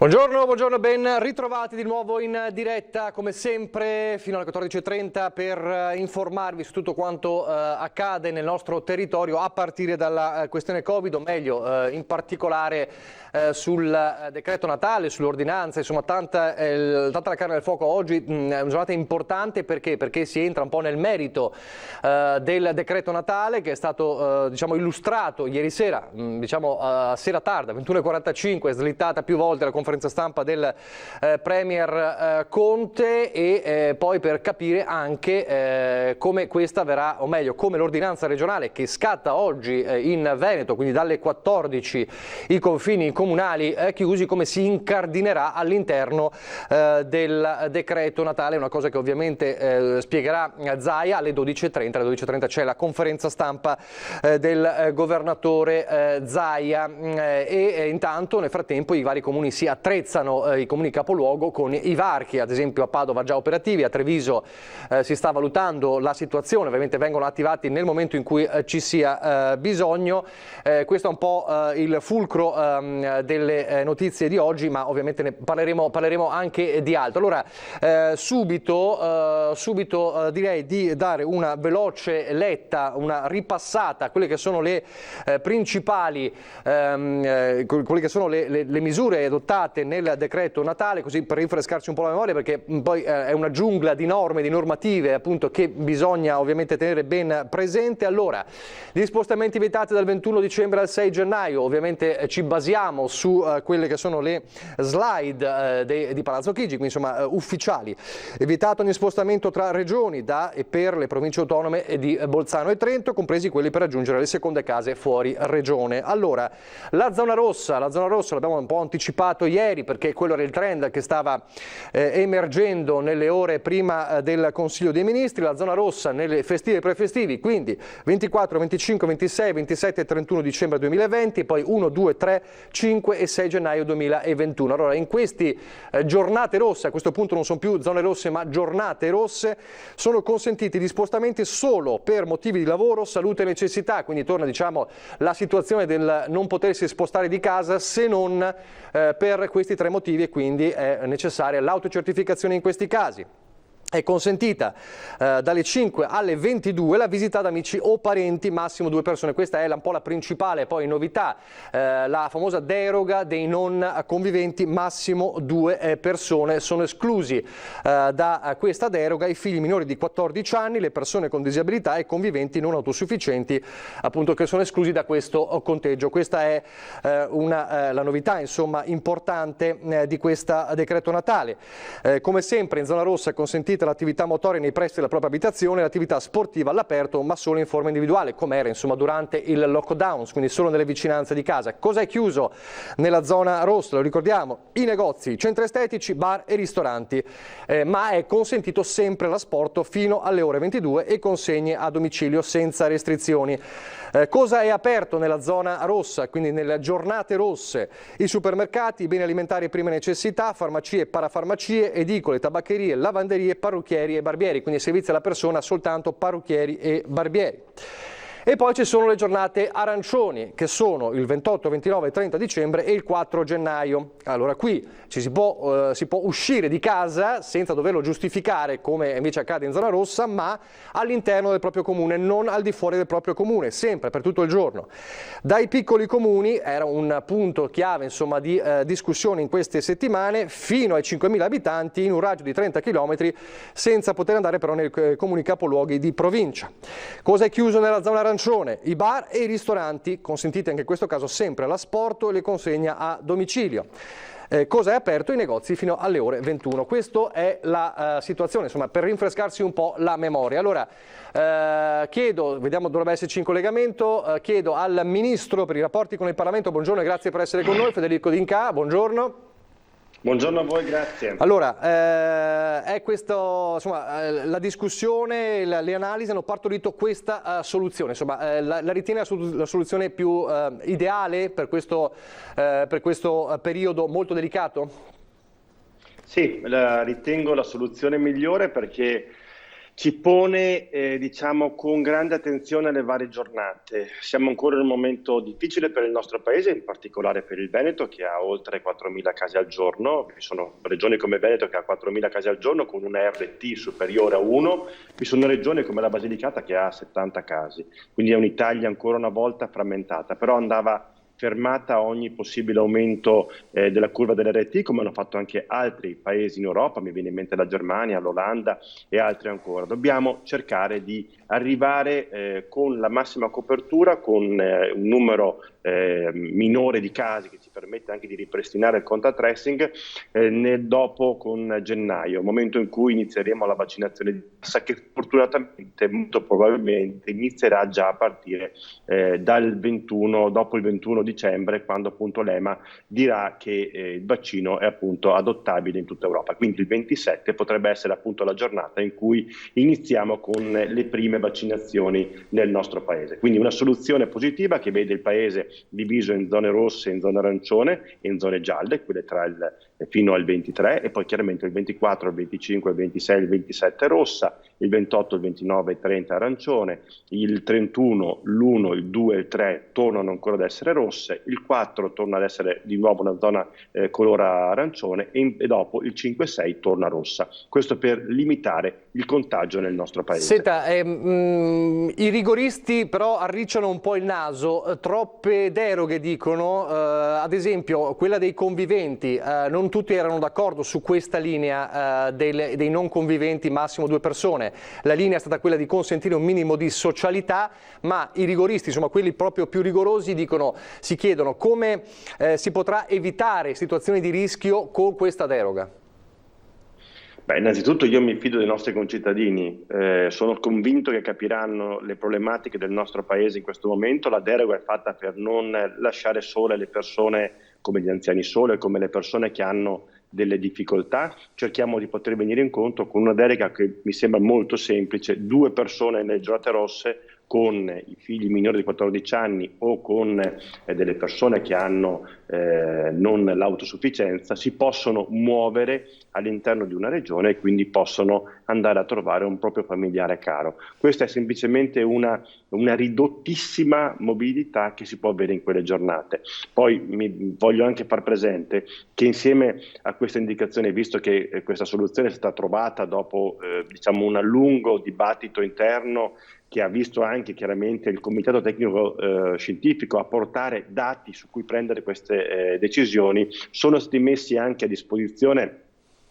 Buongiorno, ben ritrovati di nuovo in diretta come sempre fino alle 14:30 per informarvi su tutto quanto accade nel nostro territorio a partire dalla questione Covid, o meglio in particolare sul decreto Natale, sull'ordinanza, insomma tanta la carne al fuoco oggi. È una giornata importante perché si entra un po' nel merito del decreto Natale che è stato illustrato ieri sera, a sera tarda, 21:45, slittata più volte la conferenza stampa del Premier Conte e poi per capire anche come questa verrà, o meglio come l'ordinanza regionale che scatta oggi in Veneto, quindi dalle 14 i confini comunali chiusi, come si incardinerà all'interno del decreto Natale, una cosa che ovviamente spiegherà Zaia alle 12:30. Alle 12:30 c'è la conferenza stampa del governatore Zaia e intanto nel frattempo i vari comuni si attrezzano, i comuni capoluogo, con i varchi, ad esempio a Padova già operativi, a Treviso si sta valutando la situazione, ovviamente vengono attivati nel momento in cui ci sia bisogno. Questo è un po' il fulcro delle notizie di oggi, ma ovviamente ne parleremo anche di altro. Allora subito direi di dare una veloce letta, una ripassata a quelle che sono le principali quelle che sono le misure adottate nel decreto Natale, così per rinfrescarci un po' la memoria, perché poi è una giungla di norme, di normative appunto che bisogna ovviamente tenere ben presente. Allora, gli spostamenti vietati dal 21 dicembre al 6 gennaio, ovviamente ci basiamo su quelle che sono le slide di Palazzo Chigi, quindi insomma ufficiali. È vietato ogni spostamento tra regioni da e per le province autonome di Bolzano e Trento, compresi quelli per raggiungere le seconde case fuori regione. Allora, la zona rossa l'abbiamo un po' anticipato ieri perché quello era il trend che stava emergendo nelle ore prima del Consiglio dei Ministri. La zona rossa nelle festive e prefestivi, quindi 24, 25, 26, 27 e 31 dicembre 2020, poi 1, 2, 3, 5 e 6 gennaio 2021. Allora, in queste giornate rosse, a questo punto non sono più zone rosse ma giornate rosse, sono consentiti gli spostamenti solo per motivi di lavoro, salute e necessità, quindi torna la situazione del non potersi spostare di casa se non per questi tre motivi, e quindi è necessaria l'autocertificazione in questi casi. È consentita dalle 5 alle 22 la visita ad amici o parenti, massimo 2 persone. Questa è un po' la principale poi novità, la famosa deroga dei non conviventi, massimo 2 persone. Sono esclusi da questa deroga i figli minori di 14 anni, le persone con disabilità e conviventi non autosufficienti, appunto, che sono esclusi da questo conteggio. Questa è la novità insomma importante di questo decreto Natale. Come sempre in zona rossa è consentita l'attività motoria nei pressi della propria abitazione, l'attività sportiva all'aperto ma solo in forma individuale, come era insomma durante il lockdown, quindi solo nelle vicinanze di casa. Cosa è chiuso nella zona rossa? Lo ricordiamo: i negozi, centri estetici, bar e ristoranti, ma è consentito sempre l'asporto fino alle ore 22 e consegne a domicilio senza restrizioni. Cosa è aperto nella zona rossa, quindi nelle giornate rosse? I supermercati, i beni alimentari e prime necessità, farmacie e parafarmacie, edicole, tabaccherie, lavanderie, parrucchieri e barbieri, quindi servizi alla persona soltanto parrucchieri e barbieri. E poi ci sono le giornate arancioni, che sono il 28, 29 e 30 dicembre e il 4 gennaio. Allora qui si può uscire di casa senza doverlo giustificare, come invece accade in zona rossa, ma all'interno del proprio comune, non al di fuori del proprio comune, sempre per tutto il giorno. Dai piccoli comuni, era un punto chiave insomma di discussione in queste settimane, fino ai 5.000 abitanti in un raggio di 30 km, senza poter andare però nei comuni capoluoghi di provincia. Cosa è chiuso nella zona arancione? I bar e i ristoranti, consentiti anche in questo caso sempre l'asporto e le consegne a domicilio. Cosa è aperto? I negozi fino alle ore 21. Questa è la situazione, insomma, per rinfrescarsi un po' la memoria. Allora, chiedo, vediamo, dovrebbe esserci in collegamento, chiedo al Ministro per i rapporti con il Parlamento, buongiorno e grazie per essere con noi, Federico D'Inca, buongiorno. Buongiorno a voi, grazie. Allora, è questo, insomma, la discussione, le analisi hanno partorito questa soluzione, insomma, la ritiene la soluzione più ideale per questo periodo molto delicato? Sì, ritengo la soluzione migliore perché Ci pone, diciamo, con grande attenzione alle varie giornate. Siamo ancora in un momento difficile per il nostro paese, in particolare per il Veneto, che ha oltre 4.000 casi al giorno. Vi sono regioni come Veneto che ha 4.000 casi al giorno con una RT superiore a 1. Vi sono regioni come la Basilicata che ha 70 casi. Quindi è un'Italia ancora una volta frammentata, però andava fermata ogni possibile aumento della curva dell'RT, come hanno fatto anche altri paesi in Europa, mi viene in mente la Germania, l'Olanda e altri ancora. Dobbiamo cercare di arrivare con la massima copertura, con un numero minore di casi che ci permette anche di ripristinare il contact tracing dopo con gennaio, momento in cui inizieremo la vaccinazione di massa, che fortunatamente molto probabilmente inizierà già a partire dal 21, dopo il 21 dicembre, quando appunto l'EMA dirà che il vaccino è appunto adottabile in tutta Europa. Quindi il 27 potrebbe essere appunto la giornata in cui iniziamo con le prime vaccinazioni nel nostro paese. Quindi una soluzione positiva che vede il paese diviso in zone rosse, in zone arancione e in zone gialle, quelle fino al 23, e poi chiaramente il 24, il 25, il 26, il 27 rossa, il 28, il 29 e il 30 arancione, il 31, l'1, il 2 e il 3 tornano ancora ad essere rosse, il 4 torna ad essere di nuovo una zona colore arancione e dopo il 5 e 6 torna rossa. Questo per limitare il contagio nel nostro paese. Senta, i rigoristi però arricciano un po' il naso, troppe deroghe dicono, ad esempio quella dei conviventi, non tutti erano d'accordo su questa linea dei non conviventi, massimo 2 persone. La linea è stata quella di consentire un minimo di socialità, ma i rigoristi, insomma quelli proprio più rigorosi, si chiedono come si potrà evitare situazioni di rischio con questa deroga. Beh, innanzitutto io mi fido dei nostri concittadini, sono convinto che capiranno le problematiche del nostro paese in questo momento. La deroga è fatta per non lasciare sole le persone come gli anziani sole, come le persone che hanno delle difficoltà. Cerchiamo di poter venire incontro con una deroga che mi sembra molto semplice: 2 persone nelle giornate rosse con i figli minori di 14 anni o con delle persone che hanno non l'autosufficienza si possono muovere all'interno di una regione e quindi possono andare a trovare un proprio familiare caro. Questa è semplicemente una ridottissima mobilità che si può avere in quelle giornate. Poi voglio anche far presente che insieme a questa indicazione, visto che questa soluzione è stata trovata dopo diciamo un lungo dibattito interno che ha visto anche chiaramente il Comitato Tecnico Scientifico apportare dati su cui prendere queste decisioni, sono stati messi anche a disposizione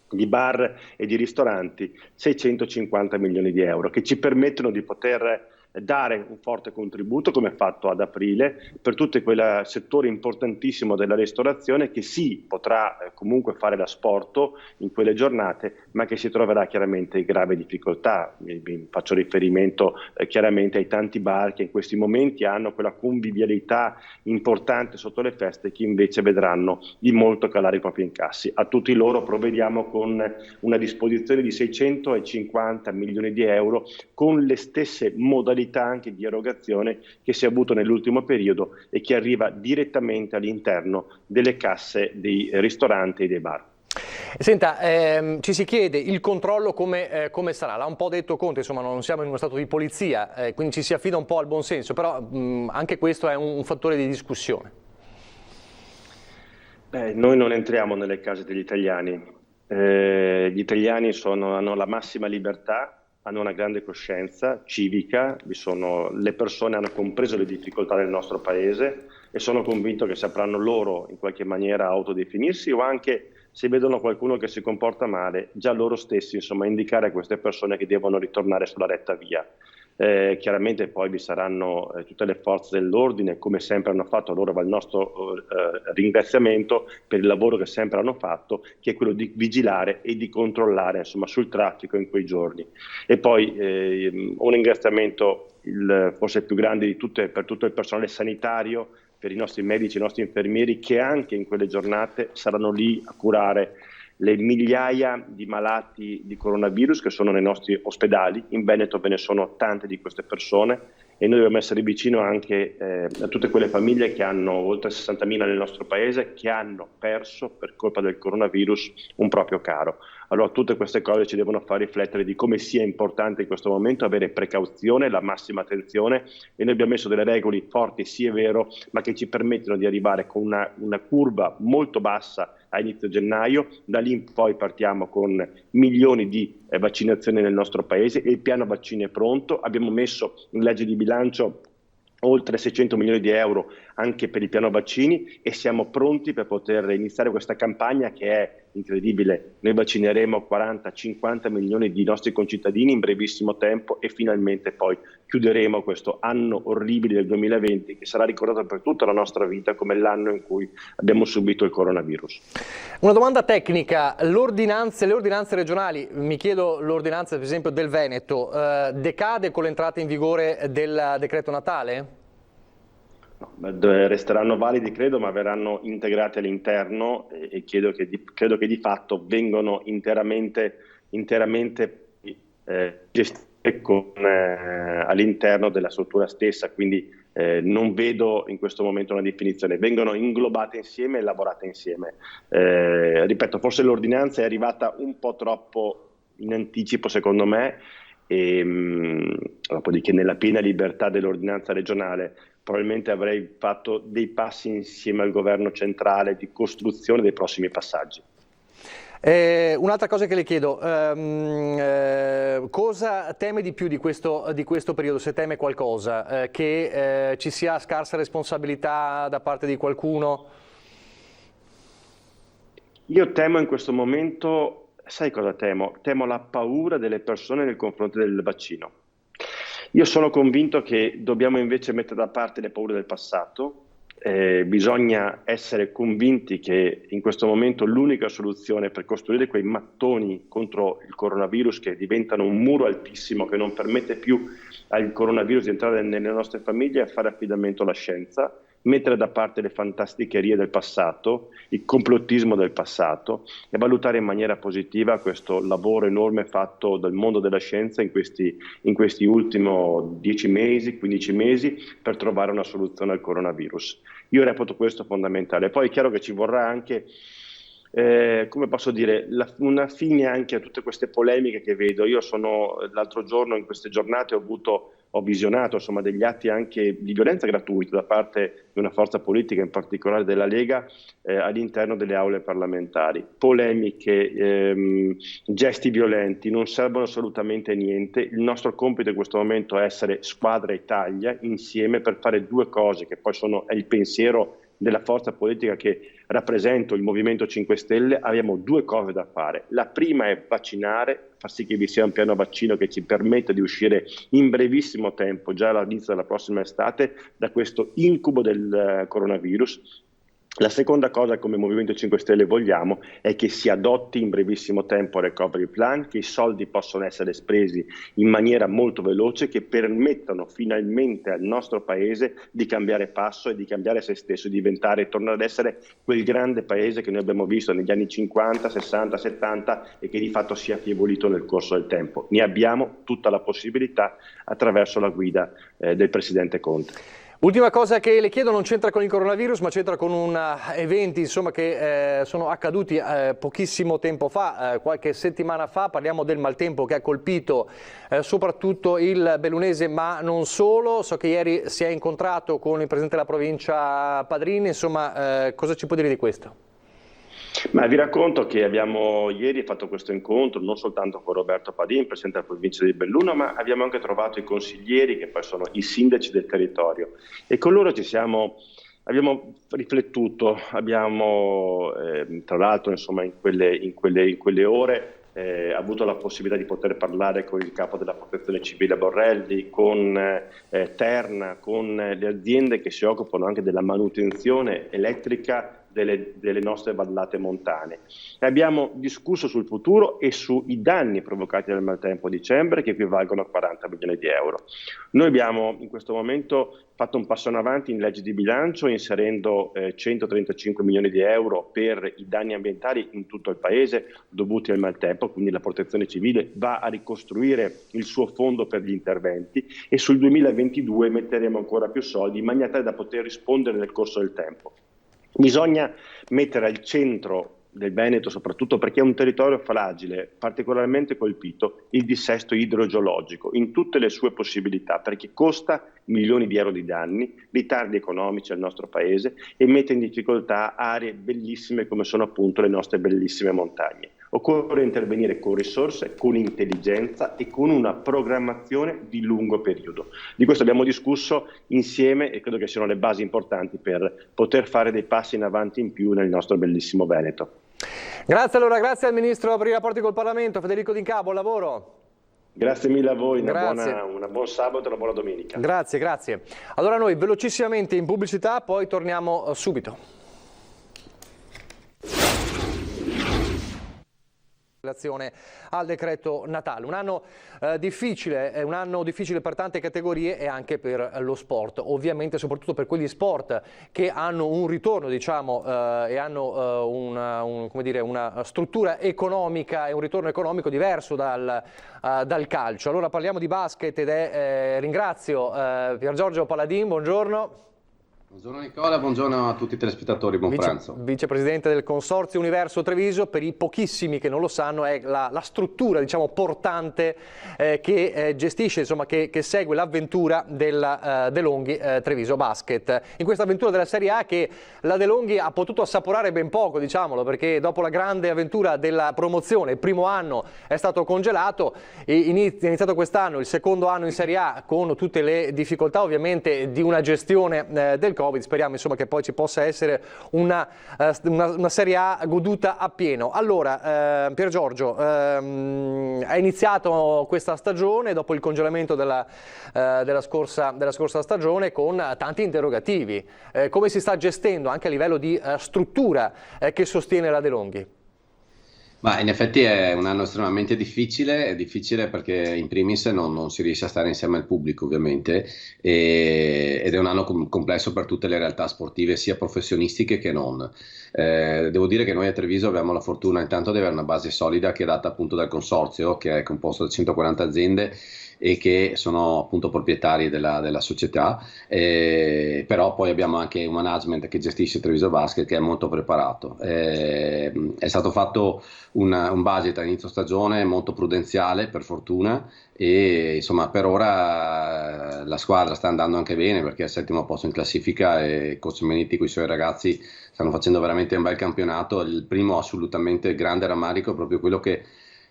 di bar e di ristoranti 650 milioni di euro che ci permettono di poter dare un forte contributo, come fatto ad aprile, per tutto quel settore importantissimo della ristorazione che sì, potrà comunque fare l'asporto in quelle giornate, ma che si troverà chiaramente in grave difficoltà. Faccio riferimento chiaramente ai tanti bar che in questi momenti hanno quella convivialità importante sotto le feste, che invece vedranno di molto calare i propri incassi. A tutti loro provvediamo con una disposizione di 650 milioni di euro con le stesse modalità anche di erogazione che si è avuto nell'ultimo periodo e che arriva direttamente all'interno delle casse dei ristoranti e dei bar. Senta, ci si chiede il controllo come sarà, l'ha un po' detto Conte, insomma non siamo in uno stato di polizia, quindi ci si affida un po' al buonsenso, però anche questo è un fattore di discussione. Noi non entriamo nelle case degli italiani, gli italiani hanno la massima libertà, hanno una grande coscienza civica, le persone hanno compreso le difficoltà del nostro paese e sono convinto che sapranno loro in qualche maniera autodefinirsi, o anche se vedono qualcuno che si comporta male, già loro stessi insomma indicare a queste persone che devono ritornare sulla retta via. Chiaramente poi vi saranno tutte le forze dell'ordine, come sempre hanno fatto. Loro va il nostro ringraziamento per il lavoro che sempre hanno fatto, che è quello di vigilare e di controllare insomma sul traffico in quei giorni. E poi un ringraziamento forse più grande per tutto il personale sanitario, per i nostri medici, i nostri infermieri, che anche in quelle giornate saranno lì a curare le migliaia di malati di coronavirus che sono nei nostri ospedali. In Veneto ve ne sono tante di queste persone e noi dobbiamo essere vicino anche a tutte quelle famiglie che hanno oltre 60.000 nel nostro paese, che hanno perso per colpa del coronavirus un proprio caro. Allora tutte queste cose ci devono far riflettere di come sia importante in questo momento avere precauzione, la massima attenzione, e noi abbiamo messo delle regole forti, sì è vero, ma che ci permettono di arrivare con una curva molto bassa a inizio gennaio. Da lì in poi partiamo con milioni di vaccinazioni nel nostro paese e il piano vaccini è pronto. Abbiamo messo in legge di bilancio oltre 600 milioni di euro anche per il piano vaccini e siamo pronti per poter iniziare questa campagna che è incredibile. Noi vaccineremo 40-50 milioni di nostri concittadini in brevissimo tempo e finalmente poi chiuderemo questo anno orribile del 2020 che sarà ricordato per tutta la nostra vita come l'anno in cui abbiamo subito il coronavirus. Una domanda tecnica, le ordinanze regionali, mi chiedo l'ordinanza per esempio del Veneto, decade con l'entrata in vigore del decreto Natale? No, resteranno validi credo, ma verranno integrati all'interno e credo che di fatto vengano interamente gestite all'interno della struttura stessa, quindi non vedo in questo momento una definizione, vengono inglobate insieme e lavorate insieme. Ripeto, forse l'ordinanza è arrivata un po' troppo in anticipo secondo me, dopodiché nella piena libertà dell'ordinanza regionale probabilmente avrei fatto dei passi insieme al governo centrale di costruzione dei prossimi passaggi. Un'altra cosa che le chiedo, cosa teme di più di questo periodo, se teme qualcosa, che ci sia scarsa responsabilità da parte di qualcuno? Io temo in questo momento, sai cosa temo? Temo la paura delle persone nei confronti del vaccino. Io sono convinto che dobbiamo invece mettere da parte le paure del passato, bisogna essere convinti che in questo momento l'unica soluzione per costruire quei mattoni contro il coronavirus che diventano un muro altissimo che non permette più al coronavirus di entrare nelle nostre famiglie è fare affidamento alla scienza, mettere da parte le fantasticherie del passato, il complottismo del passato e valutare in maniera positiva questo lavoro enorme fatto dal mondo della scienza in questi ultimi 10 mesi, 15 mesi per trovare una soluzione al coronavirus. Io reputo questo fondamentale. Poi è chiaro che ci vorrà anche come posso dire, una fine anche a tutte queste polemiche che vedo. Io l'altro giorno in queste giornate ho visionato insomma degli atti anche di violenza gratuita da parte di una forza politica, in particolare della Lega, all'interno delle aule parlamentari. Polemiche, gesti violenti, non servono assolutamente a niente. Il nostro compito in questo momento è essere squadra Italia insieme per fare due cose che poi è il pensiero della forza politica che rappresento, il Movimento 5 Stelle. Abbiamo due cose da fare. La prima è vaccinare, far sì che vi sia un piano vaccino che ci permetta di uscire in brevissimo tempo, già all'inizio della prossima estate, da questo incubo del coronavirus. La seconda cosa come Movimento 5 Stelle vogliamo è che si adotti in brevissimo tempo il recovery plan, che i soldi possano essere spesi in maniera molto veloce, che permettano finalmente al nostro paese di cambiare passo e di cambiare se stesso, tornare ad essere quel grande paese che noi abbiamo visto negli anni 50, 60, 70 e che di fatto si è affievolito nel corso del tempo. Ne abbiamo tutta la possibilità attraverso la guida del Presidente Conte. Ultima cosa che le chiedo, non c'entra con il coronavirus ma c'entra con eventi insomma, che sono accaduti pochissimo tempo fa, qualche settimana fa. Parliamo del maltempo che ha colpito soprattutto il bellunese ma non solo. So che ieri si è incontrato con il Presidente della provincia Padrini, insomma cosa ci può dire di questo? Ma vi racconto che abbiamo ieri fatto questo incontro non soltanto con Roberto Padin, Presidente della provincia di Belluno, ma abbiamo anche trovato i consiglieri che poi sono i sindaci del territorio e con loro abbiamo riflettuto, abbiamo tra l'altro insomma in quelle ore avuto la possibilità di poter parlare con il capo della protezione civile Borrelli, con Terna, con le aziende che si occupano anche della manutenzione elettrica delle nostre vallate montane. E abbiamo discusso sul futuro e sui danni provocati dal maltempo a dicembre che equivalgono a 40 milioni di euro. Noi abbiamo in questo momento fatto un passo in avanti in legge di bilancio inserendo 135 milioni di euro per i danni ambientali in tutto il paese dovuti al maltempo, quindi la protezione civile va a ricostruire il suo fondo per gli interventi e sul 2022 metteremo ancora più soldi in maniera tale da poter rispondere nel corso del tempo. Bisogna mettere al centro del Veneto, soprattutto perché è un territorio fragile, particolarmente colpito, il dissesto idrogeologico in tutte le sue possibilità, perché costa milioni di euro di danni, ritardi economici al nostro paese e mette in difficoltà aree bellissime come sono appunto le nostre bellissime montagne. Occorre intervenire con risorse, con intelligenza e con una programmazione di lungo periodo. Di questo abbiamo discusso insieme e credo che siano le basi importanti per poter fare dei passi in avanti in più nel nostro bellissimo Veneto. Grazie allora, grazie al Ministro per i rapporti col Parlamento, Federico D'Inca, buon lavoro. Grazie mille a voi, una buon sabato e una buona domenica. Grazie, grazie. Allora noi velocissimamente in pubblicità, poi torniamo subito. Relazione al decreto Natale, un anno difficile, è un anno difficile per tante categorie e anche per lo sport, ovviamente soprattutto per quegli sport che hanno un ritorno, diciamo, e hanno una struttura economica e un ritorno economico diverso dal calcio. Allora parliamo di basket ed ringrazio Piergiorgio Paladin, buongiorno. Buongiorno Nicola, buongiorno a tutti i telespettatori, buon pranzo. Vicepresidente del Consorzio Universo Treviso, per i pochissimi che non lo sanno è la struttura, diciamo, portante che gestisce, insomma, che segue l'avventura della De Longhi Treviso Basket. In questa avventura della Serie A che la De Longhi ha potuto assaporare ben poco, diciamolo, perché dopo la grande avventura della promozione, il primo anno è stato congelato, è iniziato quest'anno, il secondo anno in Serie A con tutte le difficoltà ovviamente di una gestione del Covid. Speriamo insomma che poi ci possa essere una Serie A goduta appieno. Allora, Piergiorgio, è iniziato questa stagione dopo il congelamento della scorsa stagione con tanti interrogativi. Come si sta gestendo anche a livello di struttura che sostiene la De Longhi? Ma in effetti è un anno estremamente difficile, è difficile perché in primis non si riesce a stare insieme al pubblico ovviamente ed è un anno complesso per tutte le realtà sportive sia professionistiche che non. Devo dire che noi a Treviso abbiamo la fortuna intanto di avere una base solida che è data appunto dal consorzio che è composto da 140 aziende e che sono appunto proprietari della società, però poi abbiamo anche un management che gestisce Treviso Basket che è molto preparato. È stato fatto un budget a inizio stagione molto prudenziale per fortuna e insomma per ora la squadra sta andando anche bene perché è al settimo posto in classifica e Coach Menetti con i suoi ragazzi stanno facendo veramente un bel campionato. Il primo assolutamente grande rammarico è proprio quello che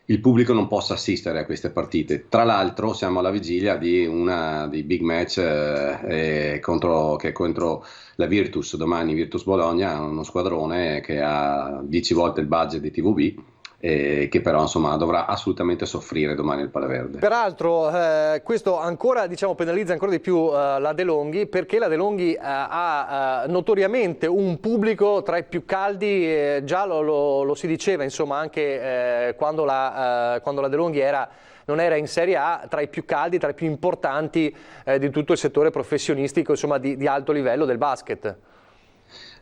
il pubblico non possa assistere a queste partite. Tra l'altro siamo alla vigilia di una dei big match contro la Virtus, domani Virtus Bologna, uno squadrone che ha 10 volte il budget di TVB che però insomma dovrà assolutamente soffrire domani il Palaverde. Peraltro questo ancora, diciamo, penalizza ancora di più la De Longhi, perché la De Longhi ha notoriamente un pubblico tra i più caldi, già lo si diceva insomma anche quando la De Longhi non era in Serie A, tra i più caldi, tra i più importanti di tutto il settore professionistico, insomma di alto livello del basket.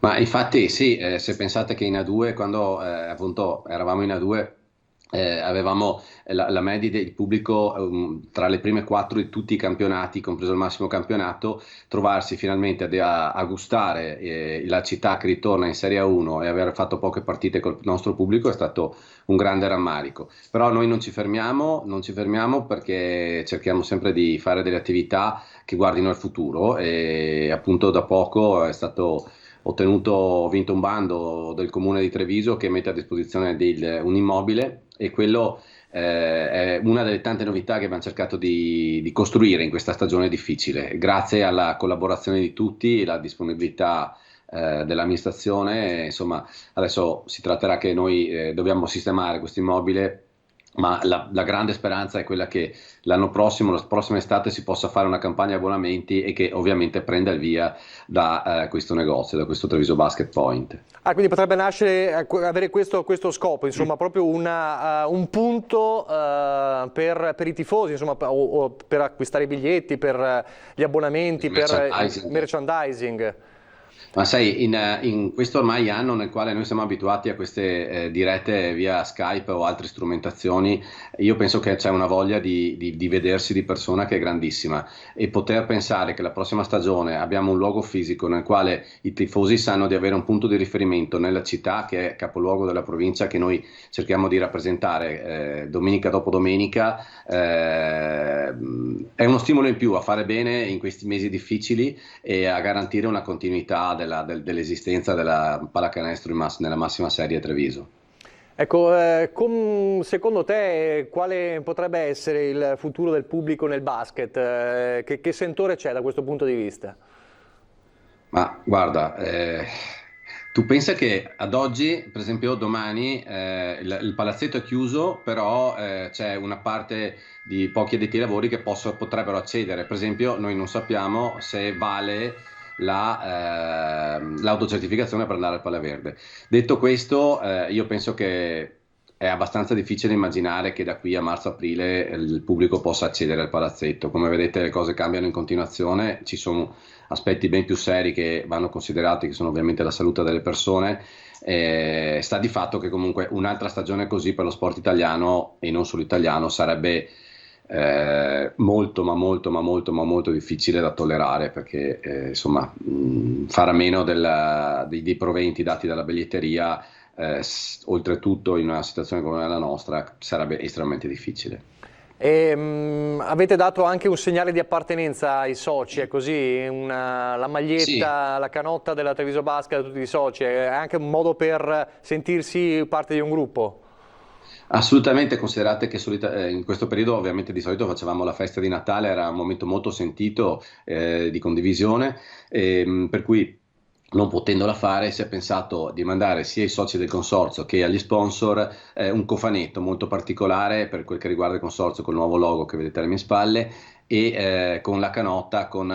Ma infatti sì, se pensate che in A2, quando appunto eravamo in A2, avevamo la media del pubblico tra le prime 4 di tutti i campionati, compreso il massimo campionato, trovarsi finalmente a gustare la città che ritorna in Serie A1 e aver fatto poche partite col nostro pubblico è stato un grande rammarico. Però noi non ci fermiamo perché cerchiamo sempre di fare delle attività che guardino al futuro e appunto da poco ho vinto un bando del comune di Treviso che mette a disposizione un immobile e quello è una delle tante novità che abbiamo cercato di costruire in questa stagione difficile. Grazie alla collaborazione di tutti e alla disponibilità dell'amministrazione, insomma adesso si tratterà che noi dobbiamo sistemare questo immobile. Ma la grande speranza è quella che l'anno prossimo, la prossima estate, si possa fare una campagna abbonamenti e che ovviamente prenda il via da questo negozio, da questo Treviso Basket Point. Quindi potrebbe avere questo scopo, insomma, proprio un punto per i tifosi, insomma, o per acquistare i biglietti, per gli abbonamenti, per il merchandising. Ma sai, in questo ormai anno nel quale noi siamo abituati a queste dirette via Skype o altre strumentazioni, io penso che c'è una voglia di vedersi di persona che è grandissima, e poter pensare che la prossima stagione abbiamo un luogo fisico nel quale i tifosi sanno di avere un punto di riferimento nella città che è capoluogo della provincia, che noi cerchiamo di rappresentare domenica dopo domenica, è uno stimolo in più a fare bene in questi mesi difficili e a garantire una continuità dell'esistenza della pallacanestro nella massima serie Treviso. Ecco, secondo te quale potrebbe essere il futuro del pubblico nel basket? Che sentore c'è da questo punto di vista? Ma guarda, tu pensa che ad oggi, per esempio domani, il palazzetto è chiuso, però c'è una parte di pochi addetti ai lavori che potrebbero accedere. Per esempio, noi non sappiamo se vale l'autocertificazione per andare al Palla Verde. Detto questo, io penso che è abbastanza difficile immaginare che da qui a marzo-aprile il pubblico possa accedere al palazzetto. Come vedete, le cose cambiano in continuazione, ci sono aspetti ben più seri che vanno considerati, che sono ovviamente la salute delle persone. Sta di fatto che comunque un'altra stagione così per lo sport italiano, e non solo italiano, sarebbe molto molto difficile da tollerare, perché insomma fare a meno dei proventi dati dalla biglietteria, oltretutto in una situazione come la nostra, sarebbe estremamente difficile. Avete dato anche un segnale di appartenenza ai soci, è così? La maglietta, sì, la canotta della Treviso Basket a tutti i soci, è anche un modo per sentirsi parte di un gruppo? Assolutamente, considerate che in questo periodo ovviamente di solito facevamo la festa di Natale, era un momento molto sentito di condivisione, per cui non potendola fare si è pensato di mandare sia ai soci del consorzio che agli sponsor un cofanetto molto particolare per quel che riguarda il consorzio, col nuovo logo che vedete alle mie spalle, e con la canotta con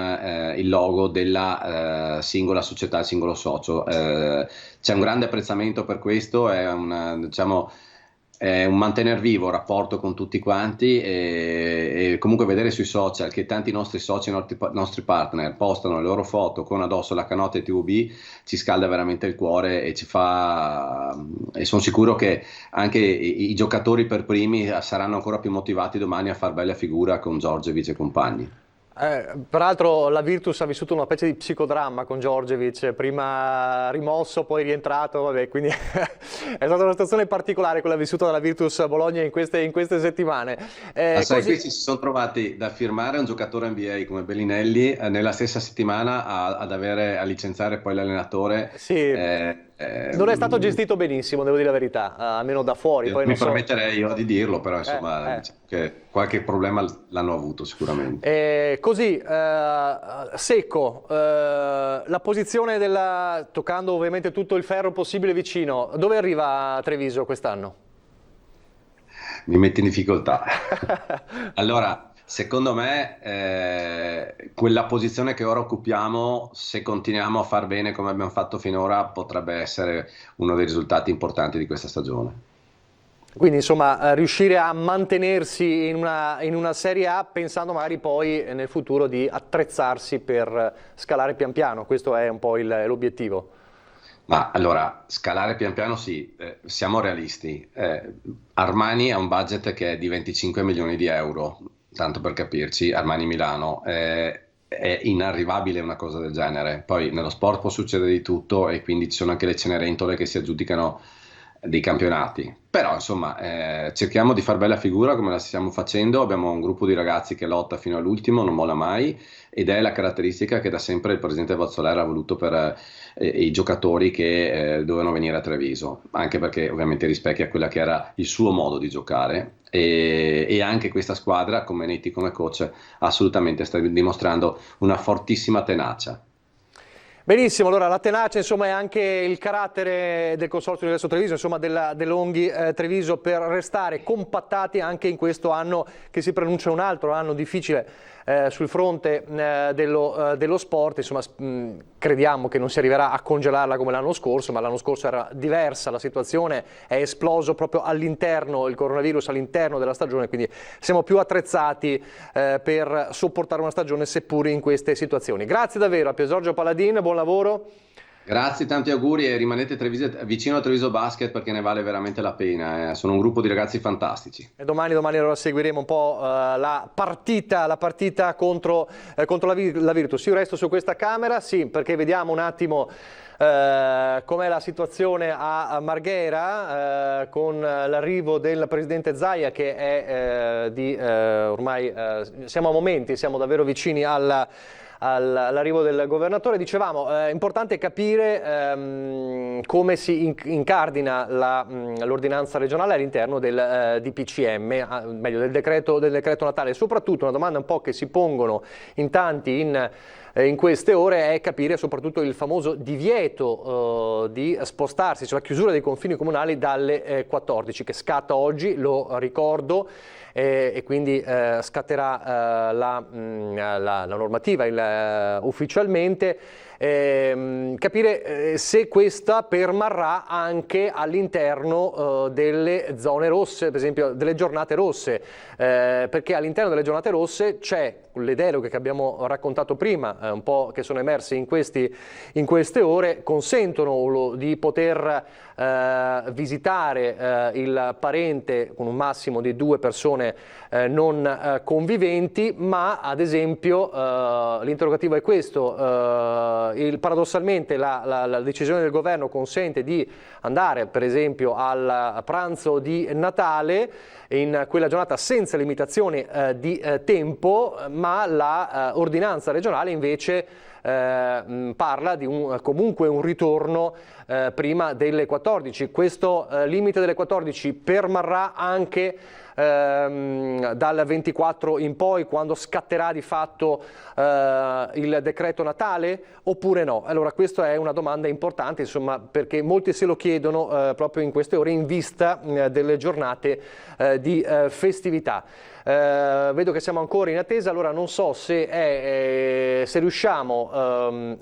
il logo della singola società, il singolo socio. C'è un grande apprezzamento per questo, è un mantenere vivo il rapporto con tutti quanti, e comunque vedere sui social che tanti nostri soci, nostri partner postano le loro foto con addosso la canotta e TVB ci scalda veramente il cuore, e e sono sicuro che anche i giocatori per primi saranno ancora più motivati domani a far bella figura con Djordjevic e compagni. Peraltro la Virtus ha vissuto una specie di psicodramma con Djordjevic, prima rimosso, poi rientrato, vabbè, quindi è stata una situazione particolare quella vissuta dalla Virtus Bologna in queste settimane. Sai, questi si sono trovati da firmare un giocatore NBA come Bellinelli nella stessa settimana a licenziare poi l'allenatore. Sì. Non è stato gestito benissimo, devo dire la verità, almeno da fuori. Poi mi permetterei io di dirlo, però insomma diciamo che qualche problema l'hanno avuto sicuramente. Così, secco, la posizione toccando ovviamente tutto il ferro possibile vicino, dove arriva Treviso quest'anno? Mi metti in difficoltà. Allora, secondo me quella posizione che ora occupiamo, se continuiamo a far bene come abbiamo fatto finora, potrebbe essere uno dei risultati importanti di questa stagione. Quindi insomma riuscire a mantenersi in una Serie A, pensando magari poi nel futuro di attrezzarsi per scalare pian piano, questo è un po' l'obiettivo. Ma allora, scalare pian piano sì, siamo realisti. Armani ha un budget che è di 25 milioni di euro. Tanto per capirci, Armani Milano, è inarrivabile una cosa del genere. Poi nello sport può succedere di tutto, e quindi ci sono anche le cenerentole che si aggiudicano dei campionati. Però insomma cerchiamo di far bella figura come la stiamo facendo. Abbiamo un gruppo di ragazzi che lotta fino all'ultimo, non molla mai, ed è la caratteristica che da sempre il presidente Vazzolera ha voluto per i giocatori che dovevano venire a Treviso, anche perché ovviamente rispecchia quella che era il suo modo di giocare, e anche questa squadra, con Menetti come coach, assolutamente sta dimostrando una fortissima tenacia. Benissimo, allora la tenacia insomma è anche il carattere del Consorzio Universo Treviso, insomma dell'Onghi Treviso, per restare compattati anche in questo anno che si preannuncia un altro anno difficile sul fronte dello sport. Insomma crediamo che non si arriverà a congelarla come l'anno scorso, ma l'anno scorso era diversa la situazione, è esploso proprio all'interno il coronavirus all'interno della stagione, quindi siamo più attrezzati per sopportare una stagione seppur in queste situazioni. Grazie davvero a Pier Giorgio Paladin, buon lavoro. Grazie, tanti auguri e rimanete vicino a Treviso Basket perché ne vale veramente la pena. Sono un gruppo di ragazzi fantastici. E domani allora seguiremo un po' la partita contro la Virtus. Io resto su questa camera, sì, perché vediamo un attimo com'è la situazione a Marghera con l'arrivo del presidente Zaia, che è ormai siamo a momenti, siamo davvero vicini all'arrivo del governatore. Dicevamo, è importante capire come si incardina l'ordinanza regionale all'interno del DPCM, meglio del decreto Natale. Soprattutto una domanda un po' che si pongono in tanti in queste ore è capire soprattutto il famoso divieto di spostarsi, cioè la chiusura dei confini comunali dalle 14, che scatta oggi, lo ricordo, e quindi scatterà la normativa ufficialmente. Capire se questa permarrà anche all'interno delle zone rosse, per esempio delle giornate rosse, perché all'interno delle giornate rosse c'è le deroghe che abbiamo raccontato prima, un po' che sono emerse in queste ore, consentono di poter visitare il parente con un massimo di 2 persone non conviventi, ma ad esempio l'interrogativo è questo: paradossalmente la decisione del governo consente di andare per esempio al pranzo di Natale in quella giornata senza limitazioni di tempo, ma la ordinanza regionale invece parla di comunque un ritorno prima delle 14. Questo limite delle 14 permarrà anche dal 24 in poi, quando scatterà di fatto il decreto Natale, oppure no? Allora, questa è una domanda importante, insomma, perché molti se lo chiedono proprio in queste ore in vista delle giornate di festività. Vedo che siamo ancora in attesa, allora non so se riusciamo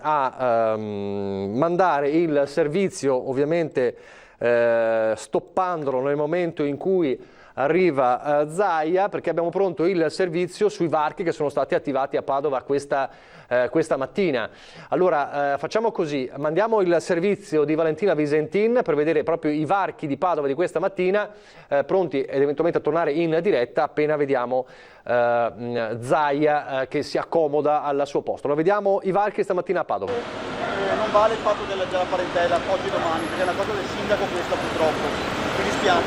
a mandare il servizio, ovviamente stoppandolo nel momento in cui arriva Zaia, perché abbiamo pronto il servizio sui varchi che sono stati attivati a Padova questa mattina. Allora facciamo così, mandiamo il servizio di Valentina Visentin per vedere proprio i varchi di Padova di questa mattina, pronti ed eventualmente a tornare in diretta appena vediamo Zaia che si accomoda al suo posto. Lo vediamo i varchi stamattina a Padova. Non vale il fatto della parentela oggi e domani, perché è una cosa del sindaco questa purtroppo. Mi dispiace.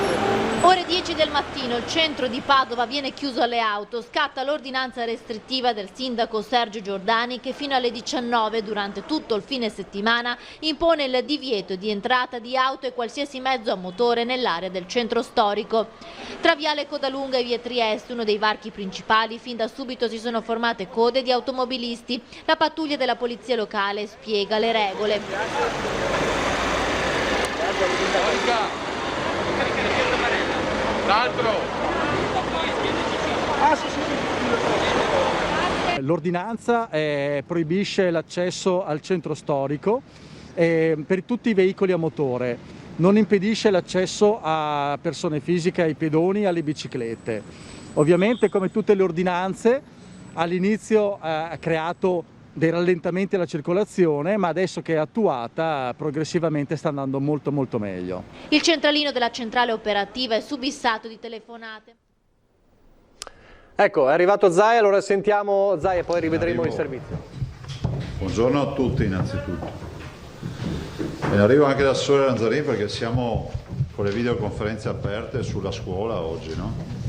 Ore 10 del mattino il centro di Padova viene chiuso alle auto, scatta l'ordinanza restrittiva del sindaco Sergio Giordani che fino alle 19 durante tutto il fine settimana impone il divieto di entrata di auto e qualsiasi mezzo a motore nell'area del centro storico. Tra Viale Codalunga e Via Trieste, uno dei varchi principali, fin da subito si sono formate code di automobilisti. La pattuglia della polizia locale spiega le regole. L'ordinanza proibisce l'accesso al centro storico per tutti i veicoli a motore, non impedisce l'accesso a persone fisiche, ai pedoni e alle biciclette. Ovviamente, come tutte le ordinanze, all'inizio ha creato dei rallentamenti alla circolazione, ma adesso che è attuata progressivamente sta andando molto meglio. Il centralino della centrale operativa è subissato di telefonate. Ecco, è arrivato Zaia, allora sentiamo Zaia e poi rivedremo il servizio. Buongiorno a tutti innanzitutto. Arrivo anche da Sole Lanzarin perché siamo con le videoconferenze aperte sulla scuola oggi, no?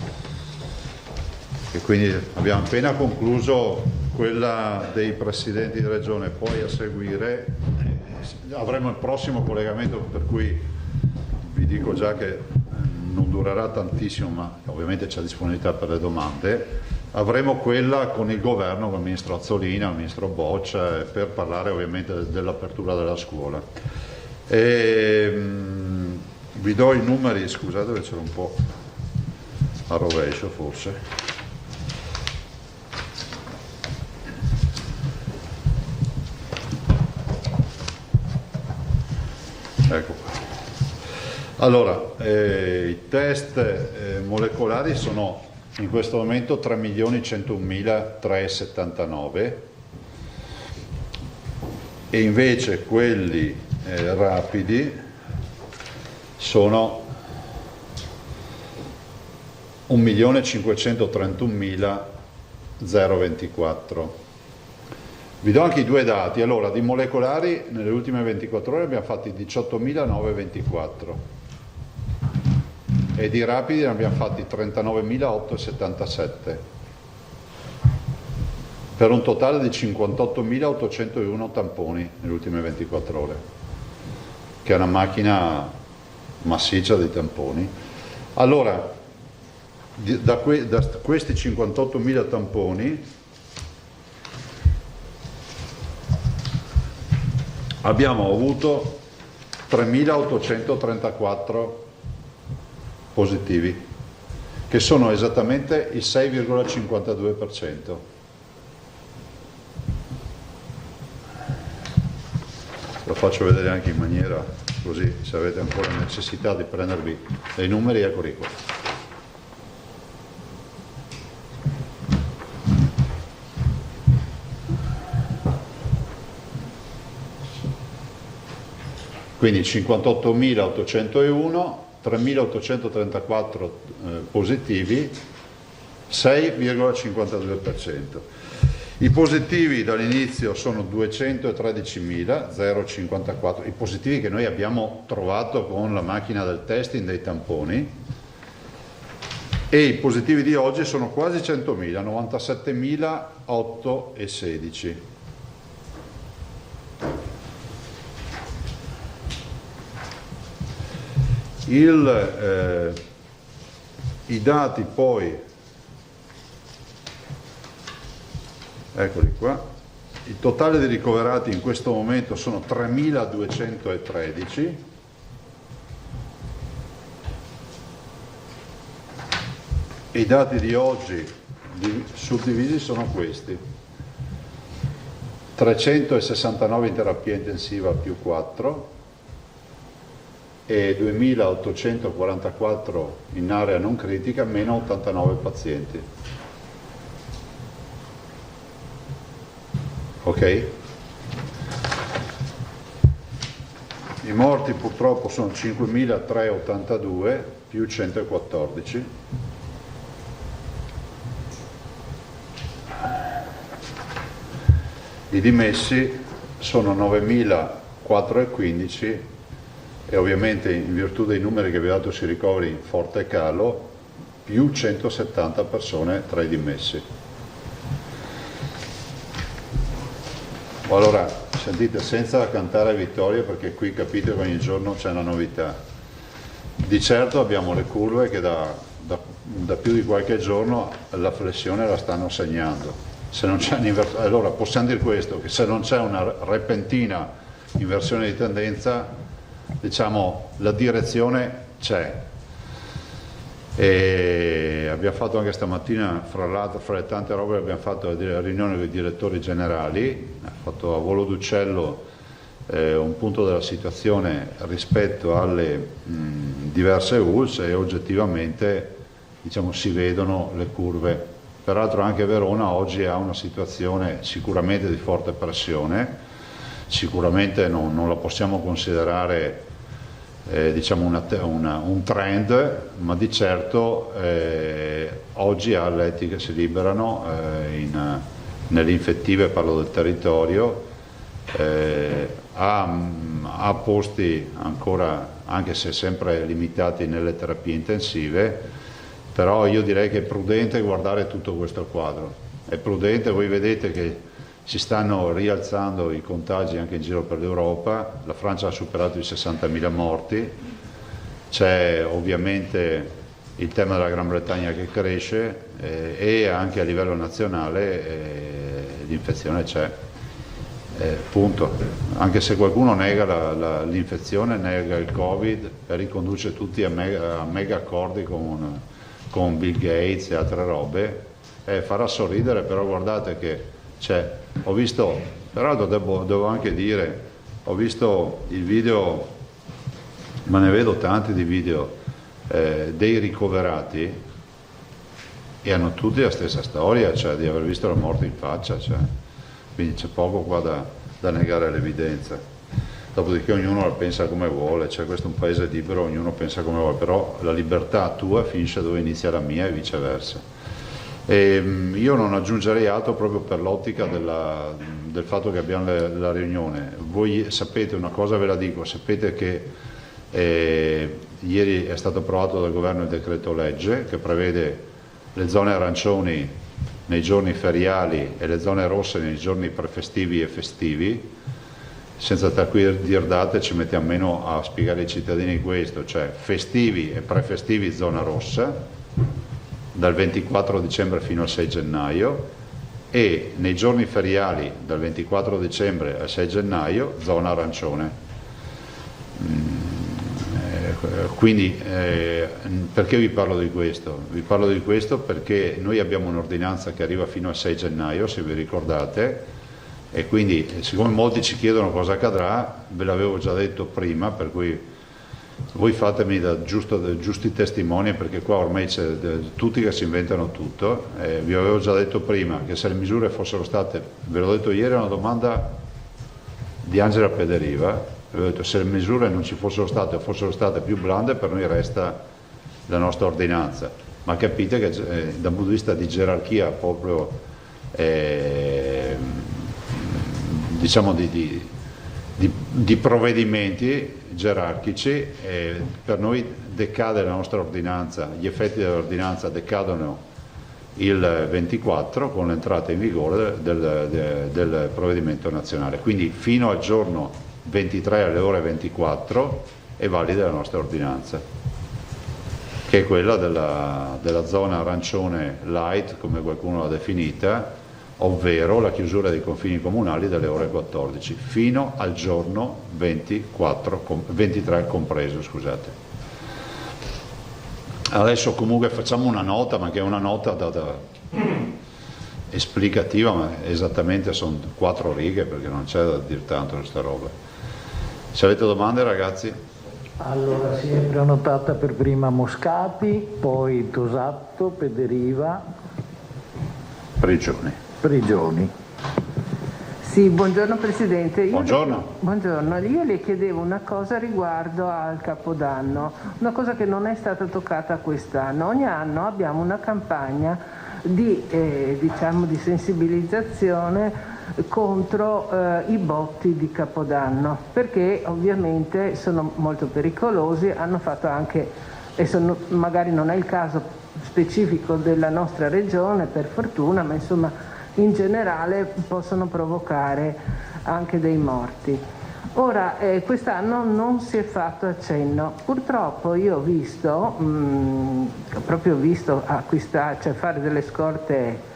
E quindi abbiamo appena concluso quella dei presidenti di regione, poi a seguire avremo il prossimo collegamento, per cui vi dico già che non durerà tantissimo, ma ovviamente c'è disponibilità per le domande. Avremo quella con il governo, con il ministro Azzolina, il ministro Boccia, per parlare ovviamente dell'apertura della scuola. Vi do i numeri, scusate che c'era un po' a rovescio forse. Ecco qua. Allora, i test molecolari sono in questo momento 3.101.379 e invece quelli rapidi sono 1.531.024. Vi do anche i due dati. Allora, di molecolari nelle ultime 24 ore abbiamo fatti 18.924 e di rapidi ne abbiamo fatti 39.877 per un totale di 58.801 tamponi nelle ultime 24 ore, che è una macchina massiccia di tamponi. Allora, da questi 58.000 tamponi abbiamo avuto 3.834 positivi, che sono esattamente il 6,52%. Lo faccio vedere anche in maniera così, se avete ancora necessità di prendervi dei numeri, eccoli qua. Quindi 58.801, 3.834 positivi, 6,52%. I positivi dall'inizio sono 213.054, i positivi che noi abbiamo trovato con la macchina del testing dei tamponi, e i positivi di oggi sono quasi 100.000, 97.816. I dati poi, eccoli qua, il totale di ricoverati in questo momento sono 3.213, e i dati di oggi suddivisi sono questi: 369 in terapia intensiva più 4, e 2.844 in area non critica, meno 89 pazienti. Ok? I morti purtroppo sono 5.382 più 114. I dimessi sono 9.415, e ovviamente in virtù dei numeri che vi ho dato sui ricoveri in forte calo, più 170 persone tra i dimessi. Allora, sentite, senza cantare vittoria, perché qui capite che ogni giorno c'è una novità. Di certo abbiamo le curve che da più di qualche giorno la flessione la stanno segnando. Se non c'è allora possiamo dire questo, che se non c'è una repentina inversione di tendenza, diciamo, la direzione c'è. E abbiamo fatto anche stamattina, fra le tante robe, abbiamo fatto la riunione con i direttori generali, ha fatto a volo d'uccello un punto della situazione rispetto alle diverse ULSS, e oggettivamente, diciamo, si vedono le curve. Peraltro anche Verona oggi ha una situazione sicuramente di forte pressione, sicuramente non la possiamo considerare diciamo un trend, ma di certo oggi ha letti che si liberano nelle infettive, parlo del territorio, ha posti ancora, anche se sempre limitati, nelle terapie intensive, però io direi che è prudente guardare tutto questo quadro, è prudente. Voi vedete che si stanno rialzando i contagi anche in giro per l'Europa, la Francia ha superato i 60.000 morti, c'è ovviamente il tema della Gran Bretagna che cresce, e anche a livello nazionale l'infezione c'è, punto. Anche se qualcuno nega l'infezione, nega il Covid e riconduce tutti a mega accordi con Bill Gates e altre robe, farà sorridere, però guardate che c'è. Ho visto, peraltro devo anche dire, ho visto il video, ma ne vedo tanti di video dei ricoverati, e hanno tutti la stessa storia, cioè di aver visto la morte in faccia, cioè. Quindi c'è poco qua da negare l'evidenza. Dopodiché ognuno la pensa come vuole, cioè questo è un paese libero, ognuno pensa come vuole, però la libertà tua finisce dove inizia la mia e viceversa. E io non aggiungerei altro proprio per l'ottica del fatto che abbiamo la riunione. Voi sapete una cosa, ve la dico, sapete che ieri è stato approvato dal governo il decreto legge che prevede le zone arancioni nei giorni feriali e le zone rosse nei giorni prefestivi e festivi. Senza star qui a dir date ci mettiamo meno a spiegare ai cittadini questo, cioè festivi e prefestivi zona rossa dal 24 dicembre fino al 6 gennaio e nei giorni feriali dal 24 dicembre al 6 gennaio zona arancione. Quindi perché vi parlo di questo? Vi parlo di questo perché noi abbiamo un'ordinanza che arriva fino al 6 gennaio, se vi ricordate, e quindi siccome molti ci chiedono cosa accadrà, ve l'avevo già detto prima, per cui voi fatemi da giusti testimoni, perché qua ormai c'è tutti che si inventano tutto. Vi avevo già detto prima che se le misure fossero state, ve l'ho detto ieri, una domanda di Angela Pederiva, avevo detto se le misure non ci fossero state o fossero state più blande, per noi resta la nostra ordinanza, ma capite che da un punto di vista di gerarchia proprio diciamo di provvedimenti gerarchici, per noi decade la nostra ordinanza, gli effetti dell'ordinanza decadono il 24 con l'entrata in vigore del provvedimento nazionale, quindi fino al giorno 23 alle ore 24 è valida la nostra ordinanza, che è quella della zona arancione light, come qualcuno l'ha definita, ovvero la chiusura dei confini comunali dalle ore 14 fino al giorno 23 compreso, scusate. Adesso comunque facciamo una nota, ma che è una nota esplicativa, ma esattamente sono 4 righe, perché non c'è da dire tanto questa roba. Se avete domande, ragazzi? Allora, si è prenotata per prima Moscati, poi Tosatto, Pederiva, Prigioni. Sì, buongiorno Presidente. Buongiorno. Buongiorno, io le chiedevo una cosa riguardo al Capodanno, una cosa che non è stata toccata quest'anno. Ogni anno abbiamo una campagna di sensibilizzazione contro i botti di Capodanno, perché ovviamente sono molto pericolosi, hanno fatto anche, magari non è il caso specifico della nostra regione per fortuna, ma insomma in generale possono provocare anche dei morti. Ora, quest'anno non si è fatto accenno. Purtroppo io ho visto, proprio visto acquistare, cioè fare delle scorte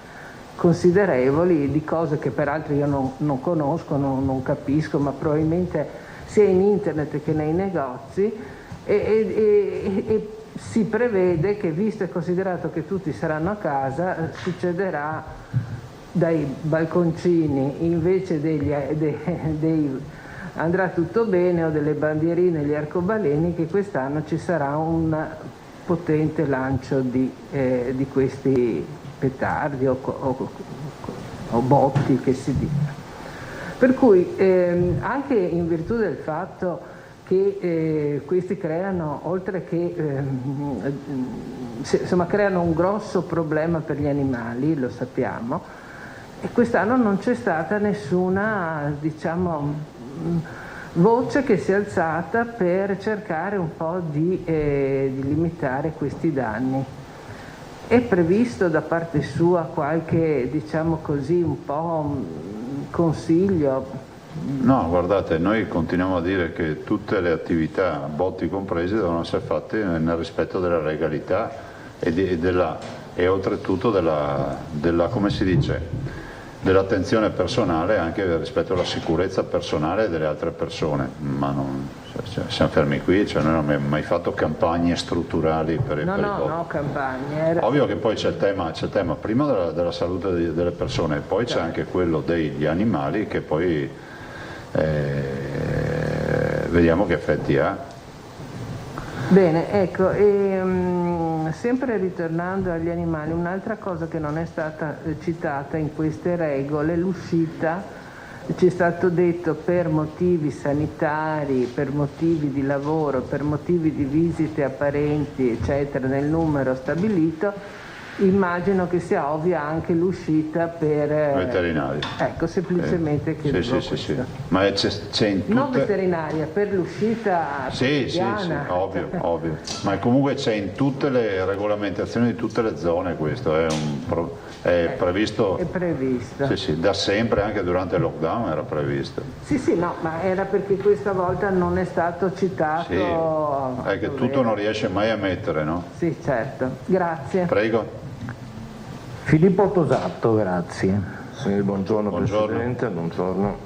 considerevoli di cose che peraltro io non conosco, non capisco, ma probabilmente sia in internet che nei negozi, e si prevede che, visto e considerato che tutti saranno a casa, succederà dai balconcini, invece andrà tutto bene, o delle bandierine, gli arcobaleni, che quest'anno ci sarà un potente lancio di questi petardi o botti, che si dica. Per cui anche in virtù del fatto che questi creano, oltre che creano un grosso problema per gli animali, lo sappiamo, e quest'anno non c'è stata nessuna, voce che si è alzata per cercare un po' di limitare questi danni. È previsto da parte sua qualche, un po' consiglio? No, guardate, noi continuiamo a dire che tutte le attività, botti compresi, devono essere fatte nel rispetto della legalità e oltretutto come si dice, dell'attenzione personale, anche rispetto alla sicurezza personale delle altre persone, ma siamo fermi qui, cioè noi non abbiamo mai fatto campagne strutturali per i botti. No, campagne. Ovvio che poi c'è il tema prima della salute delle persone, e poi c'è anche quello degli animali, che poi vediamo che effetti ha. Bene, ecco, sempre ritornando agli animali, un'altra cosa che non è stata citata in queste regole è l'uscita ci è stato detto per motivi sanitari, per motivi di lavoro, per motivi di visite a parenti, eccetera, nel numero stabilito. Immagino che sia ovvia anche l'uscita per veterinario. Ecco, semplicemente chiedevo questo. Sì. Ma c'è in tutte... Non veterinaria, per l'uscita sì, ovvio. Ma comunque c'è in tutte le regolamentazioni di tutte le zone questo, è previsto. È previsto. Sì, da sempre, anche durante il lockdown era previsto. Sì, no, ma era perché questa volta non è stato citato. Sì, è che tutto non riesce mai a mettere, no? Sì, certo. Grazie. Prego. Filippo Tosatto, grazie. Sì, buongiorno Presidente, buongiorno.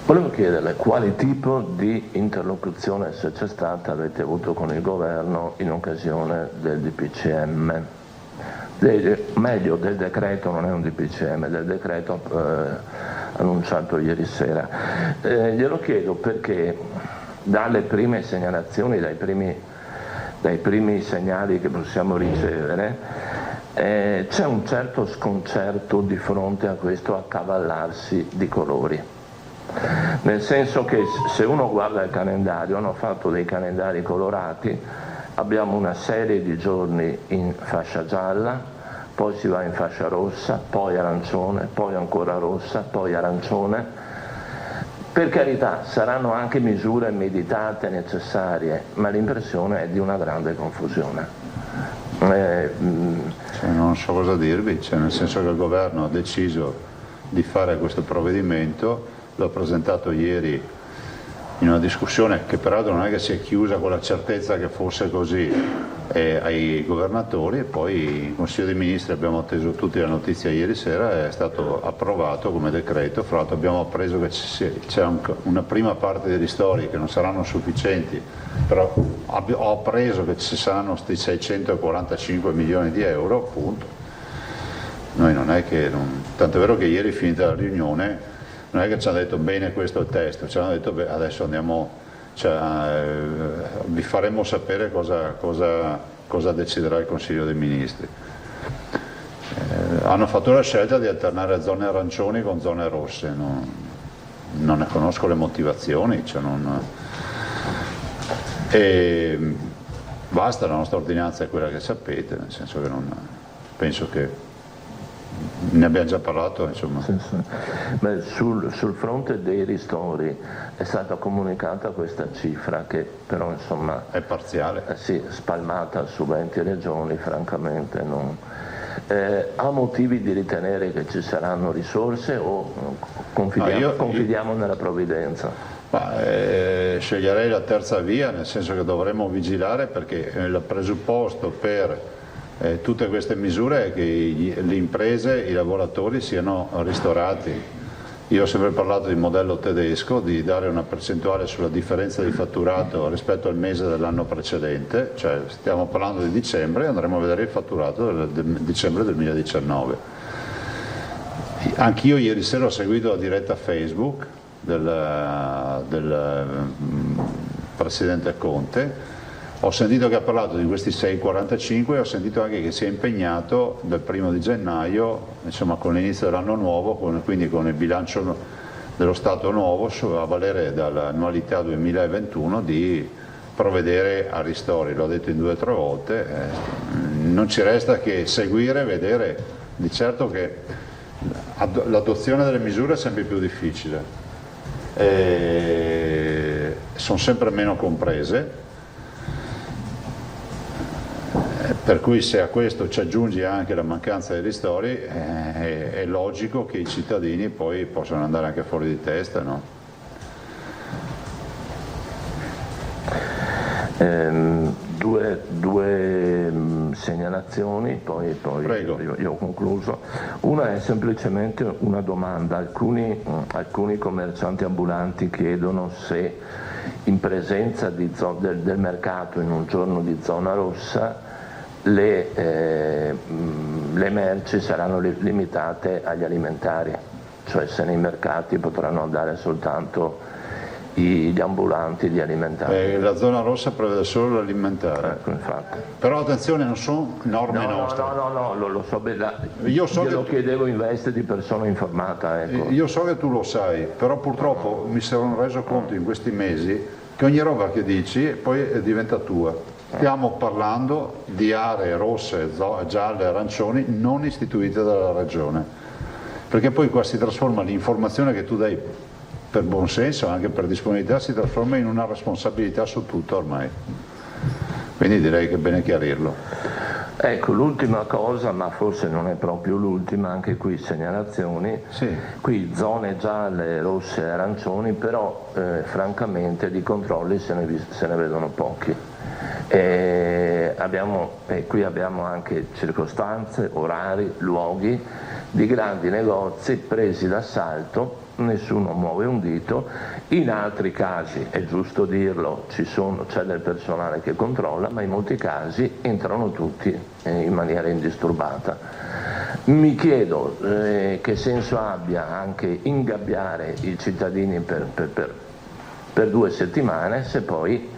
Volevo chiederle quale tipo di interlocuzione, se c'è stata, avete avuto con il governo in occasione del DPCM. Meglio del decreto, non è un DPCM, del decreto annunciato ieri sera. Glielo chiedo perché dalle prime segnalazioni, dai primi segnali che possiamo ricevere, c'è un certo sconcerto di fronte a questo accavallarsi di colori. Nel senso che se uno guarda il calendario, hanno fatto dei calendari colorati, abbiamo una serie di giorni in fascia gialla, poi si va in fascia rossa, poi arancione, poi ancora rossa, poi arancione. Per carità, saranno anche misure meditate, necessarie, ma l'impressione è di una grande confusione. Non so cosa dirvi, nel senso che il governo ha deciso di fare questo provvedimento, l'ho presentato ieri in una discussione che peraltro non è che si è chiusa con la certezza che fosse così ai governatori, e poi in Consiglio dei Ministri abbiamo atteso tutti la notizia ieri sera, è stato approvato come decreto. Fra l'altro abbiamo appreso che c'è una prima parte dei ristori che non saranno sufficienti, però ho appreso che ci saranno questi 645 milioni di euro, appunto. Noi non è che, tanto è vero che ieri finita la riunione non è che ci hanno detto bene questo è il testo, ci hanno detto adesso andiamo, vi faremo sapere cosa deciderà il Consiglio dei Ministri. Hanno fatto la scelta di alternare zone arancioni con zone rosse, non ne conosco le motivazioni, e basta, la nostra ordinanza è quella che sapete, nel senso che penso che ne abbiamo già parlato, insomma. Sì. Beh, sul fronte dei ristori è stata comunicata questa cifra che però insomma è parziale. Sì, spalmata su 20 regioni, francamente non. Ha motivi di ritenere che ci saranno risorse o confidiamo nella provvidenza? Sceglierei la terza via, nel senso che dovremmo vigilare, perché il presupposto per tutte queste misure è che le imprese, i lavoratori siano ristorati. Io ho sempre parlato di modello tedesco, di dare una percentuale sulla differenza di fatturato rispetto al mese dell'anno precedente, cioè stiamo parlando di dicembre, andremo a vedere il fatturato del dicembre 2019. Anch'io ieri sera ho seguito la diretta Facebook del Presidente Conte. Ho sentito che ha parlato di questi 6,45 e ho sentito anche che si è impegnato dal 1° gennaio, insomma con l'inizio dell'anno nuovo, quindi con il bilancio dello Stato nuovo, a valere dall'annualità 2021, di provvedere a ristori. L'ho detto in 2 o 3 volte, non ci resta che seguire e vedere. Di certo che l'adozione delle misure è sempre più difficile, sono sempre meno comprese. Per cui se a questo ci aggiungi anche la mancanza dei ristori, è logico che i cittadini poi possano andare anche fuori di testa, no? Due segnalazioni, poi io ho concluso. Una è semplicemente una domanda. Alcuni commercianti ambulanti chiedono se in presenza del mercato in un giorno di zona rossa le merci saranno limitate agli alimentari, cioè se nei mercati potranno andare soltanto gli ambulanti di alimentari. La zona rossa prevede solo l'alimentare. Ecco, infatti. Però attenzione, non sono norme nostre. No, lo so bene. Io so glielo chiedevo in veste di persona informata. Ecco. Io so che tu lo sai, però purtroppo mi sono reso conto in questi mesi che ogni roba che dici poi diventa tua. Stiamo parlando di aree rosse, gialle, arancioni non istituite dalla Regione, perché poi qua si trasforma l'informazione che tu dai per buon senso, anche per disponibilità, si trasforma in una responsabilità su tutto ormai. Quindi direi che è bene chiarirlo. Ecco, l'ultima cosa, ma forse non è proprio l'ultima, anche qui segnalazioni, sì. Qui zone gialle, rosse e arancioni, però francamente di controlli se ne vedono pochi. Qui abbiamo anche circostanze, orari, luoghi di grandi negozi presi d'assalto, nessuno muove un dito, in altri casi, è giusto dirlo, c'è del personale che controlla, ma in molti casi entrano tutti in maniera indisturbata. Mi chiedo che senso abbia anche ingabbiare i cittadini per 2 settimane se poi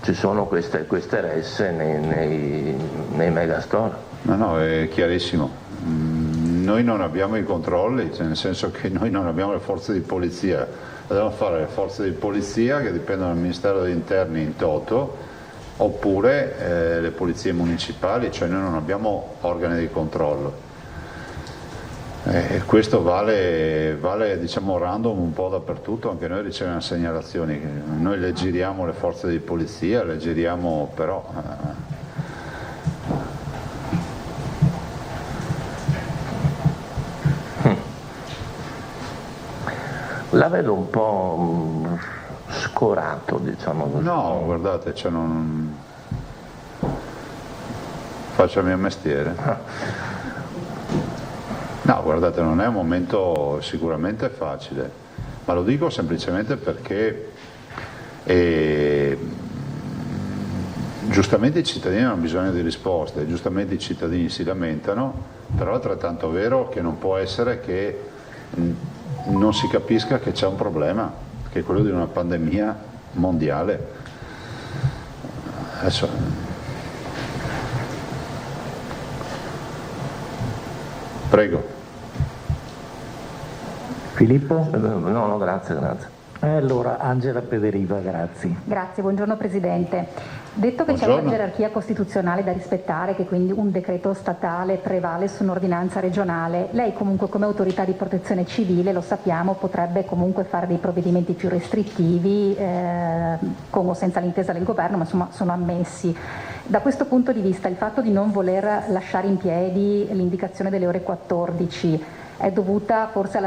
ci sono queste resse nei megastore. No, è chiarissimo. Noi non abbiamo i controlli, nel senso che noi non abbiamo le forze di polizia, dobbiamo fare le forze di polizia che dipendono dal Ministero degli Interni in toto, oppure le polizie municipali, cioè noi non abbiamo organi di controllo. Questo vale diciamo random un po' dappertutto, anche noi riceviamo segnalazioni, noi le giriamo le forze di polizia, le giriamo però... La vedo un po' scorato, diciamo così. No, guardate, cioè non... faccio il mio mestiere. No, guardate, non è un momento sicuramente facile, ma lo dico semplicemente perché giustamente i cittadini hanno bisogno di risposte, giustamente i cittadini si lamentano, però è altrettanto vero che non può essere che non si capisca che c'è un problema, che è quello di una pandemia mondiale. Adesso... Prego. Filippo? No, grazie. Allora, Angela Pederiva, grazie. Grazie, buongiorno Presidente. Detto che c'è una gerarchia costituzionale da rispettare, che quindi un decreto statale prevale su un'ordinanza regionale, lei comunque come autorità di protezione civile, lo sappiamo, potrebbe comunque fare dei provvedimenti più restrittivi, con o senza l'intesa del governo, ma insomma sono ammessi. Da questo punto di vista il fatto di non voler lasciare in piedi l'indicazione delle ore 14 è dovuta forse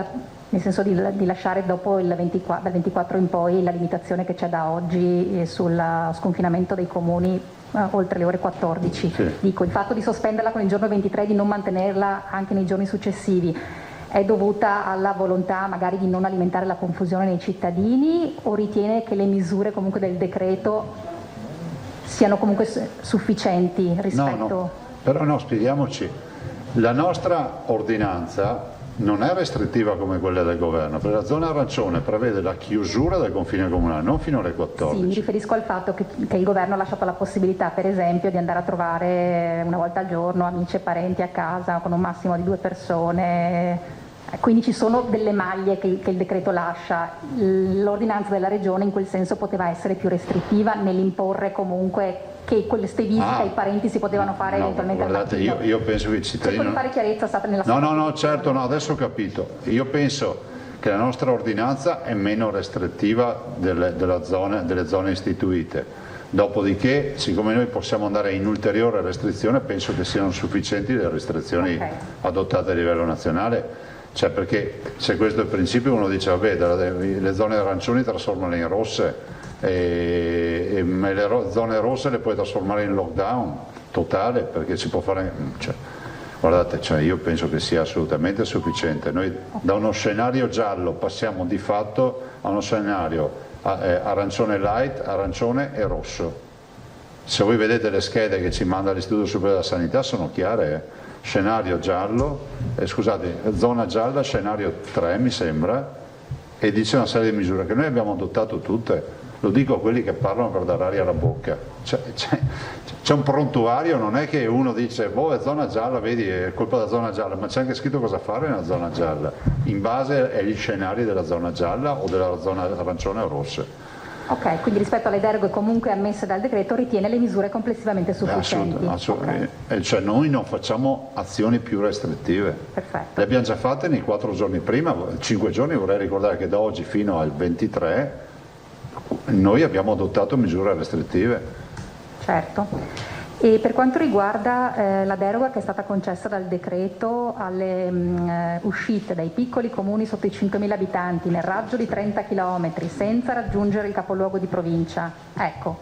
nel senso di lasciare dopo dal 24 in poi la limitazione che c'è da oggi sul sconfinamento dei comuni oltre le ore 14. Sì. Dico, il fatto di sospenderla con il giorno 23 e di non mantenerla anche nei giorni successivi è dovuta alla volontà magari di non alimentare la confusione nei cittadini, o ritiene che le misure comunque del decreto siano comunque sufficienti rispetto... No. Però no, spieghiamoci, la nostra ordinanza non è restrittiva come quella del governo, perché la zona arancione prevede la chiusura del confine comunale, non fino alle 14. Sì, mi riferisco al fatto che il governo ha lasciato la possibilità, per esempio, di andare a trovare una volta al giorno amici e parenti a casa con un massimo di 2 persone. Quindi ci sono delle maglie che il decreto lascia. L'ordinanza della regione in quel senso poteva essere più restrittiva nell'imporre comunque che queste visite ai parenti si potevano fare eventualmente al mattino. Io penso che i cittadini... Cerco di fare chiarezza nella certo, adesso ho capito. Io penso che la nostra ordinanza è meno restrittiva delle zone istituite. Dopodiché, siccome noi possiamo andare in ulteriore restrizione, penso che siano sufficienti le restrizioni adottate a livello nazionale. Cioè, perché se questo è il principio, uno dice vabbè, le zone arancioni trasformano in rosse, ma le zone rosse le puoi trasformare in lockdown totale, perché si può fare, guardate, io penso che sia assolutamente sufficiente. Noi da uno scenario giallo passiamo di fatto a uno scenario arancione light, arancione e rosso. Se voi vedete le schede che ci manda l'Istituto Superiore della Sanità sono chiare, scenario giallo, zona gialla, scenario 3 mi sembra, e dice una serie di misure che noi abbiamo adottato tutte. Lo dico a quelli che parlano per dare aria alla bocca. C'è un prontuario, non è che uno dice boh, è zona gialla, vedi, è colpa della zona gialla, ma c'è anche scritto cosa fare nella zona gialla, in base agli scenari della zona gialla o della zona arancione o rossa. Ok, quindi rispetto alle deroghe comunque ammesse dal decreto ritiene le misure complessivamente sufficienti? Assolutamente. Okay. Cioè noi non facciamo azioni più restrittive. Perfetto. Le abbiamo già fatte nei 4 giorni prima, 5 giorni, vorrei ricordare che da oggi fino al 23 noi abbiamo adottato misure restrittive. Certo. E per quanto riguarda la deroga che è stata concessa dal decreto alle uscite dai piccoli comuni sotto i 5.000 abitanti nel raggio di 30 km senza raggiungere il capoluogo di provincia, ecco,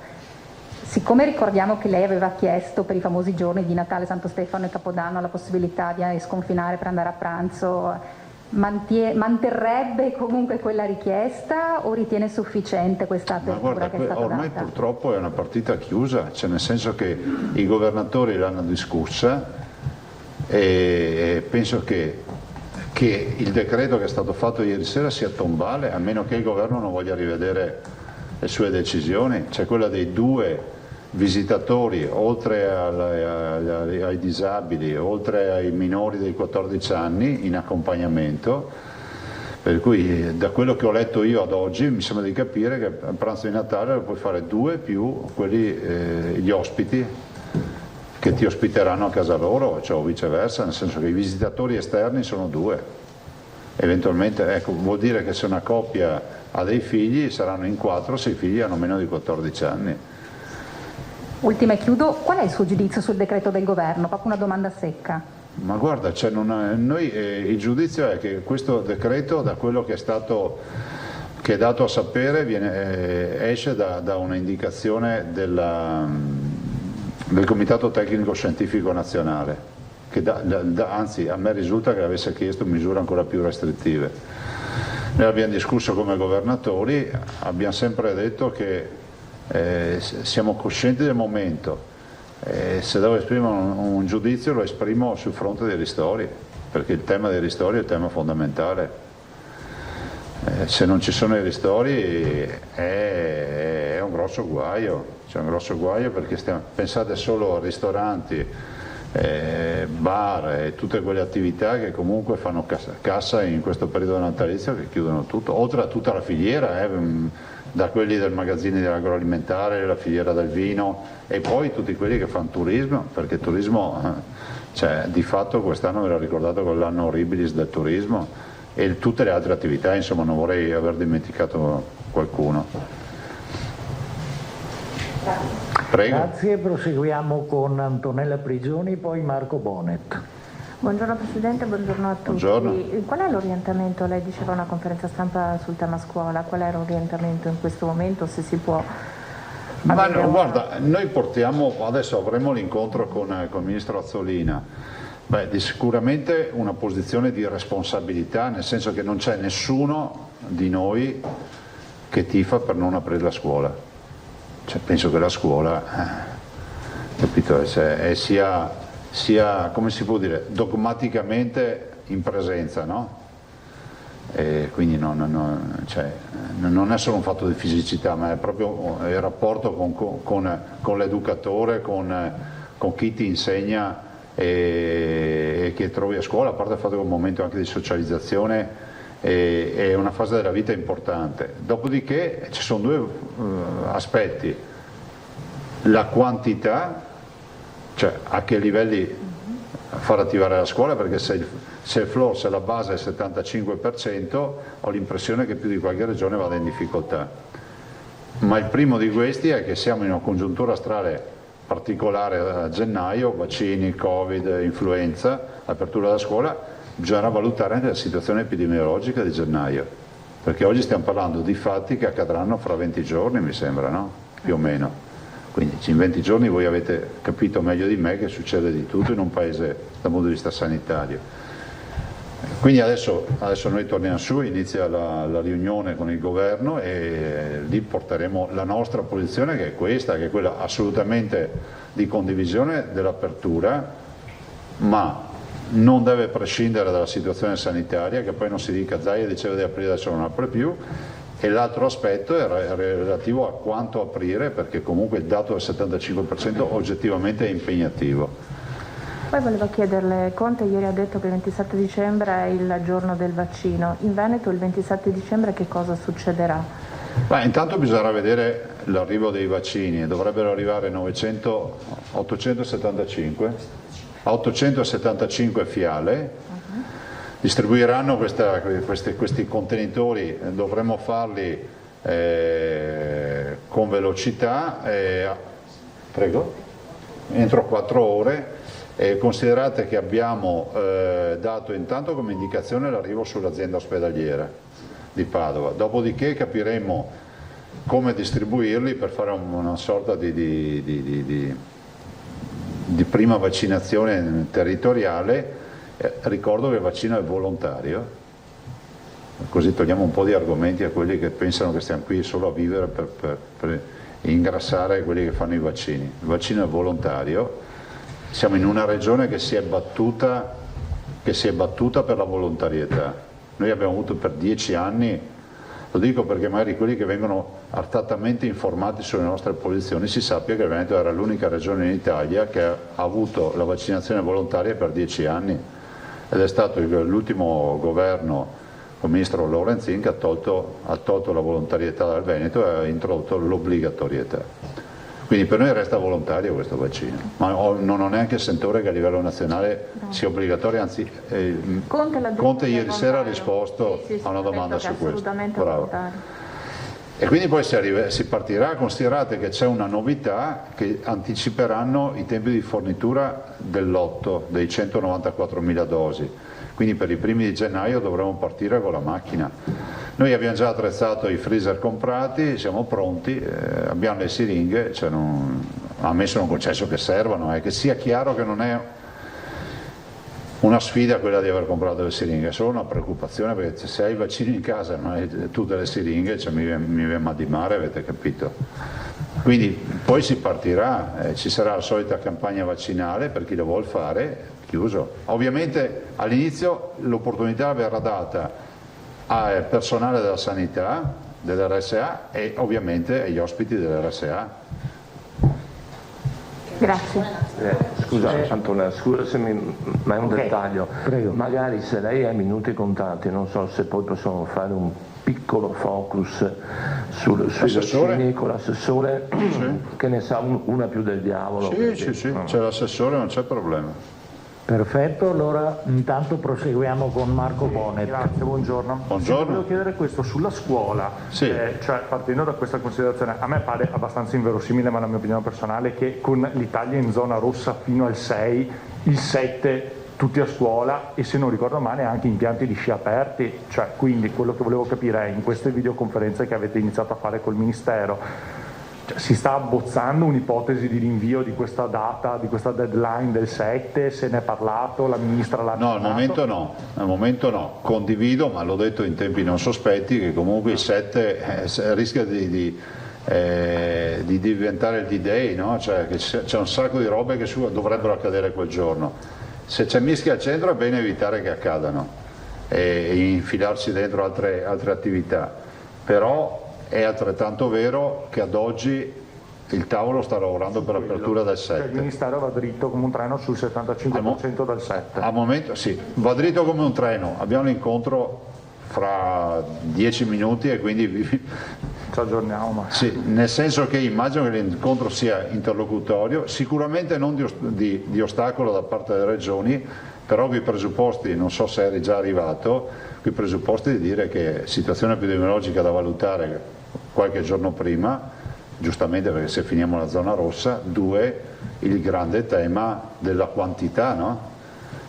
siccome ricordiamo che lei aveva chiesto per i famosi giorni di Natale, Santo Stefano e Capodanno la possibilità di sconfinare per andare a pranzo, manterrebbe comunque quella richiesta o ritiene sufficiente questa apertura che è stata ormai data? Purtroppo è una partita chiusa, cioè nel senso che i governatori l'hanno discussa e penso che il decreto che è stato fatto ieri sera sia tombale, a meno che il governo non voglia rivedere le sue decisioni. C'è quella dei 2 visitatori, oltre ai disabili, oltre ai minori dei 14 anni in accompagnamento, per cui da quello che ho letto io ad oggi mi sembra di capire che a pranzo di Natale lo puoi fare 2 più quelli, gli ospiti che ti ospiteranno a casa loro, cioè o viceversa, nel senso che i visitatori esterni sono 2. Eventualmente, ecco, vuol dire che se una coppia ha dei figli saranno in 4 se i figli hanno meno di 14 anni. Ultima e chiudo, qual è il suo giudizio sul decreto del governo? Proprio una domanda secca. Ma guarda, il giudizio è che questo decreto, da quello che è dato a sapere, esce da una indicazione del Comitato Tecnico Scientifico Nazionale, che anzi a me risulta che avesse chiesto misure ancora più restrittive. Noi abbiamo discusso come governatori, abbiamo sempre detto che siamo coscienti del momento, se devo esprimere un giudizio lo esprimo sul fronte dei ristori, perché il tema dei ristori è il tema fondamentale. Se non ci sono i ristori è un grosso guaio, perché pensate solo a ristoranti, bar e tutte quelle attività che comunque fanno cassa in questo periodo natalizio, che chiudono tutto, oltre a tutta la filiera, da quelli del magazzino dell'agroalimentare, la filiera del vino e poi tutti quelli che fanno turismo, perché il turismo, cioè, di fatto quest'anno ve l'ho ricordato con l'anno horribilis del turismo e tutte le altre attività, insomma non vorrei aver dimenticato qualcuno. Prego. Grazie, proseguiamo con Antonella Prigioni, poi Marco Bonet. Buongiorno Presidente, buongiorno a tutti. Buongiorno. Qual è l'orientamento? Lei diceva una conferenza stampa sul tema scuola, qual è l'orientamento in questo momento, se si può? Guarda, noi adesso avremo l'incontro con il Ministro Azzolina, sicuramente una posizione di responsabilità, nel senso che non c'è nessuno di noi che tifa per non aprire la scuola. Cioè, penso che la scuola, capito, sia, come si può dire, dogmaticamente in presenza, no? E quindi non è solo un fatto di fisicità, ma è proprio il rapporto con l'educatore, con chi ti insegna e che trovi a scuola, a parte il fatto che è un momento anche di socializzazione, è una fase della vita importante. Dopodiché ci sono 2 aspetti: la quantità, cioè a che livelli far attivare la scuola, perché se il floor, se la base è il 75%, ho l'impressione che più di qualche regione vada in difficoltà. Ma il primo di questi è che siamo in una congiuntura astrale particolare a gennaio, vaccini, Covid, influenza, apertura della scuola, bisognerà valutare anche la situazione epidemiologica di gennaio, perché oggi stiamo parlando di fatti che accadranno fra 20 giorni, mi sembra, no? Più o meno. Quindi in 20 giorni voi avete capito meglio di me che succede di tutto in un paese dal punto di vista sanitario. Quindi adesso noi torniamo su, inizia la riunione con il governo e lì porteremo la nostra posizione, che è questa, che è quella assolutamente di condivisione dell'apertura, ma non deve prescindere dalla situazione sanitaria, che poi non si dica Zaia diceva di aprire, adesso non apre più, e l'altro aspetto è relativo a quanto aprire, perché comunque il dato del 75% oggettivamente è impegnativo. Poi volevo chiederle, Conte ieri ha detto che il 27 dicembre è il giorno del vaccino, in Veneto il 27 dicembre che cosa succederà? Intanto bisognerà vedere l'arrivo dei vaccini, dovrebbero arrivare 875 fiale, distribuiranno questi contenitori, dovremmo farli con velocità, entro 4 ore. Considerate che abbiamo dato intanto come indicazione l'arrivo sull'azienda ospedaliera di Padova, dopodiché capiremo come distribuirli per fare una sorta di prima vaccinazione territoriale. Ricordo che il vaccino è volontario, così togliamo un po' di argomenti a quelli che pensano che stiamo qui solo a vivere per ingrassare quelli che fanno i vaccini. Il vaccino è volontario. Siamo in una regione che si è battuta per la volontarietà. Noi abbiamo avuto per 10 anni, lo dico perché magari quelli che vengono artatamente informati sulle nostre posizioni, si sappia che il Veneto era l'unica regione in Italia che ha avuto la vaccinazione volontaria per 10 anni, ed è stato l'ultimo governo con il ministro Lorenzin che ha tolto la volontarietà dal Veneto e ha introdotto l'obbligatorietà. Quindi per noi resta volontario questo vaccino, ma non ho neanche sentore che a livello nazionale sia obbligatorio, anzi Conte ieri sera ha risposto a una domanda su questo. Bravo. E quindi poi si partirà. Considerate che c'è una novità, che anticiperanno i tempi di fornitura del lotto dei 194.000 dosi, quindi per i primi di gennaio dovremo partire con la macchina. Noi abbiamo già attrezzato i freezer comprati, siamo pronti, abbiamo le siringhe, a me sono concesso che servano, che sia chiaro che non è una sfida quella di aver comprato le siringhe, è solo una preoccupazione, perché se hai i vaccini in casa e non hai tutte le siringhe, mi viene mal di mare, avete capito? Quindi poi si partirà, ci sarà la solita campagna vaccinale per chi lo vuol fare, chiuso. Ovviamente all'inizio l'opportunità verrà data al personale della sanità, dell'RSA e ovviamente agli ospiti dell'RSA. Grazie. Scusa Antonella, ma è un dettaglio. Prego. Magari se lei ha i minuti contati, non so se poi possiamo fare un piccolo focus sui vaccini con l'assessore, che ne sa una più del diavolo. Sì, c'è l'assessore, non c'è problema. Perfetto, allora intanto proseguiamo con Marco Bonet. Grazie, buongiorno. Volevo chiedere questo sulla scuola, cioè partendo da questa considerazione, a me pare abbastanza inverosimile, ma la mia opinione personale, che con l'Italia in zona rossa fino al 6, il 7 tutti a scuola e, se non ricordo male, anche impianti di sci aperti, cioè quindi quello che volevo capire è, in queste videoconferenze che avete iniziato a fare col Ministero, si sta abbozzando un'ipotesi di rinvio di questa data, di questa deadline del 7? Se ne è parlato? La Ministra l'ha No, al momento no, condivido, ma l'ho detto in tempi non sospetti, che comunque il 7 rischia di diventare il D-Day, no? Cioè che c'è un sacco di robe che dovrebbero accadere quel giorno. Se c'è mischia al centro è bene evitare che accadano e infilarci dentro altre attività, però è altrettanto vero che ad oggi il tavolo sta lavorando per l'apertura del 7. Cioè il Ministero va dritto come un treno sul 75% del 7. Al momento sì, va dritto come un treno. Abbiamo l'incontro fra 10 minuti e quindi ci aggiorniamo. Sì, nel senso che immagino che l'incontro sia interlocutorio, sicuramente non di ostacolo da parte delle regioni, però con i presupposti, non so se eri già arrivato, con i presupposti di dire che situazione epidemiologica da valutare qualche giorno prima, giustamente perché se finiamo la zona rossa, 2, il grande tema della quantità, no?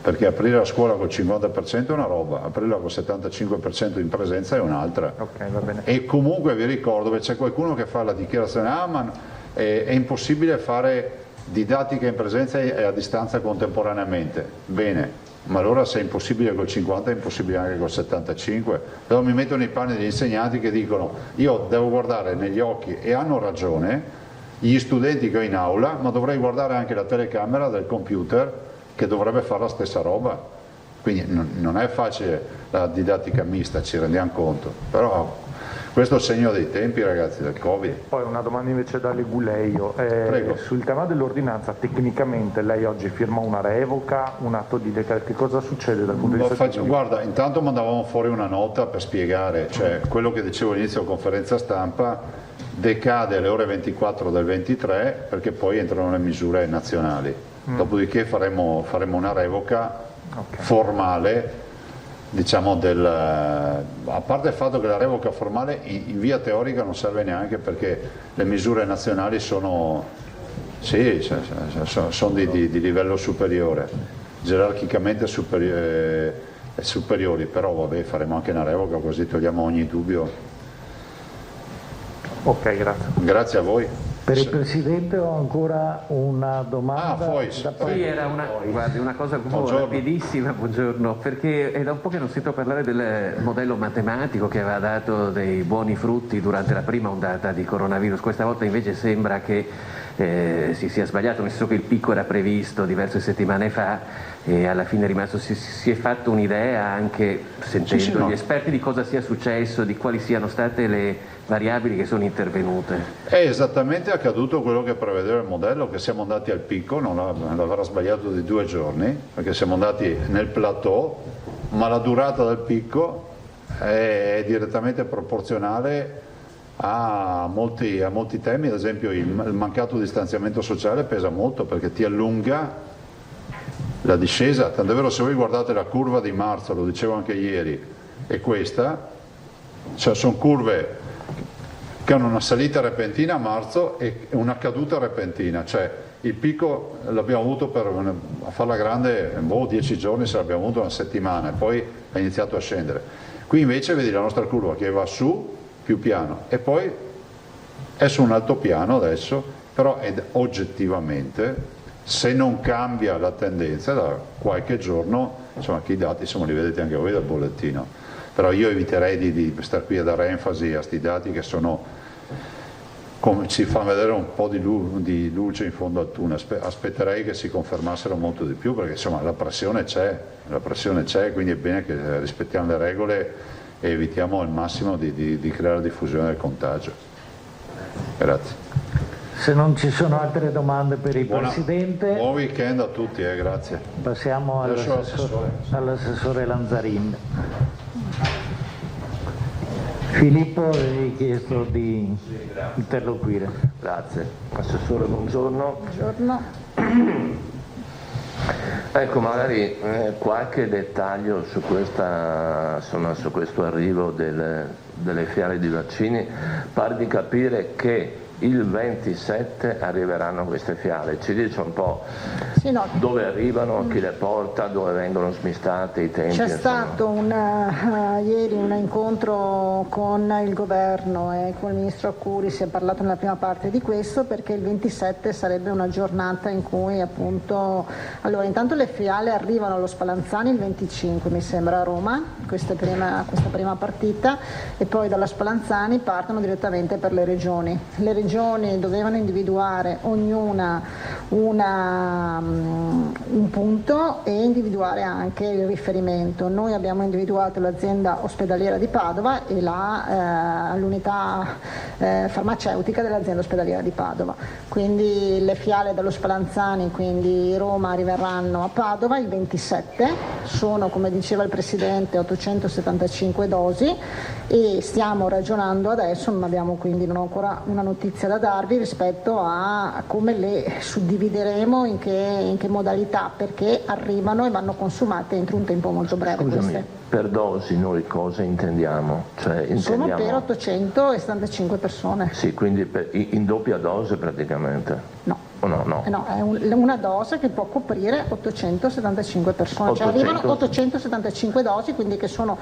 Perché aprire la scuola col 50% è una roba, aprirla col 75% in presenza è un'altra. Okay, va bene. E comunque vi ricordo che c'è qualcuno che fa la dichiarazione, ma è impossibile fare didattica in presenza e a distanza contemporaneamente. Bene, ma allora se è impossibile col 50 è impossibile anche col 75. Allora mi metto nei panni degli insegnanti che dicono io devo guardare negli occhi, e hanno ragione, gli studenti che ho in aula, ma dovrei guardare anche la telecamera del computer che dovrebbe fare la stessa roba. Quindi non è facile la didattica mista, ci rendiamo conto, però questo è il segno dei tempi, ragazzi, del Covid. Poi una domanda invece da Leguleio. Sul tema dell'ordinanza, tecnicamente lei oggi firma una revoca, un atto di decreto, che cosa succede dal punto di vista tecnico? Guarda, intanto mandavamo fuori una nota per spiegare, cioè quello che dicevo all'inizio della conferenza stampa decade alle ore 24 del 23 perché poi entrano le misure nazionali. Dopodiché faremo una revoca formale, diciamo, a parte il fatto che la revoca formale in via teorica non serve neanche perché le misure nazionali sono di livello superiore, gerarchicamente superiori, però vabbè, faremo anche una revoca così togliamo ogni dubbio. Ok, grazie. Grazie a voi. Per il Presidente ho ancora una domanda. Sì, era una cosa rapidissima, buongiorno, perché è da un po' che non sento parlare del modello matematico che aveva dato dei buoni frutti durante la prima ondata di coronavirus. Questa volta invece sembra che si sia sbagliato, nel senso che il picco era previsto diverse settimane fa e alla fine è rimasto, si è fatto un'idea anche sentendo gli esperti di cosa sia successo, di quali siano state le variabili che sono intervenute. È esattamente accaduto quello che prevedeva il modello, che siamo andati al picco, non l'avrà sbagliato di 2 giorni, perché siamo andati nel plateau, ma la durata del picco è direttamente proporzionale a molti temi, ad esempio il mancato distanziamento sociale pesa molto perché ti allunga la discesa, tant'è vero se voi guardate la curva di marzo, lo dicevo anche ieri, e questa, cioè sono curve che hanno una salita repentina a marzo e una caduta repentina, cioè il picco l'abbiamo avuto a farla grande 10 giorni, se l'abbiamo avuto una settimana e poi ha iniziato a scendere. Qui invece vedi la nostra curva che va su più piano e poi è su un altopiano adesso, però oggettivamente se non cambia la tendenza da qualche giorno, insomma che i dati insomma, li vedete anche voi dal bollettino, però io eviterei di stare qui a dare enfasi a questi dati che sono, come ci fanno vedere un po' di luce in fondo al tunnel, aspetterei che si confermassero molto di più perché insomma la pressione c'è, quindi è bene che rispettiamo le regole e evitiamo al massimo di creare diffusione del contagio. Grazie. Se non ci sono altre domande per il Presidente... Buon weekend a tutti, grazie. Passiamo all'assessore Lanzarin. Filippo, avevi chiesto di interloquire. Grazie. Assessore, buongiorno. Buongiorno. Ecco, magari qualche dettaglio su questo arrivo delle fiale di vaccini. Pare di capire che il 27 arriveranno queste fiale, ci dice un po' dove arrivano, chi le porta, dove vengono smistate, i tempi. C'è stato ieri un incontro con il governo e con il ministro Arcuri, si è parlato nella prima parte di questo perché il 27 sarebbe una giornata in cui appunto, allora intanto le fiale arrivano allo Spallanzani il 25 mi sembra a Roma, questa prima partita, e poi dalla Spallanzani partono direttamente per le regioni. Le regioni dovevano individuare ognuna un punto e individuare anche il riferimento. Noi abbiamo individuato l'azienda ospedaliera di Padova e l'unità farmaceutica dell'azienda ospedaliera di Padova. Quindi le fiale dallo Spallanzani, quindi Roma, arriveranno a Padova il 27, sono, come diceva il Presidente, 875 dosi e stiamo ragionando adesso, non ho ancora una notizia da darvi rispetto a come le suddivideremo, in che modalità, perché arrivano e vanno consumate entro un tempo molto breve. Scusami, per dosi noi cosa intendiamo? Sono per 875 persone. Sì, quindi in doppia dose praticamente? No. No, è una dose che può coprire 875 persone, cioè arrivano 875 dosi, quindi che sono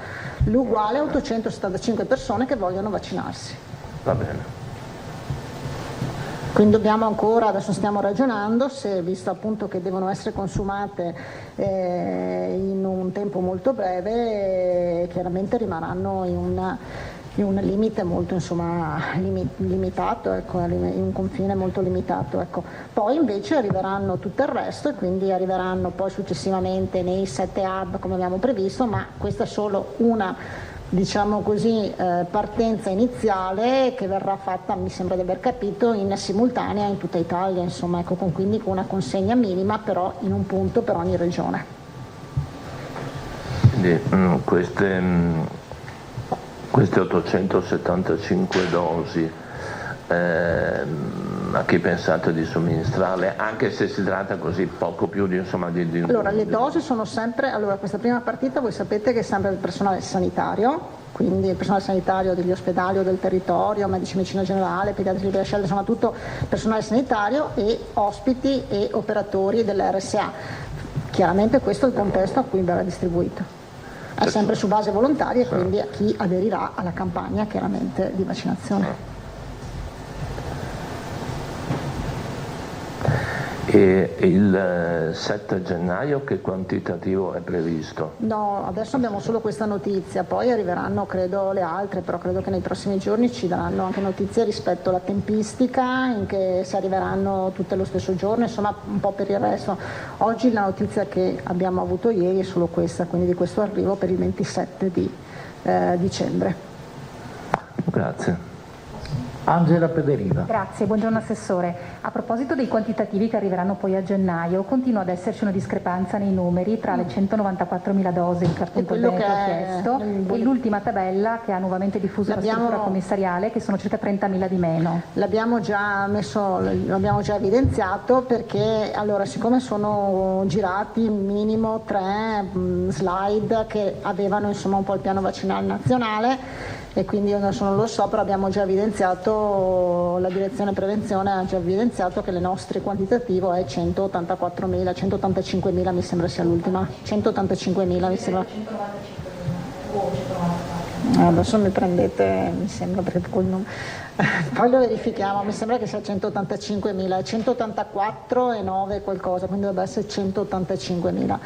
l'uguale a 875 persone che vogliono vaccinarsi. Va bene. Quindi adesso stiamo ragionando se, visto appunto che devono essere consumate in un tempo molto breve, chiaramente rimarranno un limite molto limitato, ecco, in un confine molto limitato, ecco. Poi invece arriveranno tutto il resto e quindi arriveranno poi successivamente nei 7 hub come abbiamo previsto, ma questa è solo una, diciamo così, partenza iniziale che verrà fatta, mi sembra di aver capito, in simultanea in tutta Italia, insomma, ecco, quindi con una consegna minima però in un punto per ogni regione. Quindi queste 875 dosi a chi pensate di somministrarle, anche se si tratta così poco più di Allora, le dosi sono sempre, allora questa prima partita voi sapete che è sempre il personale sanitario, quindi il personale sanitario degli ospedali o del territorio, medici di medicina generale, pediatri di scelta, insomma tutto personale sanitario e ospiti e operatori dell'RSA. Chiaramente questo è il contesto a cui verrà distribuito. È sempre su base volontaria e quindi a chi aderirà alla campagna chiaramente di vaccinazione. E il 7 gennaio che quantitativo è previsto? No, adesso abbiamo solo questa notizia, poi arriveranno credo le altre, però credo che nei prossimi giorni ci daranno anche notizie rispetto alla tempistica, in che se arriveranno tutte lo stesso giorno, insomma un po' per il resto. Oggi la notizia che abbiamo avuto ieri è solo questa, quindi di questo arrivo per il 27 di dicembre. Grazie. Angela Pederiva. Grazie, buongiorno Assessore. A proposito dei quantitativi che arriveranno poi a gennaio, continua ad esserci una discrepanza nei numeri tra le 194.000 dosi che appunto il Veneto ha chiesto e l'ultima tabella che ha nuovamente diffuso la struttura commissariale, che sono circa 30.000 di meno. L'abbiamo già evidenziato perché allora siccome sono girati minimo 3 slide che avevano insomma un po' il piano vaccinale nazionale e quindi io adesso non lo so, però abbiamo già evidenziato, la direzione prevenzione ha già evidenziato che il nostro quantitativo è 184.000, 185.000 mi sembra sia l'ultima, 185.000 mi sembra. Adesso mi prendete, mi sembra, perché poi lo verifichiamo, mi sembra che sia 185.000, 184,9 qualcosa, quindi dovrebbe essere 185.000,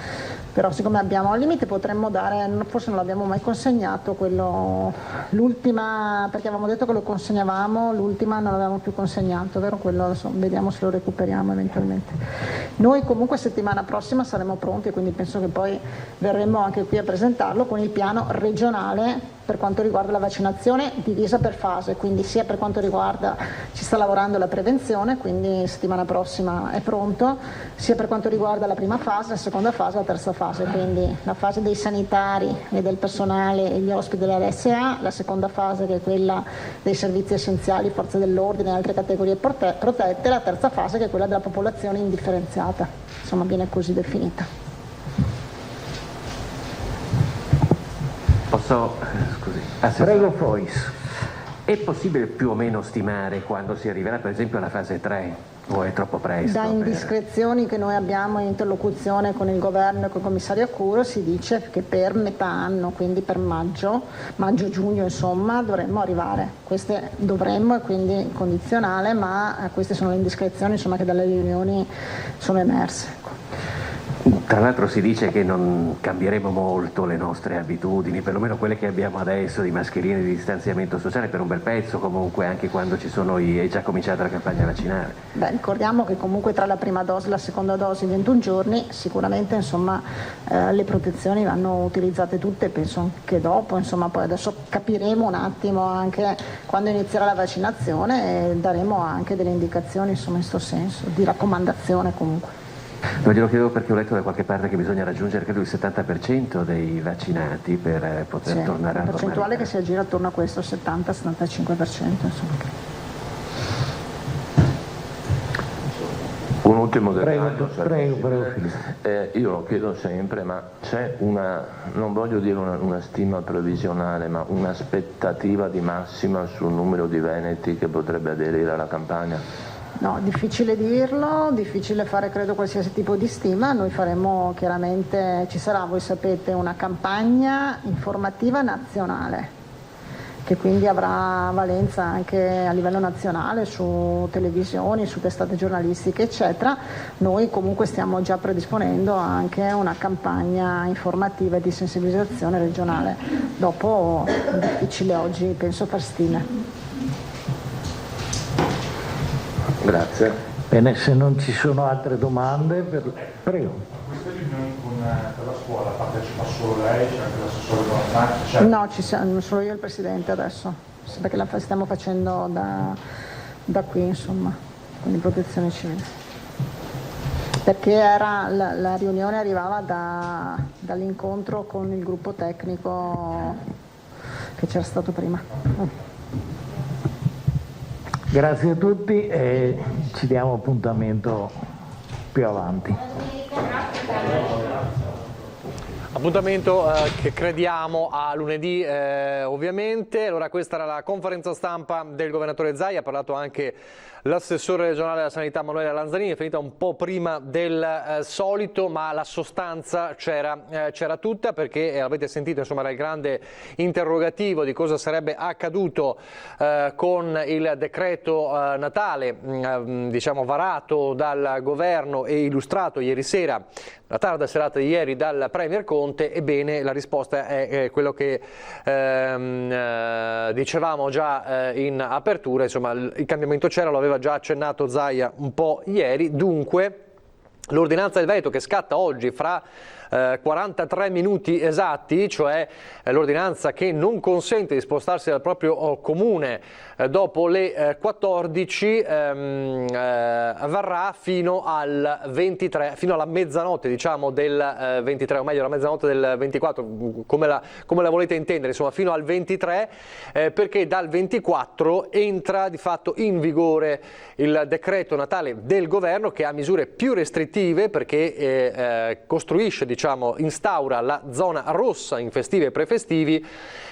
però siccome abbiamo al limite potremmo dare, forse non l'abbiamo mai consegnato quello, l'ultima, perché avevamo detto che lo consegnavamo, l'ultima non l'avevamo più consegnato, vero? Quello adesso vediamo se lo recuperiamo eventualmente. Noi comunque settimana prossima saremo pronti, quindi penso che poi verremo anche qui a presentarlo con il piano regionale per quanto riguarda la vaccinazione divisa per fase, quindi sia per quanto riguarda, ci sta lavorando la prevenzione, quindi settimana prossima è pronto, sia per quanto riguarda la prima fase, la seconda fase e la terza fase, quindi la fase dei sanitari e del personale e gli ospiti dell'RSA, la seconda fase che è quella dei servizi essenziali, forze dell'ordine e altre categorie protette, la terza fase che è quella della popolazione indifferenziata, insomma viene così definita. Scusi. Prego Fois. È possibile più o meno stimare quando si arriverà per esempio alla fase 3 o è troppo presto? Da indiscrezioni che noi abbiamo in interlocuzione con il governo e con il commissario Accuro si dice che per metà anno, quindi per maggio-giugno insomma, dovremmo arrivare. Queste dovremmo è quindi condizionale, ma queste sono le indiscrezioni insomma, che dalle riunioni sono emerse. Tra l'altro si dice che non cambieremo molto le nostre abitudini, perlomeno quelle che abbiamo adesso di mascherine, di distanziamento sociale per un bel pezzo comunque, anche quando ci sono è già cominciata la campagna vaccinale. Beh, ricordiamo che comunque tra la prima dose e la seconda dose 21 giorni sicuramente insomma, le protezioni vanno utilizzate tutte, penso anche dopo, insomma poi adesso capiremo un attimo anche quando inizierà la vaccinazione e daremo anche delle indicazioni insomma in questo senso, di raccomandazione comunque. No, glielo chiedo perché ho letto da qualche parte che bisogna raggiungere credo il 70% dei vaccinati per poter tornare a la percentuale che si aggira attorno a questo 70-75%. Insomma. Un ultimo dettaglio. Prego. Io lo chiedo sempre, ma c'è non voglio dire una stima previsionale, ma un'aspettativa di massima sul numero di veneti che potrebbe aderire alla campagna? No, difficile dirlo, difficile fare credo qualsiasi tipo di stima, noi faremo chiaramente, ci sarà, voi sapete, una campagna informativa nazionale che quindi avrà valenza anche a livello nazionale su televisioni, su testate giornalistiche eccetera. Noi comunque stiamo già predisponendo anche una campagna informativa e di sensibilizzazione regionale. Dopo è difficile oggi, penso, far stime. Grazie. Bene, se non ci sono altre domande, prego. Queste riunioni per la scuola partecipa solo lei, c'è anche l'assessore Bonanza? No, ci siamo solo io e il Presidente adesso, perché la stiamo facendo da qui, insomma, con di Protezione Civile. Perché la riunione arrivava dall'incontro con il gruppo tecnico che c'era stato prima. Grazie a tutti e ci diamo appuntamento più avanti. Appuntamento che crediamo a lunedì ovviamente. Allora questa era la conferenza stampa del governatore Zaia, ha parlato anche l'assessore regionale della sanità Manuela Lanzanini, è finita un po' prima del solito, ma la sostanza c'era tutta, perché avete sentito, insomma, era il grande interrogativo di cosa sarebbe accaduto con il decreto Natale, diciamo varato dal governo e illustrato ieri sera, la tarda serata di ieri, dal Premier Conte. Ebbene, la risposta è quello che dicevamo già in apertura, insomma il cambiamento c'era, lo aveva già accennato Zaia un po' ieri. Dunque l'ordinanza del veto che scatta oggi fra 43 minuti esatti, cioè l'ordinanza che non consente di spostarsi dal proprio comune dopo le 14, varrà fino al 23, fino alla mezzanotte, diciamo, del 23, o meglio la mezzanotte del 24, come la volete intendere, insomma fino al 23, perché dal 24 entra di fatto in vigore il decreto Natale del governo, che ha misure più restrittive, perché costruisce, diciamo, instaura la zona rossa in festivi e prefestivi,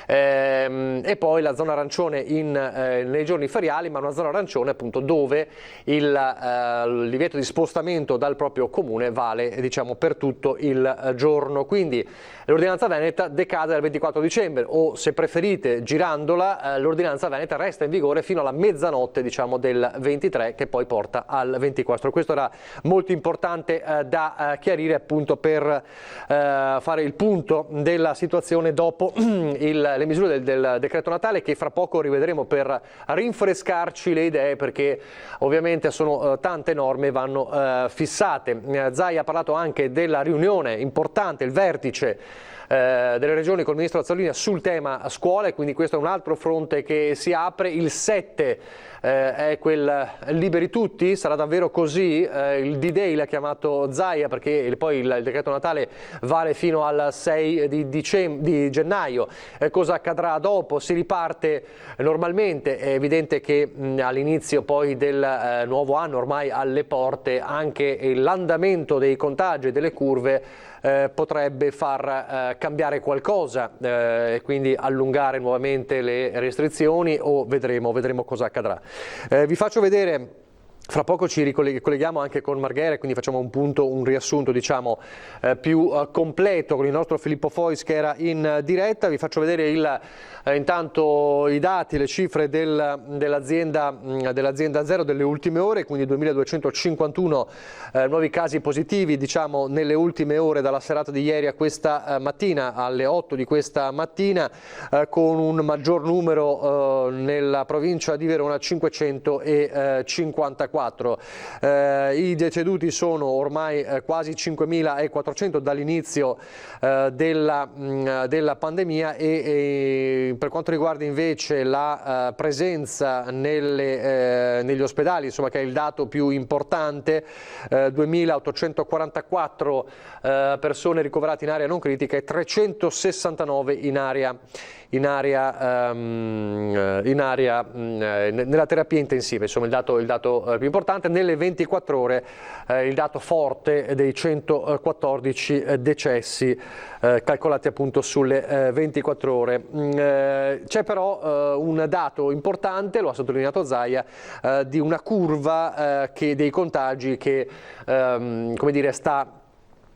e poi la zona arancione nei giorni feriali, ma una zona arancione appunto dove il divieto di spostamento dal proprio comune vale, diciamo, per tutto il giorno. Quindi l'ordinanza veneta decade dal 24 dicembre, o se preferite girandola, l'ordinanza veneta resta in vigore fino alla mezzanotte, diciamo, del 23, che poi porta al 24. Questo era molto importante da chiarire, appunto, per fare il punto della situazione dopo le misure del decreto Natale, che fra poco rivedremo per rinfrescarci le idee, perché ovviamente sono tante norme, vanno fissate. Zaia ha parlato anche della riunione importante, il vertice delle regioni col ministro Azzolina sul tema scuola, e quindi questo è un altro fronte che si apre. Il 7 è quel liberi tutti, sarà davvero così? Il D-Day l'ha chiamato Zaia, perché poi il decreto Natale vale fino al 6 di gennaio. Cosa accadrà dopo? Si riparte normalmente, è evidente che all'inizio poi del nuovo anno, ormai alle porte, anche l'andamento dei contagi e delle curve potrebbe far cambiare qualcosa, e quindi allungare nuovamente le restrizioni, o vedremo cosa accadrà. Vi faccio vedere. Fra poco ci ricolleghiamo anche con Marghera, quindi facciamo un riassunto, diciamo, più completo con il nostro Filippo Fois, che era in diretta. Vi faccio vedere intanto i dati, le cifre dell'azienda Zero delle ultime ore, quindi 2251 nuovi casi positivi, diciamo, nelle ultime ore, dalla serata di ieri a questa mattina, alle 8 di questa mattina, con un maggior numero nella provincia di Verona, 554. I deceduti sono ormai quasi 5.400 dall'inizio della pandemia, e per quanto riguarda invece la presenza negli ospedali, insomma, che è il dato più importante, 2.844 persone ricoverate in area non critica e 369 nella terapia intensiva, insomma il dato più importante. Nelle 24 ore il dato forte dei 114 decessi calcolati appunto sulle 24 ore. C'è però un dato importante, lo ha sottolineato Zaia, di una curva dei contagi che come dire, sta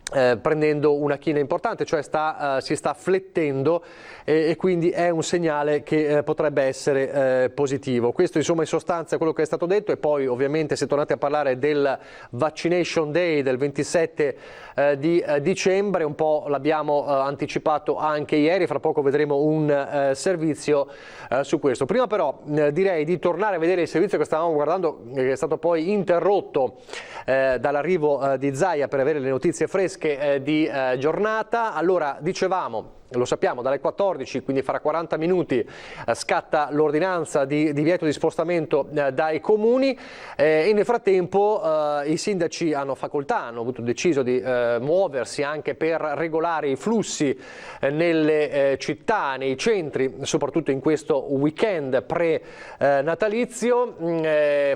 prendendo una china importante, cioè si sta flettendo e quindi è un segnale che potrebbe essere positivo. Questo insomma in sostanza è quello che è stato detto, e poi ovviamente se tornate a parlare del Vaccination Day del 27 di dicembre, un po' l'abbiamo anticipato anche ieri, fra poco vedremo un servizio su questo. Prima però direi di tornare a vedere il servizio che stavamo guardando, che è stato poi interrotto dall'arrivo di Zaia, per avere le notizie fresche di giornata. Allora, dicevamo, lo sappiamo, dalle 14, quindi fra 40 minuti scatta l'ordinanza di divieto di spostamento dai comuni, e nel frattempo i sindaci hanno avuto deciso di muoversi anche per regolare i flussi nelle città, nei centri, soprattutto in questo weekend pre-natalizio.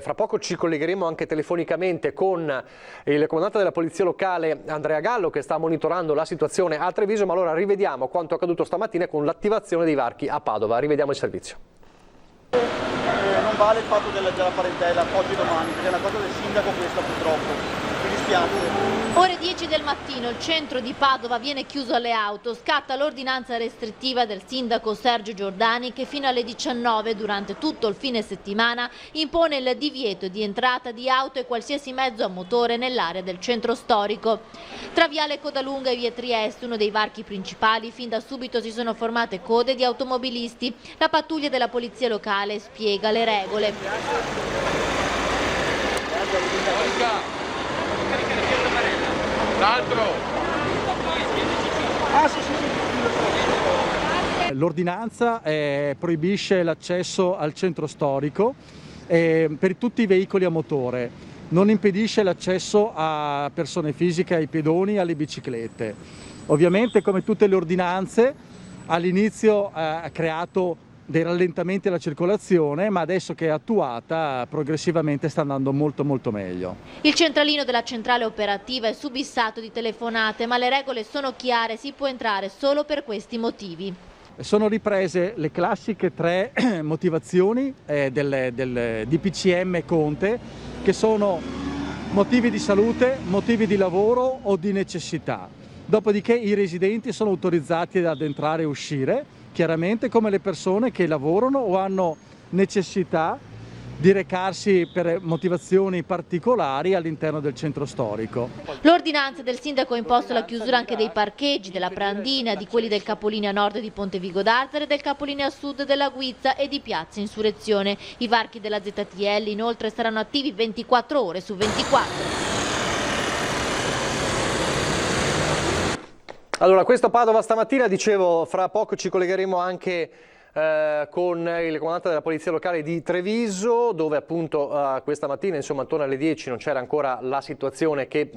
Fra poco ci collegheremo anche telefonicamente con il comandante della polizia locale Andrea Gallo, che sta monitorando la situazione a Treviso, ma allora rivediamo quanto accaduto stamattina con l'attivazione dei varchi a Padova. Rivediamo il servizio. Non vale il fatto della parentela oggi e domani, perché è una cosa del sindaco questa, purtroppo. Mi dispiace. Ore 10 del mattino, il centro di Padova viene chiuso alle auto. Scatta l'ordinanza restrittiva del sindaco Sergio Giordani, che fino alle 19 durante tutto il fine settimana impone il divieto di entrata di auto e qualsiasi mezzo a motore nell'area del centro storico. Tra Viale Codalunga e via Trieste, uno dei varchi principali, fin da subito si sono formate code di automobilisti. La pattuglia della polizia locale spiega le regole. L'ordinanza proibisce l'accesso al centro storico per tutti i veicoli a motore, non impedisce l'accesso a persone fisiche, ai pedoni e alle biciclette. Ovviamente, come tutte le ordinanze, all'inizio ha creato dei rallentamenti alla circolazione, ma adesso che è attuata progressivamente sta andando molto meglio. Il centralino della centrale operativa è subissato di telefonate, ma le regole sono chiare, si può entrare solo per questi motivi. Sono riprese le classiche 3 motivazioni del DPCM Conte, che sono motivi di salute, motivi di lavoro o di necessità. Dopodiché i residenti sono autorizzati ad entrare e uscire, chiaramente come le persone che lavorano o hanno necessità di recarsi per motivazioni particolari all'interno del centro storico. L'ordinanza del sindaco ha imposto la chiusura anche dei parcheggi della Prandina, di quelli del capolinea nord di Ponte Vigo d'Arzare, del capolinea sud della Guizza e di Piazza Insurrezione. I varchi della ZTL inoltre saranno attivi 24 ore su 24. Allora, questo Padova stamattina, dicevo, fra poco ci collegheremo anche con il comandante della polizia locale di Treviso, dove appunto questa mattina, insomma, attorno alle 10 non c'era ancora la situazione che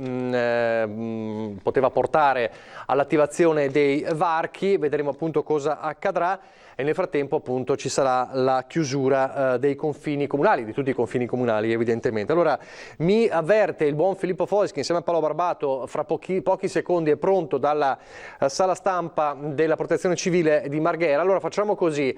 poteva portare all'attivazione dei varchi. Vedremo appunto cosa accadrà, e nel frattempo appunto ci sarà la chiusura dei confini comunali, di tutti i confini comunali evidentemente. Allora, mi avverte il buon Filippo Foschi insieme a Paolo Barbato, fra pochi secondi è pronto dalla sala stampa della Protezione Civile di Marghera. Allora facciamo così,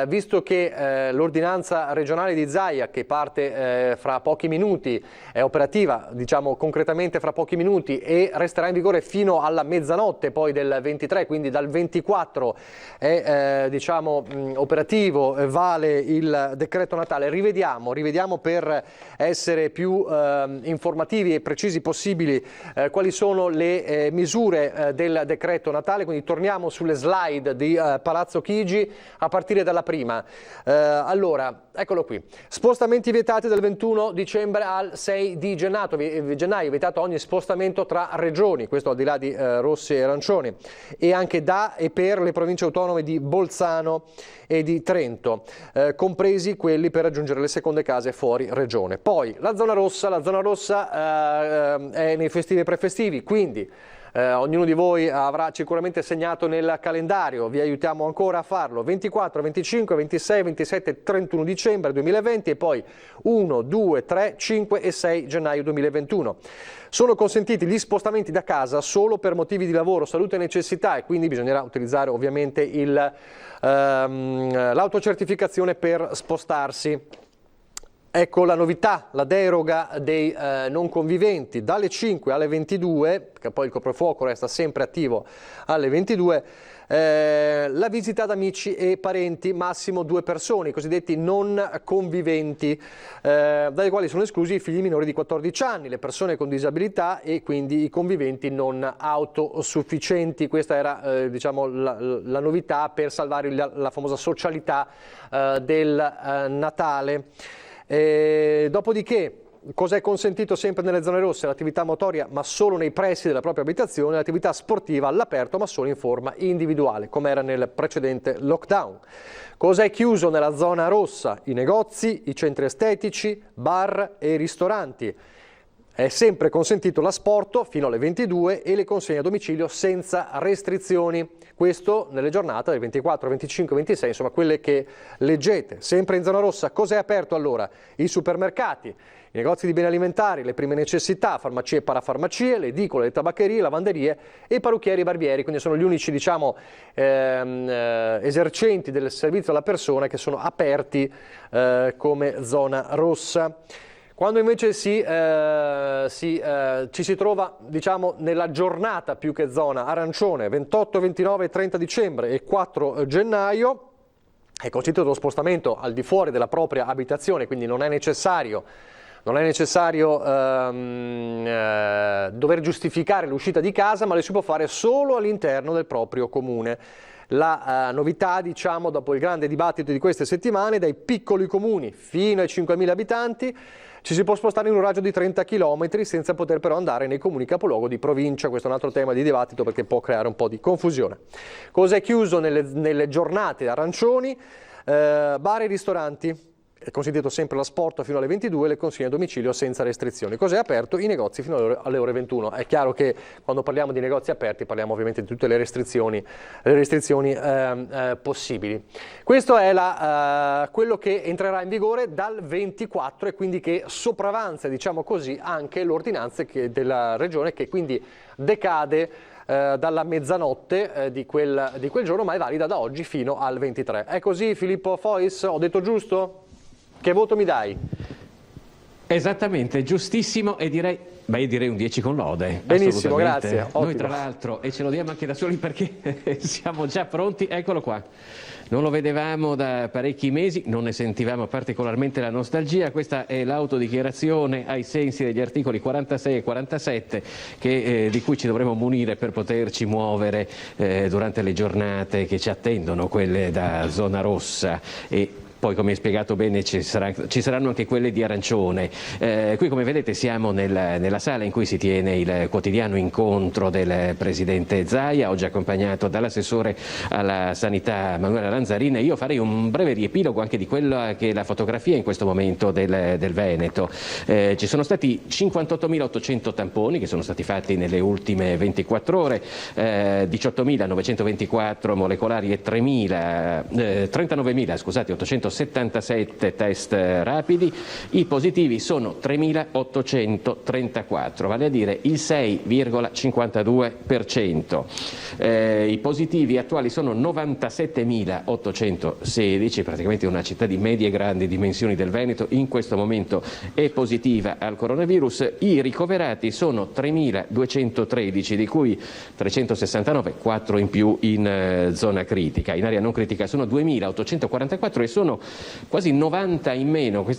visto che l'ordinanza regionale di Zaia, che parte fra pochi minuti, è operativa diciamo concretamente fra pochi minuti e resterà in vigore fino alla mezzanotte poi del 23, quindi dal 24 è operativo, vale il decreto Natale. Rivediamo per essere più informativi e precisi possibili quali sono le misure del decreto Natale, quindi torniamo sulle slide di Palazzo Chigi a partire dalla prima. Allora, eccolo qui: spostamenti vietati dal 21 dicembre al 6 di gennaio, vietato ogni spostamento tra regioni, questo al di là di rossi e arancioni, e anche da e per le province autonome di Bolzano e di Trento, compresi quelli per raggiungere le seconde case fuori regione. Poi la zona rossa è nei festivi e prefestivi, quindi ognuno di voi avrà sicuramente segnato nel calendario, vi aiutiamo ancora a farlo: 24, 25, 26, 27 e 31 dicembre 2020 e poi 1, 2, 3, 5 e 6 gennaio 2021. Sono consentiti gli spostamenti da casa solo per motivi di lavoro, salute e necessità, e quindi bisognerà utilizzare ovviamente l'autocertificazione per spostarsi. Ecco la novità, la deroga dei non conviventi dalle 5 alle 22, perché poi il coprifuoco resta sempre attivo alle 22, la visita ad amici e parenti, massimo 2 persone, i cosiddetti non conviventi, dai quali sono esclusi i figli minori di 14 anni, le persone con disabilità e quindi i conviventi non autosufficienti. Questa era diciamo la novità per salvare la famosa socialità del Natale. Dopodiché, cosa è consentito sempre nelle zone rosse? L'attività motoria, ma solo nei pressi della propria abitazione, l'attività sportiva all'aperto, ma solo in forma individuale, come era nel precedente lockdown. Cosa è chiuso nella zona rossa? I negozi, i centri estetici, bar e ristoranti. È sempre consentito l'asporto fino alle 22 e le consegne a domicilio senza restrizioni. Questo nelle giornate del 24, 25, 26, insomma quelle che leggete. Sempre in zona rossa, cos'è aperto allora? I supermercati, i negozi di beni alimentari, le prime necessità, farmacie e parafarmacie, le edicole, le tabaccherie, lavanderie e parrucchieri e barbieri. Quindi sono gli unici, diciamo, esercenti del servizio alla persona che sono aperti come zona rossa. Quando invece ci si trova, diciamo, nella giornata più che zona arancione, 28, 29 e 30 dicembre e 4 gennaio, è consentito lo spostamento al di fuori della propria abitazione, quindi non è necessario dover giustificare l'uscita di casa, ma lo si può fare solo all'interno del proprio comune. La novità, diciamo, dopo il grande dibattito di queste settimane, dai piccoli comuni fino ai 5.000 abitanti ci si può spostare in un raggio di 30 km senza poter però andare nei comuni capoluogo di provincia. Questo è un altro tema di dibattito perché può creare un po' di confusione. Cosa è chiuso nelle giornate arancioni? Bar e ristoranti. È consentito sempre l'asporto fino alle 22 e le consegne a domicilio senza restrizioni. Cos'è aperto? I negozi fino alle ore 21. È chiaro che quando parliamo di negozi aperti parliamo ovviamente di tutte le restrizioni possibili. Questo è quello che entrerà in vigore dal 24 e quindi che sopravanza, diciamo così, anche l'ordinanza della Regione, che quindi decade dalla mezzanotte di quel giorno, ma è valida da oggi fino al 23. È così, Filippo Fois? Ho detto giusto? Che voto mi dai? Esattamente, giustissimo, e direi un 10 con lode. Benissimo, grazie. Noi Ottimo. tra l'altro, e ce lo diamo anche da soli perché siamo già pronti, eccolo qua. Non lo vedevamo da parecchi mesi, non ne sentivamo particolarmente la nostalgia. Questa è l'autodichiarazione ai sensi degli articoli 46 e 47 di cui ci dovremo munire per poterci muovere durante le giornate che ci attendono, quelle da zona rossa, e poi, come hai spiegato bene, ci saranno anche quelle di arancione. Qui, come vedete, siamo nella sala in cui si tiene il quotidiano incontro del presidente Zaia, oggi accompagnato dall'assessore alla sanità Manuela Lanzarin. Io farei un breve riepilogo anche di quella che è la fotografia in questo momento del Veneto. Ci sono stati 58.800 tamponi che sono stati fatti nelle ultime 24 ore, 18.924 molecolari e 39.877 test rapidi. I positivi sono 3.834, vale a dire il 6,52%. I positivi attuali sono 97.816, praticamente una città di medie e grandi dimensioni del Veneto in questo momento è positiva al coronavirus. I ricoverati sono 3.213, di cui 369, 4 in più in zona critica. In area non critica sono 2.844 e sono quasi 90 in meno. Qua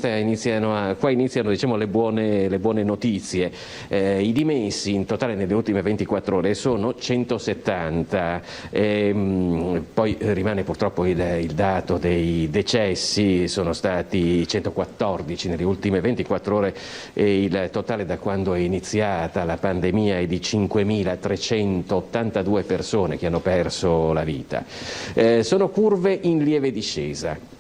iniziano diciamo, le buone notizie. I dimessi in totale nelle ultime 24 ore sono 170. Poi rimane purtroppo il dato dei decessi, sono stati 114 nelle ultime 24 ore e il totale da quando è iniziata la pandemia è di 5.382 persone che hanno perso la vita. Sono curve in lieve discesa.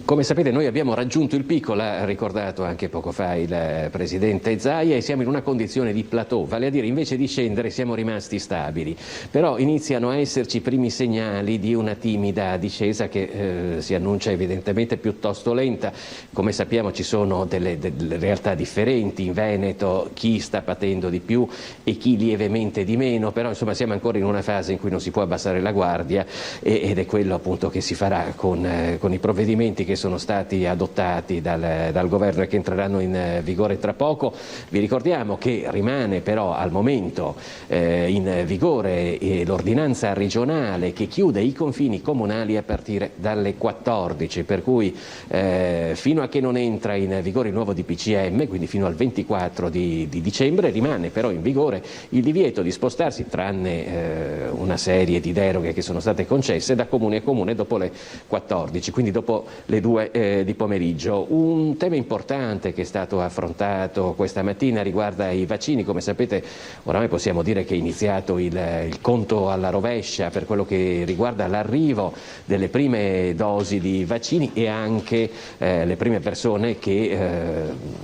Come sapete, noi abbiamo raggiunto il picco, l'ha ricordato anche poco fa il presidente Zaia, e siamo in una condizione di plateau, vale a dire invece di scendere siamo rimasti stabili, però iniziano a esserci primi segnali di una timida discesa che si annuncia evidentemente piuttosto lenta. Come sappiamo ci sono delle realtà differenti in Veneto, chi sta patendo di più e chi lievemente di meno, però insomma siamo ancora in una fase in cui non si può abbassare la guardia ed è quello appunto che si farà con i provvedimenti che sono stati adottati dal governo e che entreranno in vigore tra poco. Vi ricordiamo che rimane però al momento in vigore l'ordinanza regionale che chiude i confini comunali a partire dalle 14, per cui fino a che non entra in vigore il nuovo DPCM, quindi fino al 24 di dicembre, rimane però in vigore il divieto di spostarsi, tranne una serie di deroghe che sono state concesse, da comune a comune dopo le 14, quindi dopo le 2 di pomeriggio. Un tema importante che è stato affrontato questa mattina riguarda i vaccini. Come sapete, oramai possiamo dire che è iniziato il conto alla rovescia per quello che riguarda l'arrivo delle prime dosi di vaccini e anche le prime persone che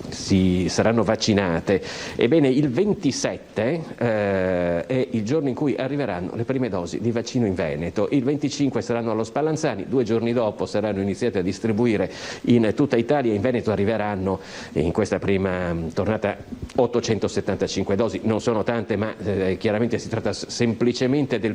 si saranno vaccinate. Ebbene, il 27 è il giorno in cui arriveranno le prime dosi di vaccino in Veneto, il 25 saranno allo Spallanzani, 2 giorni dopo saranno iniziate a distribuire in tutta Italia. In Veneto arriveranno in questa prima tornata 875 dosi, non sono tante, ma chiaramente si tratta semplicemente della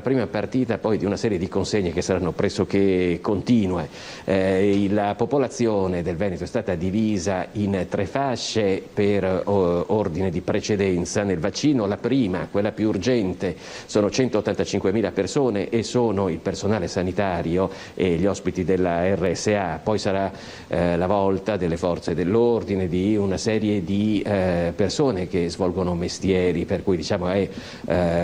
prima partita poi di una serie di consegne che saranno pressoché continue. La popolazione del Veneto è stata divisa in 3 fasce per ordine di precedenza nel vaccino. La prima, quella più urgente, sono 185.000 persone e sono il personale sanitario e gli ospiti della RSA. Poi sarà la volta delle forze dell'ordine, di una serie di persone che svolgono mestieri, per cui diciamo è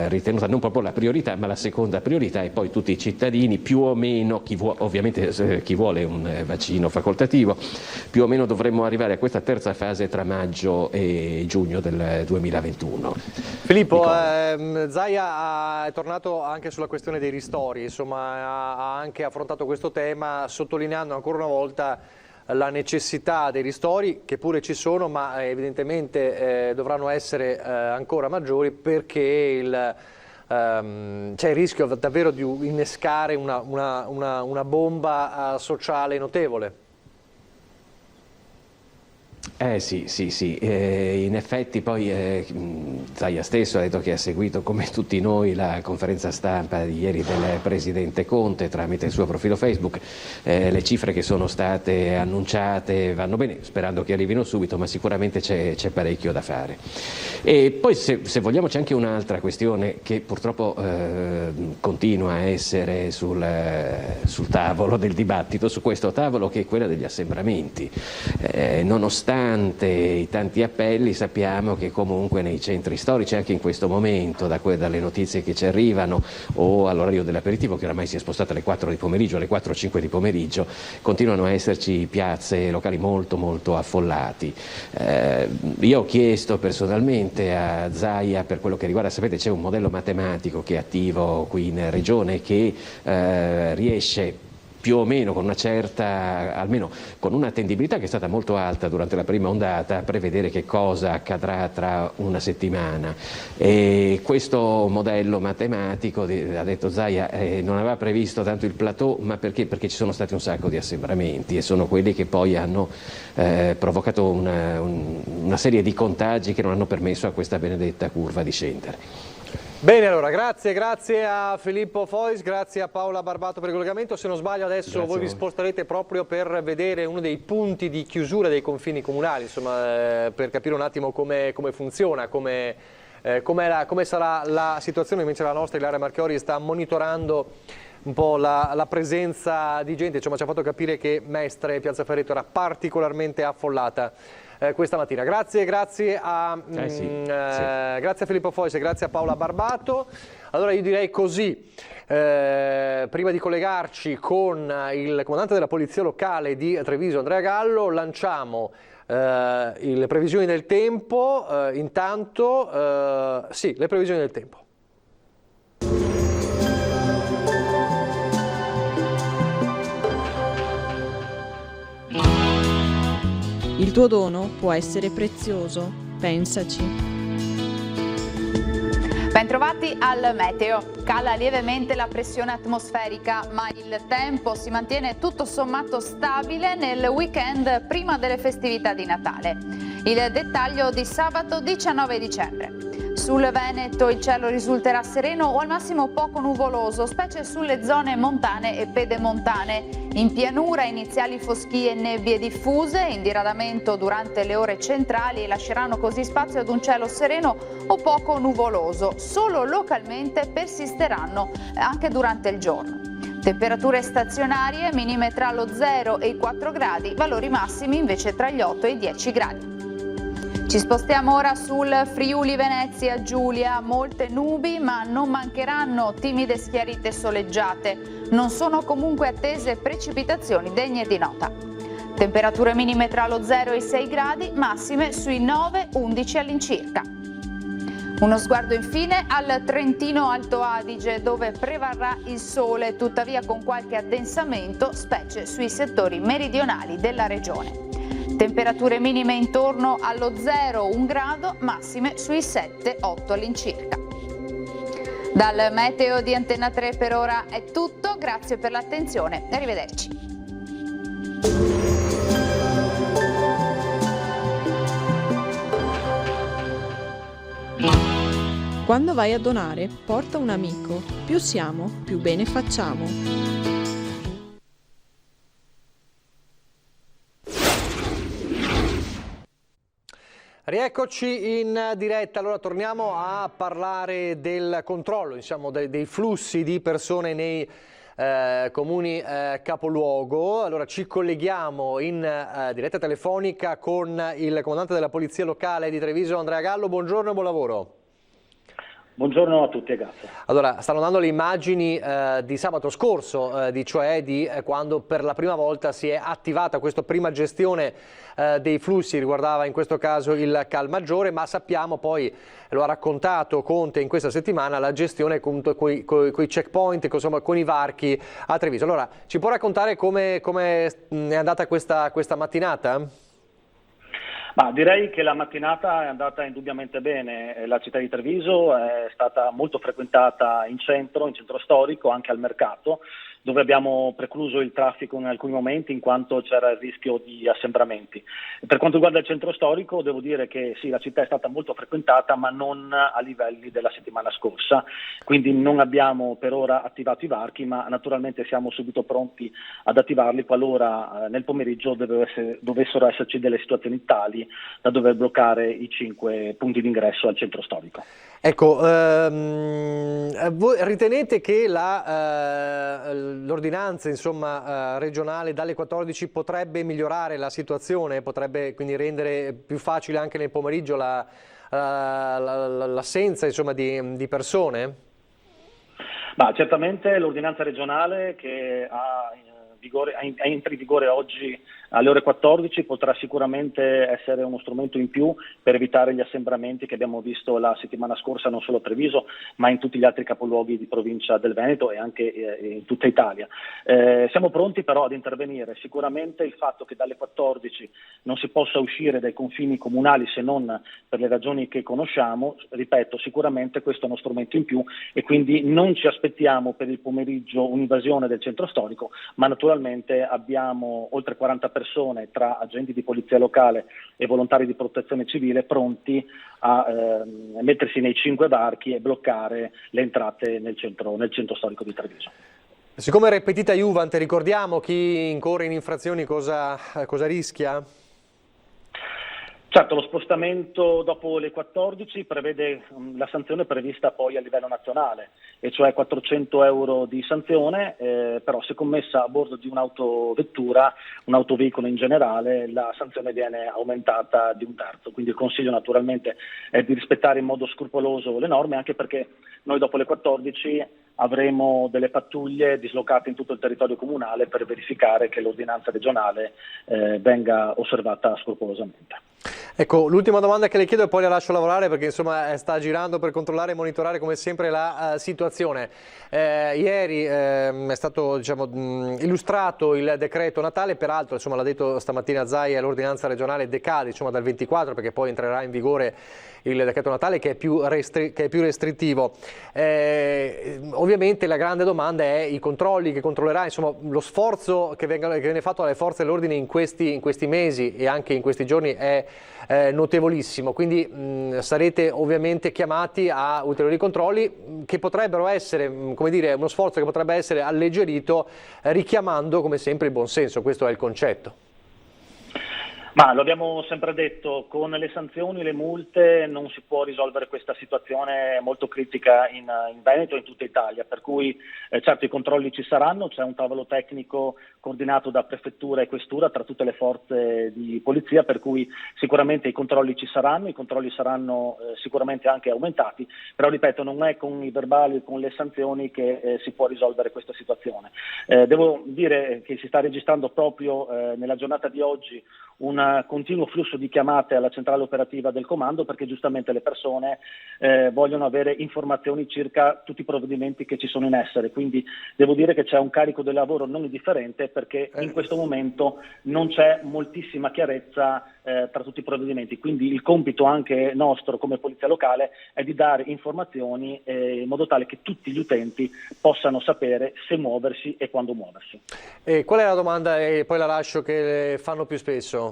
ritenuta non proprio la priorità, ma la seconda priorità, e poi tutti i cittadini più o meno, ovviamente chi vuole un vaccino facoltativo, più o meno dovremmo arrivare a questa terza fase tra maggio e giugno del 2021. Filippo, Zaia è tornato anche sulla questione dei ristori, insomma ha anche affrontato questo tema sottolineando ancora una volta la necessità dei ristori, che pure ci sono, ma evidentemente dovranno essere ancora maggiori, perché c'è il rischio davvero di innescare una bomba sociale notevole. Sì, in effetti poi Zaia stesso ha detto che ha seguito come tutti noi la conferenza stampa di ieri del Presidente Conte tramite il suo profilo Facebook. Le cifre che sono state annunciate vanno bene, sperando che arrivino subito, ma sicuramente c'è parecchio da fare. E poi se vogliamo c'è anche un'altra questione che purtroppo continua a essere sul tavolo del dibattito, su questo tavolo, che è quella degli assembramenti. Nonostante i tanti appelli, sappiamo che comunque nei centri storici, anche in questo momento, dalle notizie che ci arrivano, o all'orario dell'aperitivo, che oramai si è spostato alle 4 di pomeriggio, alle 4 o 5 di pomeriggio, continuano a esserci piazze e locali molto molto affollati. Io ho chiesto personalmente a Zaia, per quello che riguarda, sapete, c'è un modello matematico che è attivo qui in Regione, che riesce più o meno con una certa, almeno con un'attendibilità che è stata molto alta durante la prima ondata, a prevedere che cosa accadrà tra una settimana. E questo modello matematico, ha detto Zaia, non aveva previsto tanto il plateau, ma perché? Perché ci sono stati un sacco di assembramenti e sono quelli che poi hanno provocato una serie di contagi che non hanno permesso a questa benedetta curva di scendere. Bene, allora grazie a Filippo Fois, grazie a Paola Barbato per il collegamento. Se non sbaglio adesso voi vi sposterete proprio per vedere uno dei punti di chiusura dei confini comunali, insomma, per capire un attimo come funziona, come sarà la situazione. Invece la nostra Ilaria Marchiori sta monitorando un po' la presenza di gente, insomma ci ha fatto capire che Mestre e Piazza Ferreto era particolarmente affollata questa mattina. Grazie a Filippo Fois e grazie a Paola Barbato. Allora io direi così, prima di collegarci con il comandante della polizia locale di Treviso, Andrea Gallo, lanciamo le previsioni del tempo. Intanto le previsioni del tempo. Il tuo dono può essere prezioso, pensaci. Bentrovati al meteo. Cala lievemente la pressione atmosferica, ma il tempo si mantiene tutto sommato stabile nel weekend prima delle festività di Natale. Il dettaglio di sabato 19 dicembre. sul Veneto il cielo risulterà sereno o al massimo poco nuvoloso, specie sulle zone montane e pedemontane. In pianura iniziali foschie e nebbie diffuse, in diradamento durante le ore centrali, e lasceranno così spazio ad un cielo sereno o poco nuvoloso. Solo localmente persisteranno anche durante il giorno. Temperature stazionarie, minime tra lo 0 e i 4 gradi, valori massimi invece tra gli 8 e i 10 gradi. Ci spostiamo ora sul Friuli Venezia Giulia, molte nubi ma non mancheranno timide schiarite soleggiate. Non sono comunque attese precipitazioni degne di nota. Temperature minime tra lo 0 e i 6 gradi, massime sui 9-11 all'incirca. Uno sguardo infine al Trentino Alto Adige, dove prevarrà il sole, tuttavia con qualche addensamento, specie sui settori meridionali della regione. Temperature minime intorno allo 0-1 grado, massime sui 7-8 all'incirca. Dal meteo di Antenna 3 per ora è tutto, grazie per l'attenzione e arrivederci. Quando vai a donare, porta un amico. Più siamo, più bene facciamo. Rieccoci in diretta, allora torniamo a parlare del controllo, diciamo, dei flussi di persone nei comuni capoluogo. Allora ci colleghiamo in diretta telefonica con il comandante della Polizia Locale di Treviso, Andrea Gallo. Buongiorno e buon lavoro. Buongiorno a tutti e grazie. Allora, stanno dando le immagini di sabato scorso, cioè di quando per la prima volta si è attivata questa prima gestione dei flussi, riguardava in questo caso il Cal Maggiore, ma sappiamo poi, lo ha raccontato Conte in questa settimana, la gestione con i checkpoint, insomma, con i varchi a Treviso. Allora, ci può raccontare come è andata questa mattinata? Ma direi che la mattinata è andata indubbiamente bene. La città di Treviso è stata molto frequentata in centro storico, anche al mercato, dove abbiamo precluso il traffico in alcuni momenti in quanto c'era il rischio di assembramenti. Per quanto riguarda il centro storico, devo dire che sì, la città è stata molto frequentata, ma non a livelli della settimana scorsa, quindi non abbiamo per ora attivato i varchi, ma naturalmente siamo subito pronti ad attivarli qualora nel pomeriggio dovessero esserci delle situazioni tali da dover bloccare i 5 punti d'ingresso al centro storico. Ecco, voi ritenete che l'ordinanza regionale dalle 14 potrebbe migliorare la situazione, potrebbe quindi rendere più facile anche nel pomeriggio l'assenza di persone? Ma certamente l'ordinanza regionale che entra in vigore oggi alle ore 14 potrà sicuramente essere uno strumento in più per evitare gli assembramenti che abbiamo visto la settimana scorsa non solo a Treviso ma in tutti gli altri capoluoghi di provincia del Veneto e anche in tutta Italia. Siamo pronti però ad intervenire. Sicuramente il fatto che dalle 14 non si possa uscire dai confini comunali se non per le ragioni che conosciamo, ripeto, sicuramente questo è uno strumento in più e quindi non ci aspettiamo per il pomeriggio un'invasione del centro storico, ma naturalmente abbiamo oltre 40 persone tra agenti di polizia locale e volontari di protezione civile pronti a mettersi nei 5 varchi e bloccare le entrate nel centro storico di Treviso. Siccome è ripetita Juvante, ricordiamo chi incorre in infrazioni cosa rischia? Certo, lo spostamento dopo le 14 prevede la sanzione prevista poi a livello nazionale, e cioè 400 euro di sanzione, però se commessa a bordo di un'autovettura, un autoveicolo in generale, la sanzione viene aumentata di 1/3. Quindi il consiglio naturalmente è di rispettare in modo scrupoloso le norme, anche perché noi dopo le 14 avremo delle pattuglie dislocate in tutto il territorio comunale per verificare che l'ordinanza regionale venga osservata scrupolosamente. Ecco, l'ultima domanda che le chiedo e poi la lascio lavorare perché insomma sta girando per controllare e monitorare come sempre la situazione. Ieri è stato illustrato il decreto Natale, peraltro l'ha detto stamattina Zaia, l'ordinanza regionale decade dal 24 perché poi entrerà in vigore il decreto Natale che è più restrittivo. ovviamente la grande domanda è i controlli che controllerà, insomma lo sforzo che viene fatto dalle forze dell'ordine in questi mesi e anche in questi giorni è notevolissimo, quindi sarete ovviamente chiamati a ulteriori controlli che potrebbero essere, come dire, uno sforzo che potrebbe essere alleggerito richiamando come sempre il buonsenso, questo è il concetto. Ma lo abbiamo sempre detto, con le sanzioni, le multe non si può risolvere questa situazione molto critica in Veneto e in tutta Italia, per cui certo i controlli ci saranno, c'è un tavolo tecnico coordinato da prefettura e questura tra tutte le forze di polizia, per cui sicuramente i controlli ci saranno, i controlli saranno sicuramente anche aumentati, però ripeto non è con i verbali e con le sanzioni che si può risolvere questa situazione. Devo dire che si sta registrando proprio nella giornata di oggi un continuo flusso di chiamate alla centrale operativa del comando, perché giustamente le persone vogliono avere informazioni circa tutti i provvedimenti che ci sono in essere, quindi devo dire che c'è un carico del lavoro non indifferente, perché in questo momento non c'è moltissima chiarezza tra tutti i provvedimenti, quindi il compito anche nostro come polizia locale è di dare informazioni in modo tale che tutti gli utenti possano sapere se muoversi e quando muoversi. E qual è la domanda, e poi la lascio, che fanno più spesso?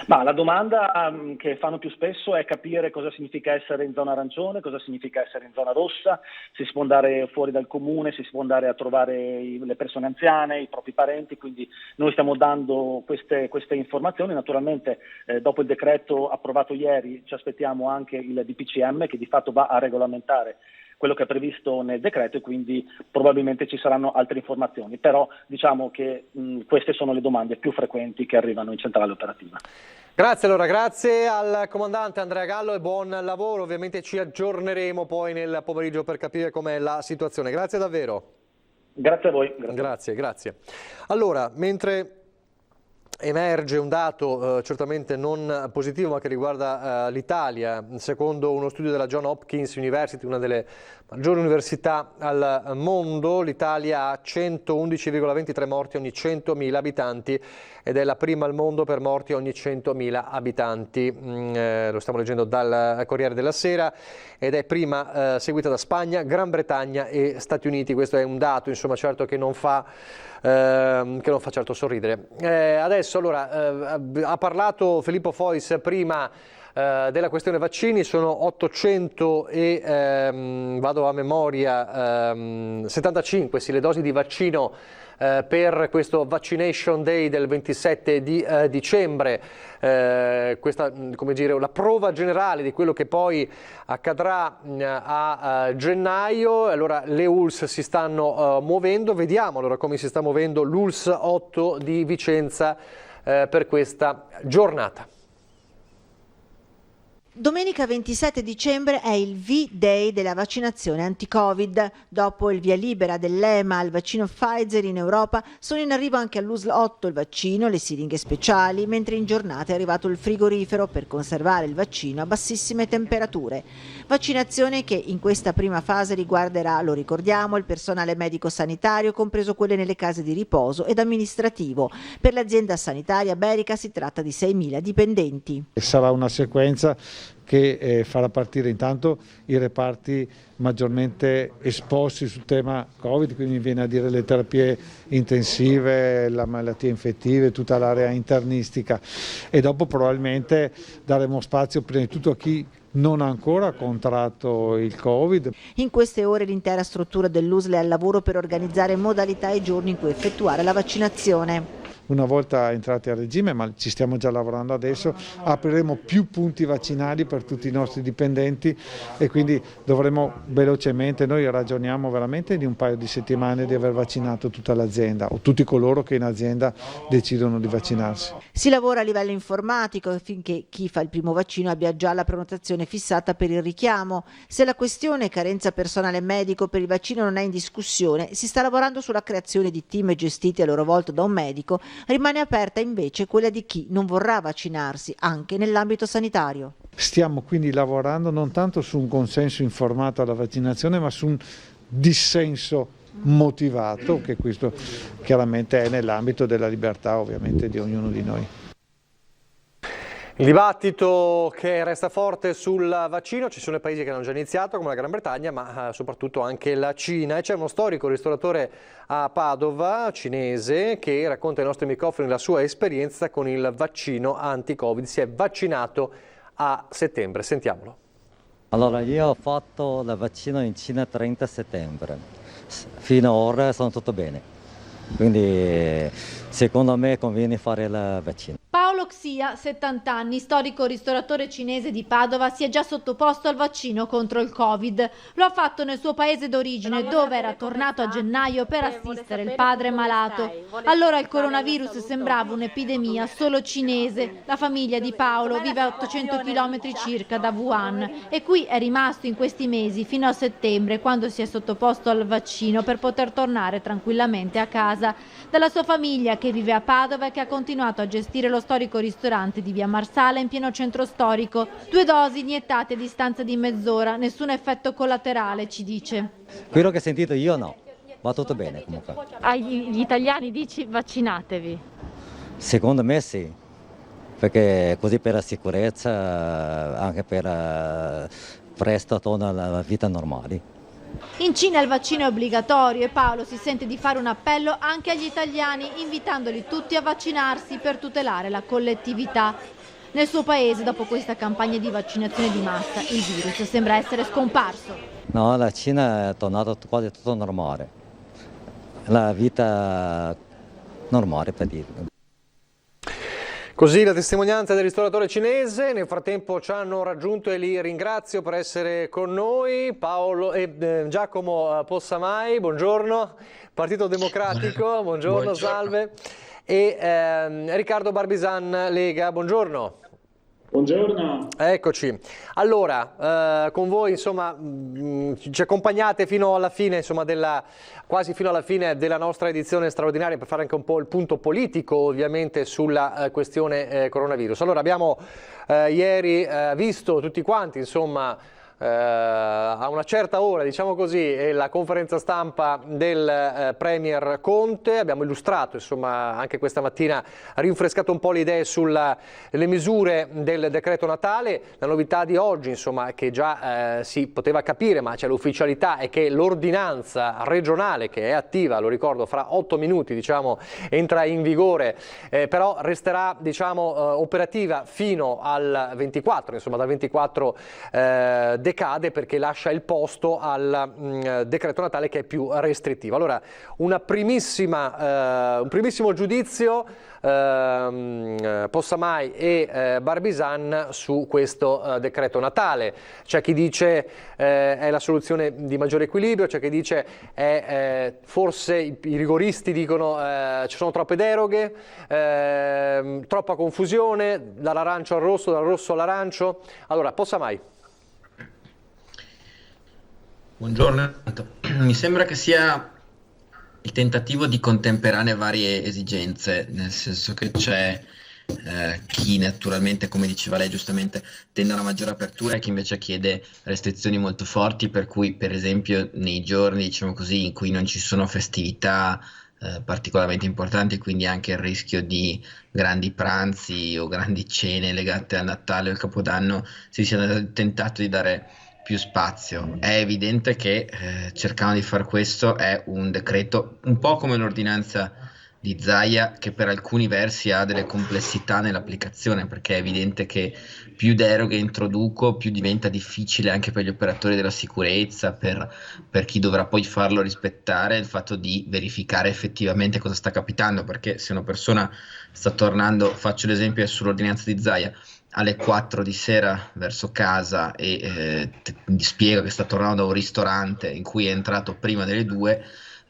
Ma la domanda che fanno più spesso è capire cosa significa essere in zona arancione, cosa significa essere in zona rossa, se si può andare fuori dal comune, se si può andare a trovare le persone anziane, i propri parenti, quindi noi stiamo dando queste informazioni. Naturalmente dopo il decreto approvato ieri ci aspettiamo anche il DPCM che di fatto va a regolamentare quello che è previsto nel decreto, e quindi probabilmente ci saranno altre informazioni, però diciamo che queste sono le domande più frequenti che arrivano in centrale operativa. Grazie allora, grazie al comandante Andrea Gallo e buon lavoro, ovviamente ci aggiorneremo poi nel pomeriggio per capire com'è la situazione. Grazie davvero. Grazie a voi. Grazie. Allora, mentre emerge un dato certamente non positivo ma che riguarda l'Italia, secondo uno studio della Johns Hopkins University, una delle maggiori università al mondo, l'Italia ha 111,23 morti ogni 100.000 abitanti ed è la prima al mondo per morti ogni 100.000 abitanti, lo stiamo leggendo dal Corriere della Sera, ed è prima seguita da Spagna, Gran Bretagna e Stati Uniti. Questo è un dato insomma certo che non fa certo sorridere. Adesso allora ha parlato Filippo Fois prima della questione vaccini, sono 800 e vado a memoria 75 le dosi di vaccino per questo Vaccination Day del 27 di dicembre, questa come dire la prova generale di quello che poi accadrà a gennaio. Allora le ULSS si stanno muovendo, vediamo allora come si sta muovendo l'ULSS 8 di Vicenza per questa giornata. Domenica 27 dicembre è il V-Day della vaccinazione anti-Covid. Dopo il via libera dell'EMA al vaccino Pfizer in Europa, sono in arrivo anche all'ULSS 8 il vaccino, le siringhe speciali, mentre in giornata è arrivato il frigorifero per conservare il vaccino a bassissime temperature. Vaccinazione che in questa prima fase riguarderà, lo ricordiamo, il personale medico-sanitario, compreso quelle nelle case di riposo ed amministrativo. Per l'azienda sanitaria Berica si tratta di 6.000 dipendenti. Sarà una sequenza che farà partire intanto i reparti maggiormente esposti sul tema Covid, quindi viene a dire le terapie intensive, le malattie infettive, tutta l'area internistica, e dopo probabilmente daremo spazio prima di tutto a chi non ha ancora contratto il Covid. In queste ore l'intera struttura dell'USL è al lavoro per organizzare modalità e giorni in cui effettuare la vaccinazione. Una volta entrati a regime, ma ci stiamo già lavorando adesso, apriremo più punti vaccinali per tutti i nostri dipendenti e quindi dovremo velocemente, noi ragioniamo veramente di un paio di settimane di aver vaccinato tutta l'azienda o tutti coloro che in azienda decidono di vaccinarsi. Si lavora a livello informatico affinché chi fa il primo vaccino abbia già la prenotazione fissata per il richiamo. Se la questione carenza personale medico per il vaccino non è in discussione, si sta lavorando sulla creazione di team gestiti a loro volta da un medico. Rimane aperta invece quella di chi non vorrà vaccinarsi anche nell'ambito sanitario. Stiamo quindi lavorando non tanto su un consenso informato alla vaccinazione, ma su un dissenso motivato, che questo chiaramente è nell'ambito della libertà ovviamente di ognuno di noi. Il dibattito che resta forte sul vaccino, ci sono paesi che hanno già iniziato come la Gran Bretagna, ma soprattutto anche la Cina, e c'è uno storico ristoratore a Padova, cinese, che racconta ai nostri microfoni la sua esperienza con il vaccino anti-Covid. Si è vaccinato a settembre, sentiamolo. Allora, io ho fatto il vaccino in Cina 30 settembre, fino ad ora sono tutto bene, quindi secondo me conviene fare il vaccino. Paolo Xia, 70 anni, storico ristoratore cinese di Padova, si è già sottoposto al vaccino contro il Covid. Lo ha fatto nel suo paese d'origine, dove era tornato a gennaio per assistere il padre malato. Allora il coronavirus sembrava un'epidemia solo cinese. La famiglia di Paolo vive a 800 km circa da Wuhan e qui è rimasto in questi mesi fino a settembre, quando si è sottoposto al vaccino per poter tornare tranquillamente a casa. Dalla sua famiglia, che vive a Padova e che ha continuato a gestire lo storico ristorante di via Marsala in pieno centro storico. 2 dosi iniettate a distanza di mezz'ora, nessun effetto collaterale, ci dice. Quello che ho sentito io no, va tutto bene comunque. Agli italiani dici vaccinatevi? Secondo me sì, perché così per la sicurezza, anche per presto torna alla vita normale. In Cina il vaccino è obbligatorio e Paolo si sente di fare un appello anche agli italiani, invitandoli tutti a vaccinarsi per tutelare la collettività. Nel suo paese, dopo questa campagna di vaccinazione di massa, il virus sembra essere scomparso. No, la Cina è tornato quasi tutto normale, la vita normale per dire. Così la testimonianza del ristoratore cinese. Nel frattempo ci hanno raggiunto e li ringrazio per essere con noi Paolo e Giacomo Possamai, buongiorno, Partito Democratico, buongiorno. Salve, e Riccardo Barbisan, Lega, buongiorno. Buongiorno. Eccoci. Allora, con voi insomma ci accompagnate fino alla fine, insomma, quasi fino alla fine della nostra edizione straordinaria, per fare anche un po' il punto politico ovviamente sulla questione coronavirus. Allora, abbiamo ieri visto tutti quanti, insomma, a una certa ora, diciamo così, la conferenza stampa del Premier Conte. Abbiamo illustrato, insomma, anche questa mattina, rinfrescato un po' le idee sulle misure del decreto Natale. La novità di oggi, insomma, che già si poteva capire, ma c'è l'ufficialità, è che l'ordinanza regionale, che è attiva, lo ricordo, fra 8 minuti, diciamo, entra in vigore, però resterà, diciamo, operativa fino al 24, insomma, dal 24 decade, perché lascia il posto al decreto Natale, che è più restrittivo. Allora, un primissimo giudizio, Possamai e Barbisan, su questo decreto Natale. C'è chi dice è la soluzione di maggiore equilibrio, c'è chi dice forse i rigoristi dicono ci sono troppe deroghe, troppa confusione, dall'arancio al rosso, dal rosso all'arancio. Allora, Possamai. Buongiorno, mi sembra che sia il tentativo di contemperare varie esigenze, nel senso che c'è chi naturalmente, come diceva lei giustamente, tende a una maggiore apertura e chi invece chiede restrizioni molto forti, per cui per esempio nei giorni, diciamo così, in cui non ci sono festività particolarmente importanti, quindi anche il rischio di grandi pranzi o grandi cene legate a Natale o al Capodanno, si sia tentato di dare più spazio. È evidente che cercando di far questo è un decreto un po' come l'ordinanza di Zaia, che per alcuni versi ha delle complessità nell'applicazione, perché è evidente che più deroghe introduco, più diventa difficile anche per gli operatori della sicurezza, per chi dovrà poi farlo rispettare, il fatto di verificare effettivamente cosa sta capitando, perché se una persona sta tornando, faccio l'esempio sull'ordinanza di Zaia, alle 4 di sera verso casa e gli spiega che sta tornando da un ristorante in cui è entrato prima delle 2,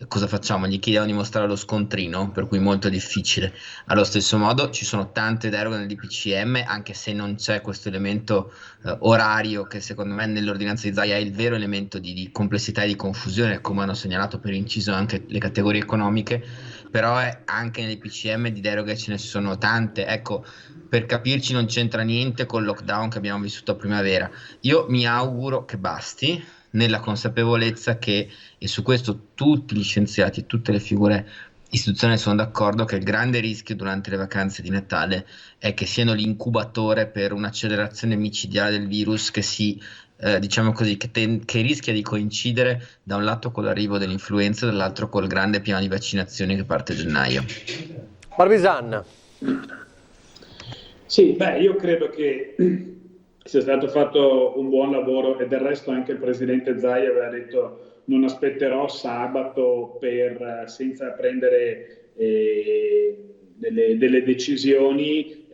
cosa facciamo? Gli chiediamo di mostrare lo scontrino, per cui molto difficile. Allo stesso modo ci sono tante deroghe nel DPCM, anche se non c'è questo elemento orario, che secondo me nell'ordinanza di Zaia è il vero elemento di complessità e di confusione, come hanno segnalato per inciso anche le categorie economiche, però anche nel DPCM di deroghe ce ne sono tante. Ecco, per capirci, non c'entra niente col lockdown che abbiamo vissuto a primavera. Io mi auguro che basti, nella consapevolezza che, e su questo tutti gli scienziati e tutte le figure istituzionali sono d'accordo che il grande rischio durante le vacanze di Natale è che siano l'incubatore per un'accelerazione micidiale del virus che diciamo così, che rischia di coincidere da un lato con l'arrivo dell'influenza e dall'altro col grande piano di vaccinazioni che parte a gennaio. Barbisan. Sì, io credo che sia stato fatto un buon lavoro, e del resto anche il presidente Zaia aveva detto non aspetterò sabato senza prendere delle decisioni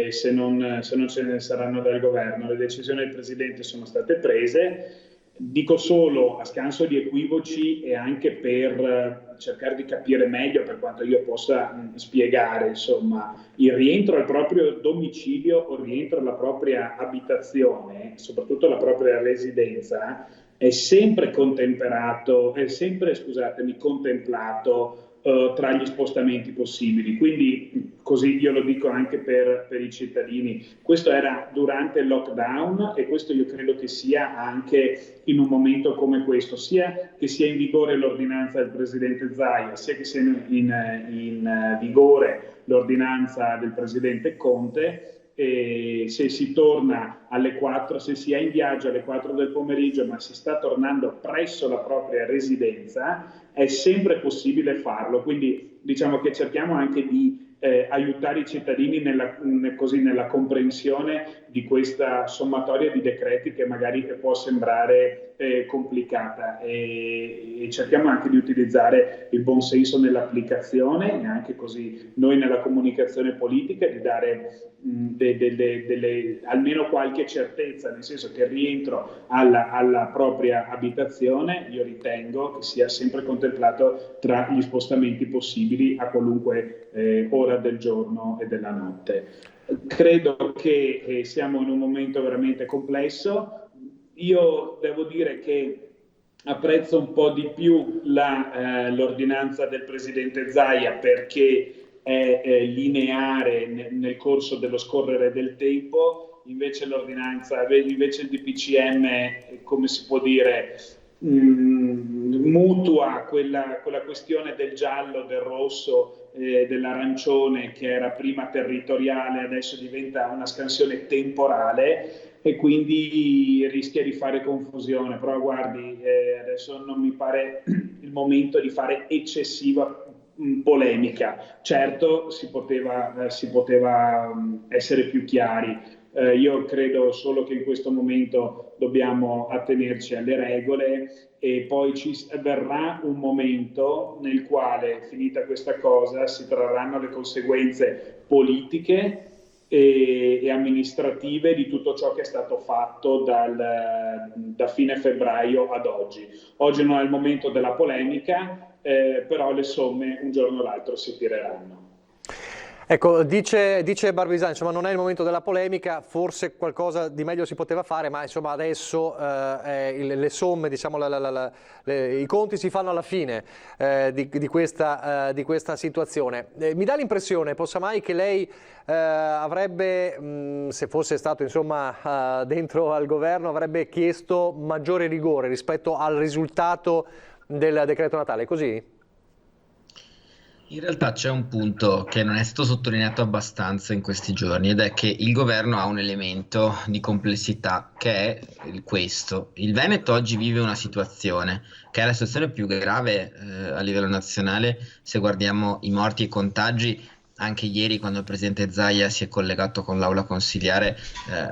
se non ce ne saranno dal governo. Le decisioni del presidente sono state prese. Dico solo a scanso di equivoci e anche per cercare di capire meglio, per quanto io possa spiegare, insomma, il rientro al proprio domicilio o il rientro alla propria abitazione, soprattutto la propria residenza, è sempre contemplato tra gli spostamenti possibili. Quindi, così io lo dico anche per i cittadini, questo era durante il lockdown e questo io credo che sia anche in un momento come questo, sia che sia in vigore l'ordinanza del presidente Zaia, sia che sia in vigore l'ordinanza del presidente Conte. E se si torna alle 4, se si è in viaggio alle 4 del pomeriggio ma si sta tornando presso la propria residenza, è sempre possibile farlo. Quindi diciamo che cerchiamo anche di aiutare i cittadini nella comprensione di questa sommatoria di decreti che magari può sembrare complicata, e cerchiamo anche di utilizzare il buon senso nell'applicazione e anche così noi nella comunicazione politica di dare almeno qualche certezza, nel senso che il rientro alla propria abitazione io ritengo che sia sempre contemplato tra gli spostamenti possibili a qualunque ora del giorno e della notte. Credo che siamo in un momento veramente complesso. Io devo dire che apprezzo un po' di più l'ordinanza del presidente Zaia perché è lineare nel corso dello scorrere del tempo, invece il DPCM, come si può dire, mutua quella questione del giallo, del rosso, dell'arancione, che era prima territoriale, adesso diventa una scansione temporale e quindi rischia di fare confusione. Però guardi, adesso non mi pare il momento di fare eccessiva polemica. Certo, si poteva essere più chiari. Io credo solo che in questo momento dobbiamo attenerci alle regole e poi ci verrà un momento nel quale, finita questa cosa, si trarranno le conseguenze politiche e amministrative di tutto ciò che è stato fatto da fine febbraio ad oggi. Oggi non è il momento della polemica, però le somme un giorno o l'altro si tireranno. Ecco, dice Barbisan, insomma, non è il momento della polemica, forse qualcosa di meglio si poteva fare, ma insomma adesso le somme, diciamo, i conti si fanno alla fine di questa situazione. Mi dà l'impressione, Possamai, che lei avrebbe, se fosse stato insomma dentro al governo, avrebbe chiesto maggiore rigore rispetto al risultato del decreto Natale, così? In realtà c'è un punto che non è stato sottolineato abbastanza in questi giorni, ed è che il governo ha un elemento di complessità che è questo. Il Veneto oggi vive una situazione che è la situazione più grave a livello nazionale, se guardiamo i morti e i contagi. Anche ieri, quando il presidente Zaia si è collegato con l'aula consiliare,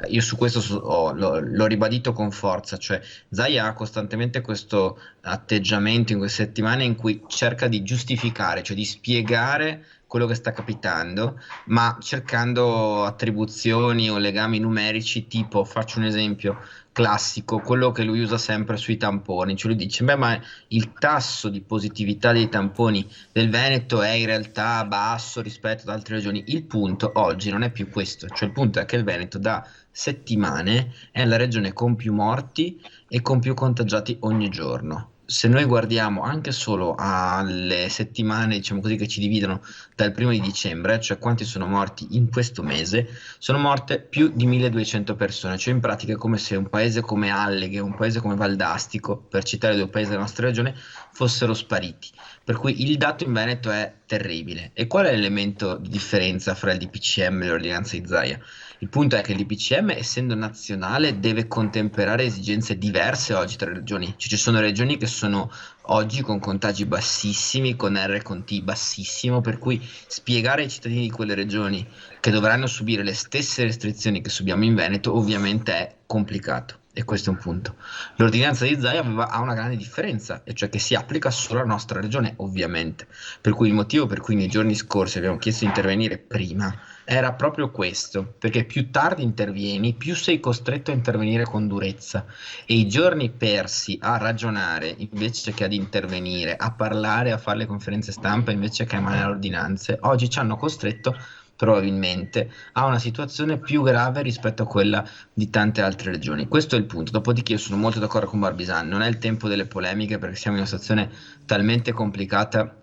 io su questo l'ho ribadito con forza, cioè Zaia ha costantemente questo atteggiamento in queste settimane in cui cerca di giustificare, cioè di spiegare quello che sta capitando, ma cercando attribuzioni o legami numerici, tipo, faccio un esempio classico, quello che lui usa sempre sui tamponi, cioè lui dice, ma il tasso di positività dei tamponi del Veneto è in realtà basso rispetto ad altre regioni. Il punto oggi non è più questo, cioè il punto è che il Veneto da settimane è la regione con più morti e con più contagiati ogni giorno. se noi guardiamo anche solo alle settimane, diciamo così, che ci dividono dal 1° di dicembre, cioè quanti sono morti in questo mese, sono morte più di 1200 persone, cioè in pratica è come se un paese come Alleghe, un paese come Valdastico, per citare 2 paesi della nostra regione, fossero spariti. Per cui il dato in Veneto è terribile. E qual è l'elemento di differenza fra il DPCM e l'ordinanza di Zaia? Il punto è che il DPCM, essendo nazionale, deve contemperare esigenze diverse oggi tra le regioni. Cioè, ci sono regioni che sono oggi con contagi bassissimi, con R con T bassissimo, per cui spiegare ai cittadini di quelle regioni che dovranno subire le stesse restrizioni che subiamo in Veneto ovviamente è complicato. E questo è un punto. L'ordinanza di Zaia ha una grande differenza, e cioè che si applica solo alla nostra regione, ovviamente. Per cui il motivo per cui nei giorni scorsi abbiamo chiesto di intervenire prima era proprio questo, perché più tardi intervieni, più sei costretto a intervenire con durezza, e i giorni persi a ragionare invece che ad intervenire, a parlare, a fare le conferenze stampa invece che a emanare ordinanze, oggi ci hanno costretto probabilmente a una situazione più grave rispetto a quella di tante altre regioni. Questo è il punto. Dopodiché io sono molto d'accordo con Barbisan, non è il tempo delle polemiche perché siamo in una situazione talmente complicata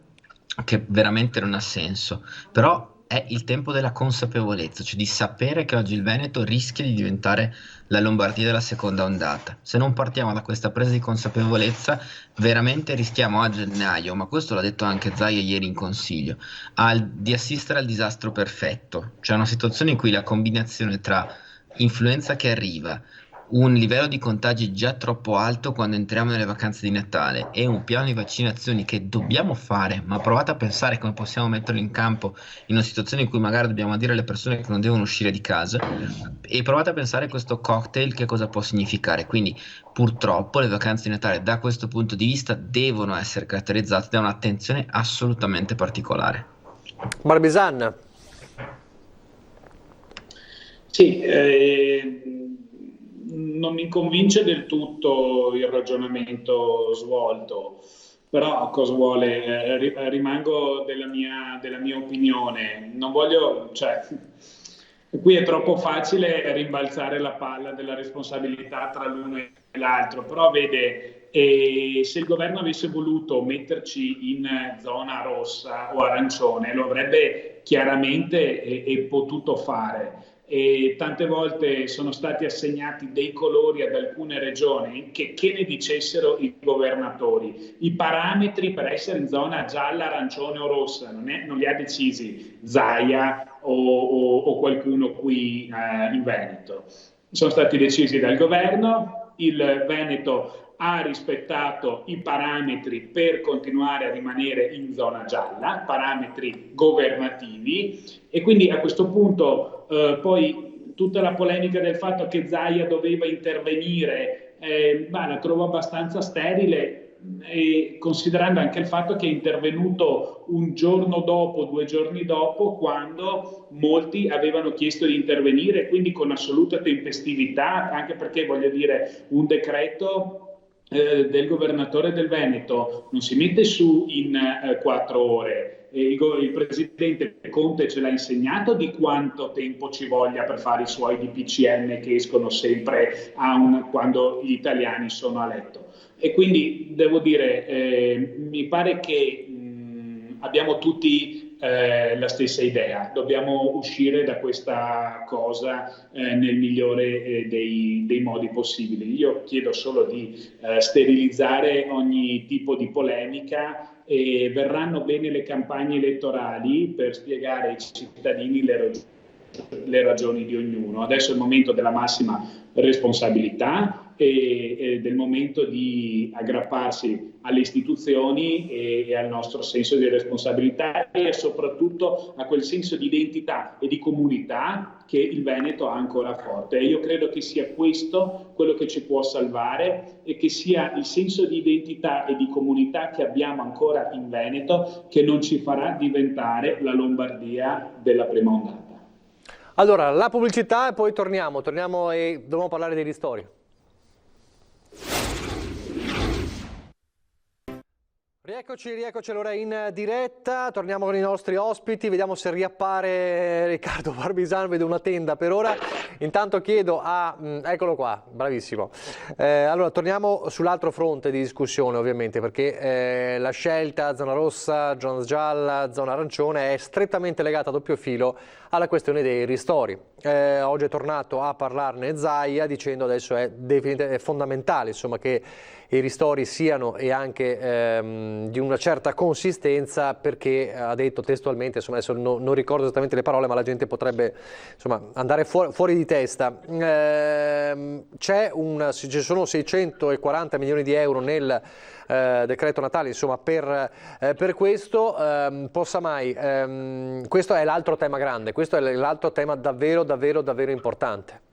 che veramente non ha senso, però è il tempo della consapevolezza, cioè di sapere che oggi il Veneto rischia di diventare la Lombardia della seconda ondata. Se non partiamo da questa presa di consapevolezza, veramente rischiamo a gennaio, ma questo l'ha detto anche Zaia ieri in consiglio, di assistere al disastro perfetto, cioè una situazione in cui la combinazione tra influenza che arriva, un livello di contagi già troppo alto quando entriamo nelle vacanze di Natale e un piano di vaccinazioni che dobbiamo fare, ma provate a pensare come possiamo metterlo in campo in una situazione in cui magari dobbiamo dire alle persone che non devono uscire di casa, e provate a pensare questo cocktail che cosa può significare. Quindi purtroppo le vacanze di Natale da questo punto di vista devono essere caratterizzate da un'attenzione assolutamente particolare. Barbisan. Sì, non mi convince del tutto il ragionamento svolto, però cosa vuole? Rimango della mia opinione. Non voglio, cioè, qui è troppo facile rimbalzare la palla della responsabilità tra l'uno e l'altro, però vede, se il governo avesse voluto metterci in zona rossa o arancione lo avrebbe chiaramente e potuto fare. E tante volte sono stati assegnati dei colori ad alcune regioni che ne dicessero i governatori. I parametri per essere in zona gialla, arancione o rossa non li ha decisi Zaia o qualcuno qui in Veneto. Sono stati decisi dal governo, il Veneto ha rispettato i parametri per continuare a rimanere in zona gialla, parametri governativi, e quindi a questo punto poi tutta la polemica del fatto che Zaia doveva intervenire la trovo abbastanza sterile, considerando anche il fatto che è intervenuto un giorno dopo, 2 giorni dopo, quando molti avevano chiesto di intervenire, quindi con assoluta tempestività, anche perché, voglio dire, un decreto del governatore del Veneto non si mette su in 4 ore. Il presidente Conte ce l'ha insegnato di quanto tempo ci voglia per fare i suoi DPCM che escono sempre quando gli italiani sono a letto. E quindi devo dire, mi pare che abbiamo tutti la stessa idea, dobbiamo uscire da questa cosa nel migliore dei modi possibili. Io chiedo solo di sterilizzare ogni tipo di polemica, e verranno bene le campagne elettorali per spiegare ai cittadini le ragioni di ognuno. Adesso è il momento della massima responsabilità e del momento di aggrapparsi alle istituzioni e al nostro senso di responsabilità e soprattutto a quel senso di identità e di comunità che il Veneto ha ancora forte. E io credo che sia questo quello che ci può salvare e che sia il senso di identità e di comunità che abbiamo ancora in Veneto che non ci farà diventare la Lombardia della prima ondata. Allora, la pubblicità e poi torniamo e dobbiamo parlare dei ristori. Rieccoci allora in diretta, torniamo con i nostri ospiti, vediamo se riappare Riccardo Barbisan, vedo una tenda per ora, intanto chiedo a... eccolo qua, bravissimo. Allora torniamo sull'altro fronte di discussione ovviamente, perché la scelta zona rossa, zona gialla, zona arancione è strettamente legata a doppio filo alla questione dei ristori. Oggi è tornato a parlarne Zaia dicendo adesso è fondamentale insomma, che i ristori siano e anche di una certa consistenza, perché ha detto testualmente, insomma adesso non ricordo esattamente le parole, ma la gente potrebbe insomma, andare fuori di testa. Ci sono 640 milioni di euro nel decreto Natale insomma, per questo. Possa mai, questo è l'altro tema grande, questo è l'altro tema davvero importante.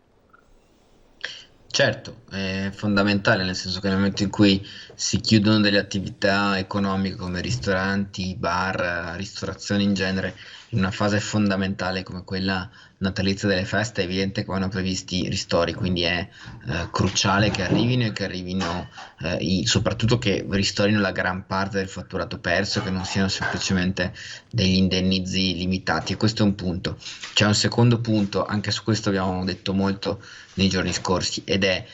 Certo, è fondamentale, nel senso che nel momento in cui si chiudono delle attività economiche come ristoranti, bar, ristorazione in genere, in una fase fondamentale come quella natalizia delle feste, è evidente che vanno previsti ristori, quindi è cruciale che arrivino e che arrivino soprattutto che ristorino la gran parte del fatturato perso, che non siano semplicemente degli indennizi limitati, e questo è un punto. C'è un secondo punto, anche su questo abbiamo detto molto nei giorni scorsi, ed è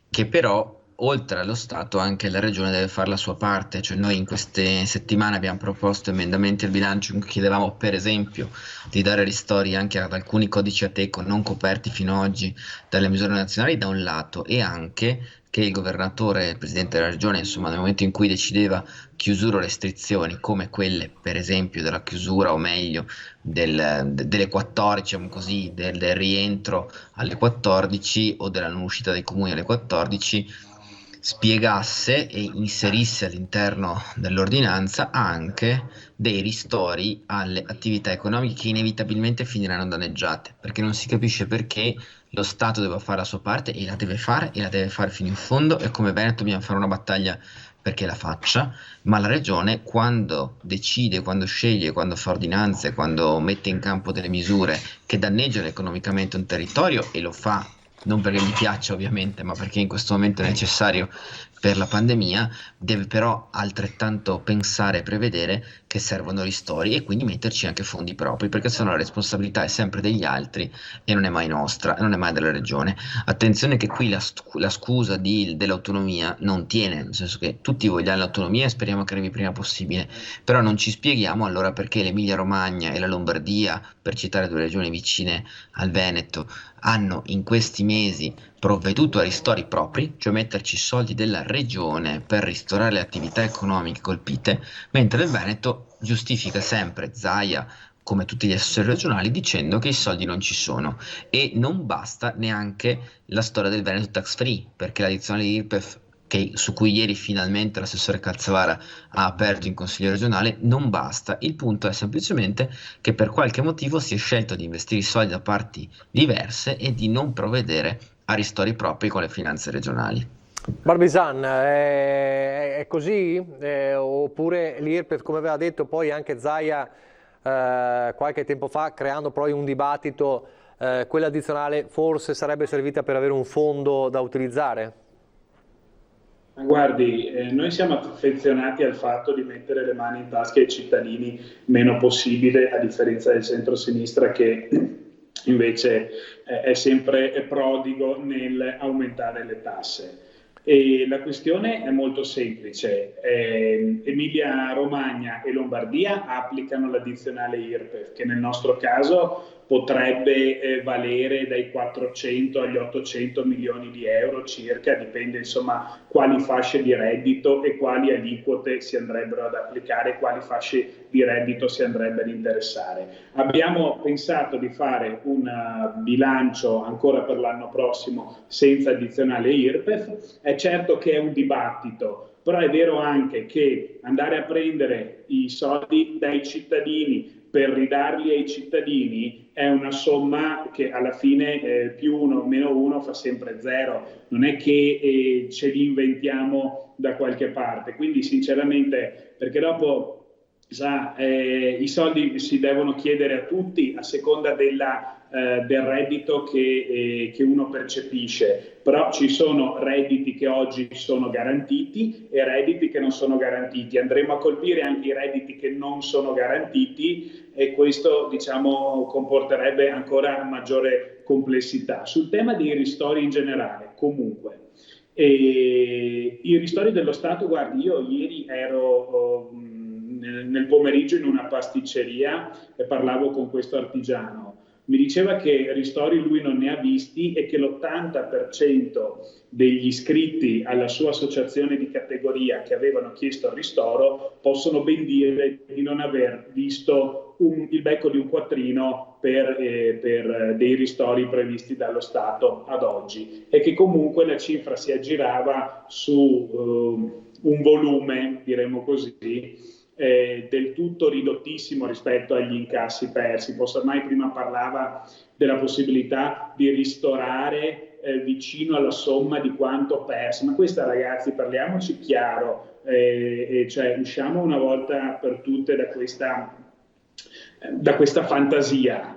che però oltre allo Stato anche la Regione deve fare la sua parte, cioè noi in queste settimane abbiamo proposto emendamenti al bilancio in cui chiedevamo per esempio di dare ristori anche ad alcuni codici Ateco non coperti fino ad oggi dalle misure nazionali da un lato, e anche che il governatore, il presidente della regione, insomma nel momento in cui decideva chiusure o restrizioni come quelle per esempio della chiusura o meglio delle 14, diciamo così, del rientro alle 14 o della non uscita dei comuni alle 14, spiegasse e inserisse all'interno dell'ordinanza anche dei ristori alle attività economiche che inevitabilmente finiranno danneggiate, perché non si capisce perché lo Stato deve fare la sua parte e la deve fare fino in fondo, e come Veneto dobbiamo fare una battaglia perché la faccia, ma la Regione quando decide, quando sceglie, quando fa ordinanze, quando mette in campo delle misure che danneggiano economicamente un territorio, e lo fa non perché gli piaccia ovviamente, ma perché in questo momento è necessario per la pandemia, deve però altrettanto pensare e prevedere che servono ristori e quindi metterci anche fondi propri, perché sennò la responsabilità è sempre degli altri e non è mai nostra, non è mai della regione. Attenzione che qui la scusa dell'autonomia non tiene, nel senso che tutti vogliamo l'autonomia e speriamo che arrivi prima possibile, però non ci spieghiamo allora perché l'Emilia Romagna e la Lombardia, per citare due regioni vicine al Veneto, hanno in questi mesi provveduto a ristori propri, cioè metterci soldi della regione per ristorare le attività economiche colpite, mentre il Veneto giustifica sempre Zaia, come tutti gli assessori regionali, dicendo che i soldi non ci sono. E non basta neanche la storia del Veneto tax free, perché l'addizionale IRPEF su cui ieri finalmente l'assessore Calzavara ha aperto in Consiglio regionale, non basta. Il punto è semplicemente che per qualche motivo si è scelto di investire i soldi da parti diverse e di non provvedere a ristori propri con le finanze regionali. Barbisan, è così? Oppure l'IRPEF, come aveva detto poi anche Zaia qualche tempo fa, creando poi un dibattito, quella addizionale forse sarebbe servita per avere un fondo da utilizzare? Guardi, noi siamo affezionati al fatto di mettere le mani in tasca ai cittadini meno possibile, a differenza del centro-sinistra che invece è sempre prodigo nel aumentare le tasse. E la questione è molto semplice. Emilia Romagna e Lombardia applicano l'addizionale IRPEF, che nel nostro caso potrebbe valere dai 400 agli 800 milioni di euro circa, dipende insomma quali fasce di reddito e quali aliquote si andrebbero ad applicare, quali fasce di reddito si andrebbero ad interessare. Abbiamo pensato di fare un bilancio ancora per l'anno prossimo senza addizionale IRPEF. È certo che è un dibattito, però è vero anche che andare a prendere i soldi dai cittadini per ridarli ai cittadini è una somma che alla fine più 1 o meno 1 fa sempre 0, non è che ce li inventiamo da qualche parte, quindi sinceramente, perché dopo I soldi si devono chiedere a tutti a seconda del reddito che uno percepisce, però ci sono redditi che oggi sono garantiti e redditi che non sono garantiti. Andremo a colpire anche i redditi che non sono garantiti e questo, diciamo, comporterebbe ancora maggiore complessità. Sul tema dei ristori in generale, comunque, i ristori dello Stato, guardi, io ieri ero nel pomeriggio in una pasticceria e parlavo con questo artigiano. Mi diceva che ristori lui non ne ha visti e che l'80% degli iscritti alla sua associazione di categoria che avevano chiesto il ristoro possono ben dire di non aver visto il becco di un quattrino per dei ristori previsti dallo Stato ad oggi, e che comunque la cifra si aggirava su un volume, diremo così, del tutto ridottissimo rispetto agli incassi persi. Mai prima parlava della possibilità di ristorare vicino alla somma di quanto perso, ma questa, ragazzi, parliamoci chiaro, cioè usciamo una volta per tutte da questa fantasia.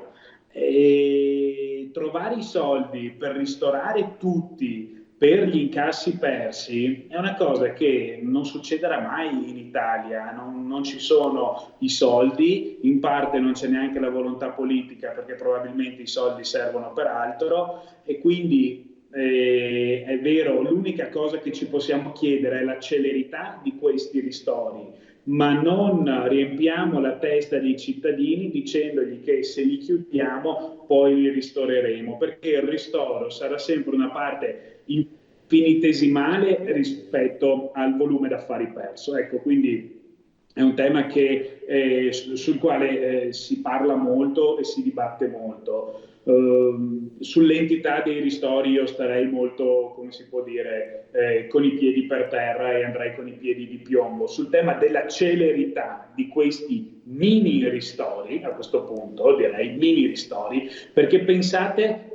Trovare i soldi per ristorare tutti per gli incassi persi è una cosa che non succederà mai in Italia. Non ci sono i soldi, in parte non c'è neanche la volontà politica, perché probabilmente i soldi servono per altro, e quindi è vero, l'unica cosa che ci possiamo chiedere è la celerità di questi ristori, ma non riempiamo la testa dei cittadini dicendogli che se li chiudiamo poi li ristoreremo, perché il ristoro sarà sempre una parte infinitesimale rispetto al volume d'affari perso. Ecco, quindi è un tema sul quale si parla molto e si dibatte molto. Sull'entità dei ristori io starei molto, come si può dire, con i piedi per terra, e andrei con i piedi di piombo. Sul tema della celerità di questi mini ristori, a questo punto direi mini ristori, perché pensate,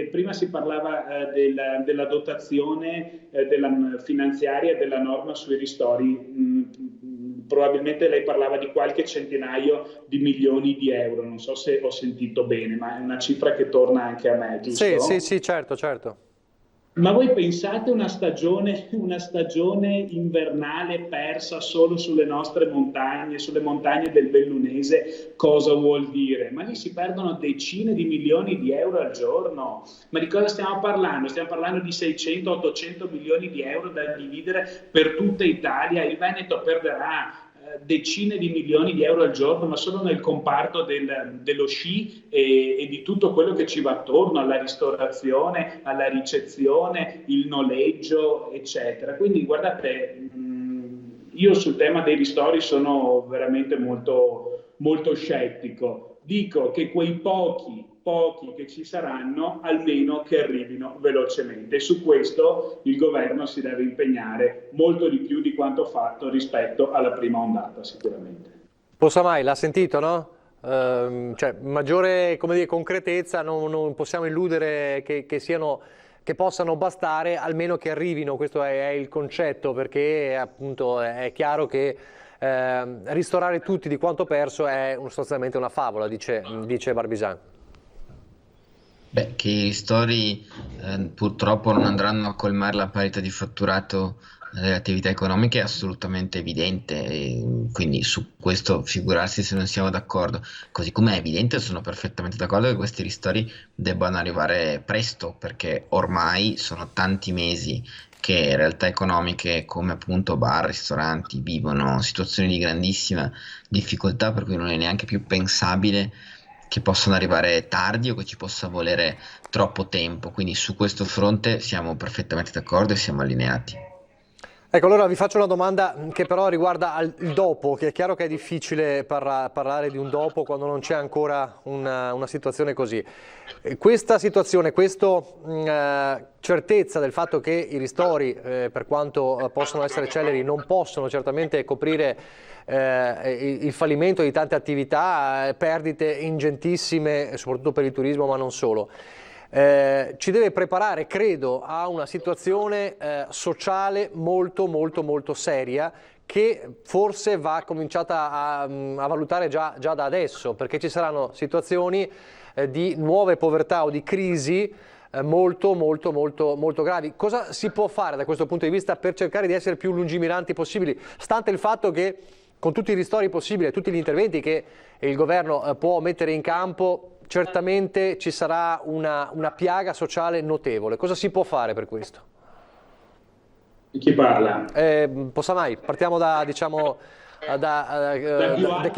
prima si parlava della dotazione della finanziaria della norma sui ristori, probabilmente lei parlava di qualche centinaio di milioni di euro, non so se ho sentito bene, ma è una cifra che torna anche a me, giusto? Sì, certo. Ma voi pensate una stagione invernale persa solo sulle nostre montagne, sulle montagne del Bellunese, cosa vuol dire? Ma lì si perdono decine di milioni di euro al giorno. Ma di cosa stiamo parlando? Stiamo parlando di 600-800 milioni di euro da dividere per tutta Italia. Il Veneto perderà decine di milioni di euro al giorno, ma solo nel comparto dello sci e di tutto quello che ci va attorno, alla ristorazione, alla ricezione, il noleggio, eccetera. Quindi guardate, io sul tema dei ristori sono veramente molto, molto scettico. Dico che quei pochi che ci saranno, almeno che arrivino velocemente. E su questo il governo si deve impegnare molto di più di quanto fatto rispetto alla prima ondata, sicuramente. Posamai, l'ha sentito, no? Cioè, maggiore, come dire, concretezza, non possiamo illudere che possano bastare, almeno che arrivino. Questo è il concetto, perché appunto è chiaro che ristorare tutti di quanto perso è sostanzialmente una favola, dice Barbisan. Beh, che i ristori purtroppo non andranno a colmare la parità di fatturato delle attività economiche è assolutamente evidente, e quindi su questo figurarsi se non siamo d'accordo. Così come è evidente, sono perfettamente d'accordo che questi ristori debbano arrivare presto, perché ormai sono tanti mesi che realtà economiche come appunto bar, ristoranti vivono situazioni di grandissima difficoltà, per cui non è neanche più pensabile che possano arrivare tardi o che ci possa volere troppo tempo. Quindi su questo fronte siamo perfettamente d'accordo e siamo allineati. Ecco, allora vi faccio una domanda che però riguarda il dopo, che è chiaro che è difficile parlare di un dopo quando non c'è ancora una situazione così. Questa situazione, questa certezza del fatto che i ristori, per quanto possono essere celeri, non possono certamente coprire il fallimento di tante attività, perdite ingentissime, soprattutto per il turismo, ma non solo. ci deve preparare, credo, a una situazione sociale molto seria, che forse va cominciata a valutare già da adesso, perché ci saranno situazioni di nuove povertà o di crisi molto gravi. Cosa si può fare da questo punto di vista per cercare di essere più lungimiranti possibili, stante il fatto che con tutti i ristori possibili e tutti gli interventi che il governo può mettere in campo, certamente ci sarà una piaga sociale notevole. Cosa si può fare per questo? Chi parla? Possamai, partiamo da chi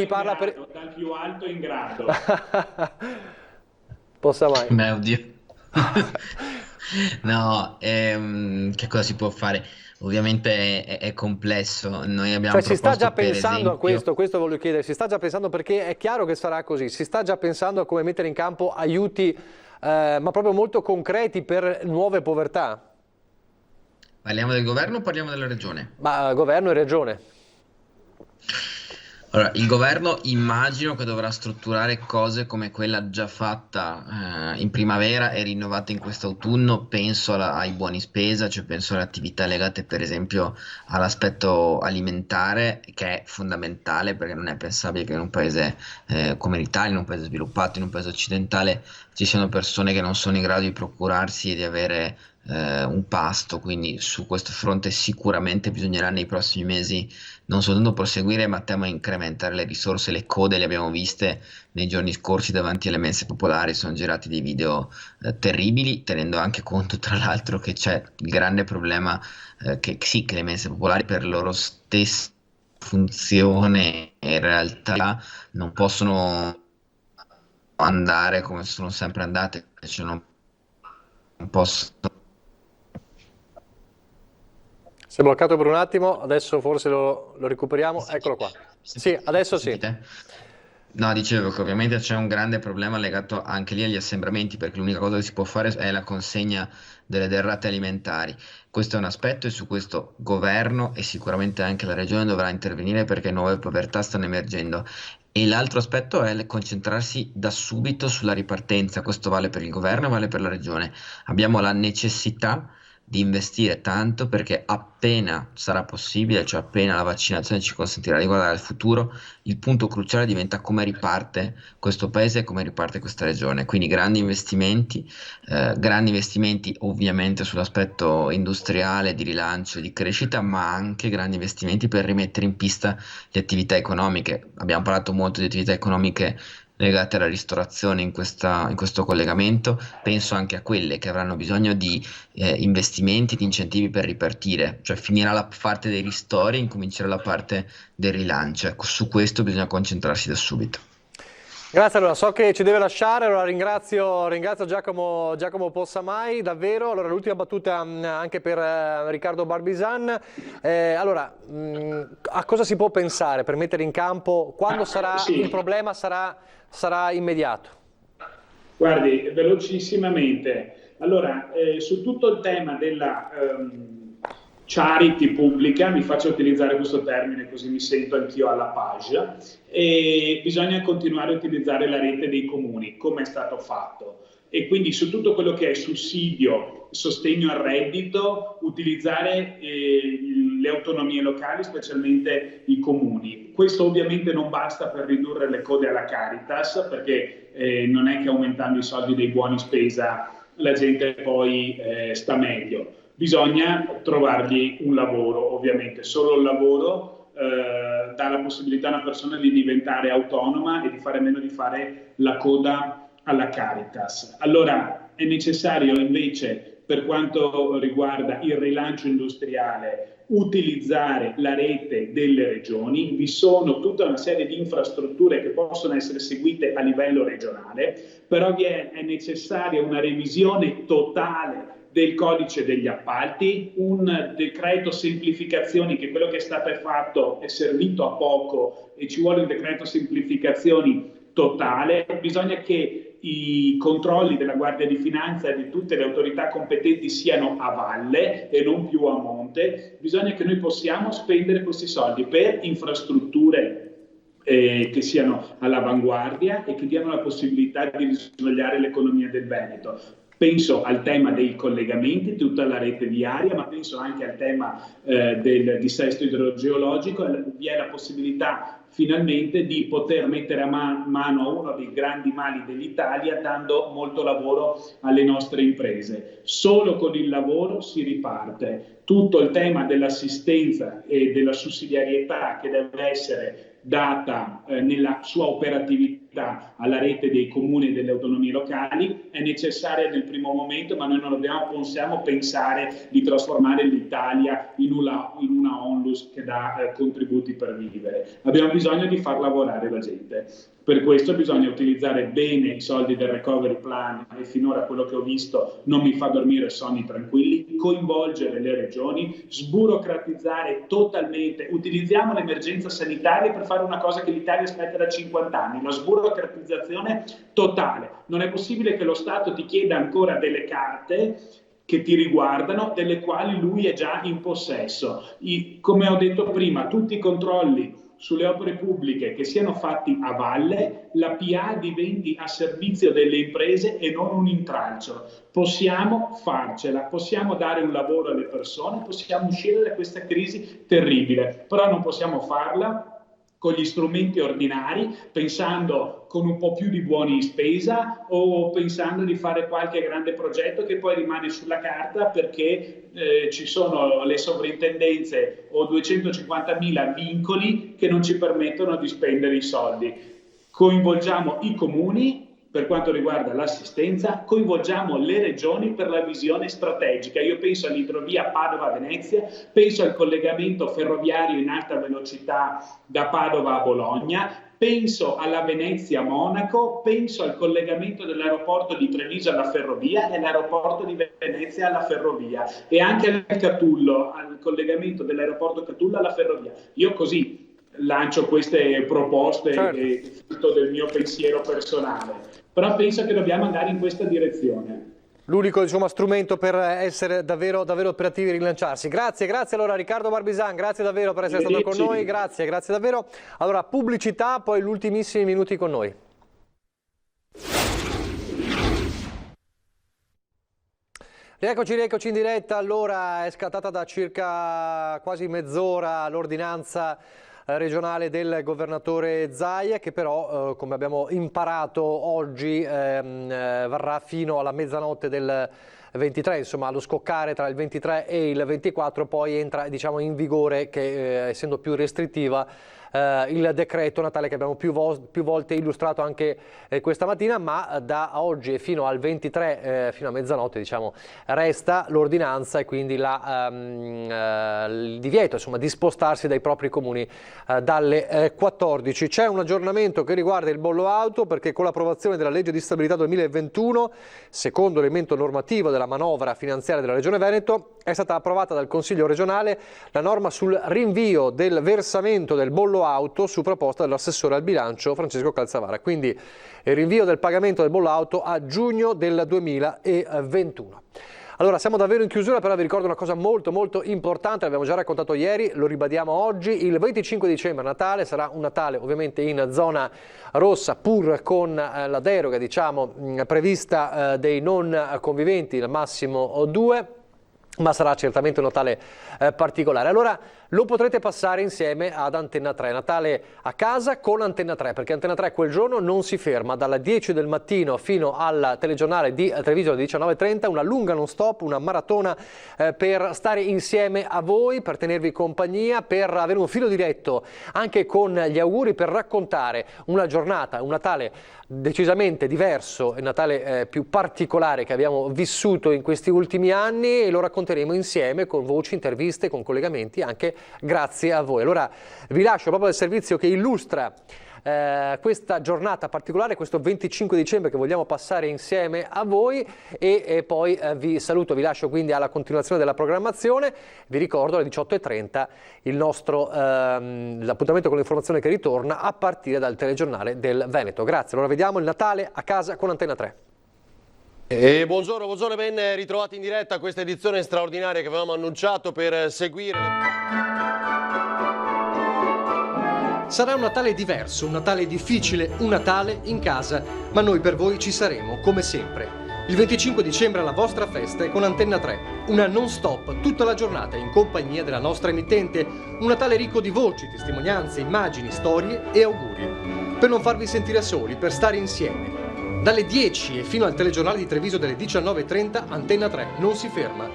parla dal più alto in grado. Possamai. Beh, oddio. No, che cosa si può fare? Ovviamente è complesso. Noi abbiamo si sta già proposto, pensando a questo voglio chiedere, si sta già pensando, perché è chiaro che sarà così, si sta già pensando a come mettere in campo aiuti ma proprio molto concreti per nuove povertà. Parliamo del governo o parliamo della regione? Ma governo e regione. Allora, il governo immagino che dovrà strutturare cose come quella già fatta in primavera e rinnovata in quest'autunno. Penso ai buoni spesa, cioè penso alle attività legate per esempio all'aspetto alimentare, che è fondamentale, perché non è pensabile che in un paese come l'Italia, in un paese sviluppato, in un paese occidentale, ci siano persone che non sono in grado di procurarsi e di avere un pasto. Quindi su questo fronte sicuramente bisognerà nei prossimi mesi non soltanto proseguire, ma temo incrementare le risorse. Le code le abbiamo viste nei giorni scorsi davanti alle mense popolari, sono girati dei video terribili, tenendo anche conto tra l'altro che c'è il grande problema che le mense popolari per loro stessa funzione in realtà non possono andare come sono sempre andate, cioè non possono. Si è bloccato per un attimo, adesso forse lo recuperiamo, eccolo qua. Sì, adesso sì. No, dicevo che ovviamente c'è un grande problema legato anche lì agli assembramenti, perché l'unica cosa che si può fare è la consegna delle derrate alimentari. Questo è un aspetto e su questo governo e sicuramente anche la regione dovrà intervenire, perché nuove povertà stanno emergendo. E l'altro aspetto è concentrarsi da subito sulla ripartenza. Questo vale per il governo e vale per la regione. Abbiamo la necessità di investire tanto, perché appena sarà possibile, cioè appena la vaccinazione ci consentirà di guardare al futuro, il punto cruciale diventa come riparte questo paese e come riparte questa regione. Quindi grandi investimenti ovviamente sull'aspetto industriale, di rilancio e di crescita, ma anche grandi investimenti per rimettere in pista le attività economiche. Abbiamo parlato molto di attività economiche legate alla ristorazione in questo collegamento. Penso anche a quelle che avranno bisogno di investimenti, di incentivi per ripartire, cioè finirà la parte dei ristori e incomincerà la parte del rilancio. Ecco, su questo bisogna concentrarsi da subito. Grazie, allora so che ci deve lasciare, allora ringrazio Giacomo Possamai, davvero. Allora l'ultima battuta anche per Riccardo Barbisan. Allora, a cosa si può pensare per mettere in campo, quando il problema sarà immediato? Guardi, velocissimamente. Allora, su tutto il tema della charity pubblica, mi faccio utilizzare questo termine così mi sento anch'io alla page, e bisogna continuare a utilizzare la rete dei comuni, come è stato fatto. E quindi su tutto quello che è sussidio, sostegno al reddito, utilizzare le autonomie locali, specialmente i comuni. Questo ovviamente non basta per ridurre le code alla Caritas, perché non è che aumentando i soldi dei buoni spesa la gente poi sta meglio. Bisogna trovargli un lavoro, ovviamente. Solo il lavoro dà la possibilità a una persona di diventare autonoma e di fare meno di fare la coda alla Caritas. Allora è necessario invece, per quanto riguarda il rilancio industriale, utilizzare la rete delle regioni. Vi sono tutta una serie di infrastrutture che possono essere seguite a livello regionale, però è necessaria una revisione totale del codice degli appalti, un decreto semplificazioni, che quello che è stato fatto è servito a poco e ci vuole un decreto semplificazioni totale. Bisogna che i controlli della Guardia di Finanza e di tutte le autorità competenti siano a valle e non più a monte. Bisogna che noi possiamo spendere questi soldi per infrastrutture che siano all'avanguardia e che diano la possibilità di risvegliare l'economia del Veneto. Penso al tema dei collegamenti, tutta la rete viaria, ma penso anche al tema del dissesto idrogeologico. Vi è la possibilità finalmente di poter mettere a mano a uno dei grandi mali dell'Italia, dando molto lavoro alle nostre imprese. Solo con il lavoro si riparte. Tutto il tema dell'assistenza e della sussidiarietà che deve essere data nella sua operatività alla rete dei comuni e delle autonomie locali è necessaria nel primo momento, ma noi non possiamo pensare di trasformare l'Italia in una onlus che dà contributi per vivere. Abbiamo bisogno di far lavorare la gente. Per questo bisogna utilizzare bene i soldi del recovery plan, e finora quello che ho visto non mi fa dormire sonni tranquilli, coinvolgere le regioni, sburocratizzare totalmente, utilizziamo l'emergenza sanitaria per fare una cosa che l'Italia aspetta da 50 anni, la sburocratizzazione totale. Non è possibile che lo Stato ti chieda ancora delle carte che ti riguardano, delle quali lui è già in possesso. Come ho detto prima, tutti i controlli sulle opere pubbliche che siano fatti a valle, la PA diventi a servizio delle imprese e non un intralcio. Possiamo farcela, possiamo dare un lavoro alle persone, possiamo uscire da questa crisi terribile, però non possiamo farla con gli strumenti ordinari, pensando con un po' più di buoni spesa o pensando di fare qualche grande progetto che poi rimane sulla carta perché ci sono le sovrintendenze o 250.000 vincoli che non ci permettono di spendere i soldi. Coinvolgiamo i comuni per quanto riguarda l'assistenza, coinvolgiamo le regioni per la visione strategica. Io penso all'idrovia Padova-Venezia, penso al collegamento ferroviario in alta velocità da Padova a Bologna, penso alla Venezia-Monaco, penso al collegamento dell'aeroporto di Treviso alla ferrovia e all'aeroporto di Venezia alla ferrovia e anche al Catullo, al collegamento dell'aeroporto Catullo alla ferrovia. Io così lancio queste proposte, certo, frutto del mio pensiero personale, però penso che dobbiamo andare in questa direzione. L'unico strumento per essere davvero operativi e rilanciarsi. Grazie allora Riccardo Barbisan, grazie davvero per essere stato con noi, grazie davvero. Allora pubblicità, poi gli ultimissimi minuti con noi. Rieccoci in diretta. Allora è scattata da circa quasi mezz'ora l'ordinanza regionale del governatore Zaia, che però come abbiamo imparato oggi varrà fino alla mezzanotte del 23, insomma allo scoccare tra il 23 e il 24 poi entra in vigore, che essendo più restrittiva, il decreto Natale che abbiamo più volte illustrato anche questa mattina, ma da oggi e fino al 23, fino a mezzanotte resta l'ordinanza e quindi il divieto di spostarsi dai propri comuni dalle 14. C'è un aggiornamento che riguarda il bollo auto, perché con l'approvazione della legge di stabilità 2021, secondo elemento normativo della manovra finanziaria della Regione Veneto, è stata approvata dal Consiglio regionale la norma sul rinvio del versamento del bollo auto su proposta dell'assessore al bilancio Francesco Calzavara, quindi il rinvio del pagamento del bollo auto a giugno del 2021. Allora siamo davvero in chiusura, però vi ricordo una cosa molto importante, l'abbiamo già raccontato ieri, lo ribadiamo oggi: il 25 dicembre Natale sarà un Natale ovviamente in zona rossa, pur con la deroga prevista dei non conviventi, al massimo 2, ma sarà certamente un Natale particolare. Allora lo potrete passare insieme ad Antenna 3, Natale a casa con Antenna 3, perché Antenna 3 quel giorno non si ferma, dalla 10 del mattino fino al telegiornale di Treviso alle 19:30, una lunga non stop, una maratona per stare insieme a voi, per tenervi compagnia, per avere un filo diretto anche con gli auguri, per raccontare una giornata, un Natale decisamente diverso, il Natale più particolare che abbiamo vissuto in questi ultimi anni, e lo racconteremo insieme con voci, interviste, con collegamenti, anche grazie a voi. Allora vi lascio proprio il servizio che illustra questa giornata particolare, questo 25 dicembre che vogliamo passare insieme a voi, e poi vi saluto, vi lascio quindi alla continuazione della programmazione. Vi ricordo alle 18:30 il nostro l'appuntamento con l'informazione che ritorna a partire dal telegiornale del Veneto. Grazie, allora vediamo il Natale a casa con Antenna 3. E buongiorno e ben ritrovati in diretta a questa edizione straordinaria che avevamo annunciato per seguire. Sarà un Natale diverso, un Natale difficile, un Natale in casa, ma noi per voi ci saremo, come sempre. Il 25 dicembre alla vostra festa è con Antenna 3, una non-stop tutta la giornata in compagnia della nostra emittente, un Natale ricco di voci, testimonianze, immagini, storie e auguri. Per non farvi sentire soli, per stare insieme. Dalle 10 e fino al telegiornale di Treviso delle 19:30 Antenna 3 non si ferma.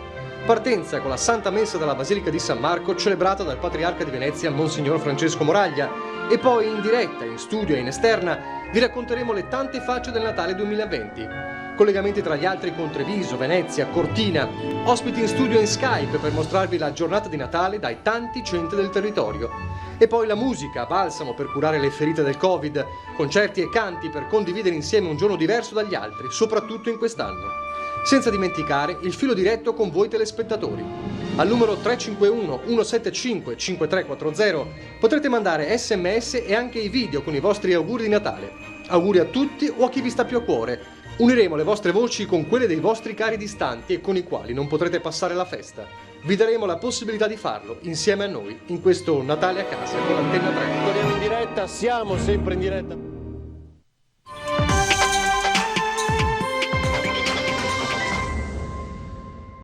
Partenza con la Santa Messa dalla Basilica di San Marco celebrata dal Patriarca di Venezia Monsignor Francesco Moraglia e poi in diretta, in studio e in esterna vi racconteremo le tante facce del Natale 2020. Collegamenti tra gli altri con Treviso, Venezia, Cortina, ospiti in studio e in Skype per mostrarvi la giornata di Natale dai tanti centri del territorio. E poi la musica, balsamo per curare le ferite del Covid, concerti e canti per condividere insieme un giorno diverso dagli altri, soprattutto in quest'anno. Senza dimenticare il filo diretto con voi telespettatori. Al numero 351 175 5340 potrete mandare SMS e anche i video con i vostri auguri di Natale. Auguri a tutti o a chi vi sta più a cuore. Uniremo le vostre voci con quelle dei vostri cari distanti e con i quali non potrete passare la festa. Vi daremo la possibilità di farlo insieme a noi in questo Natale a casa con Antenna 3. Torniamo in diretta, siamo sempre in diretta.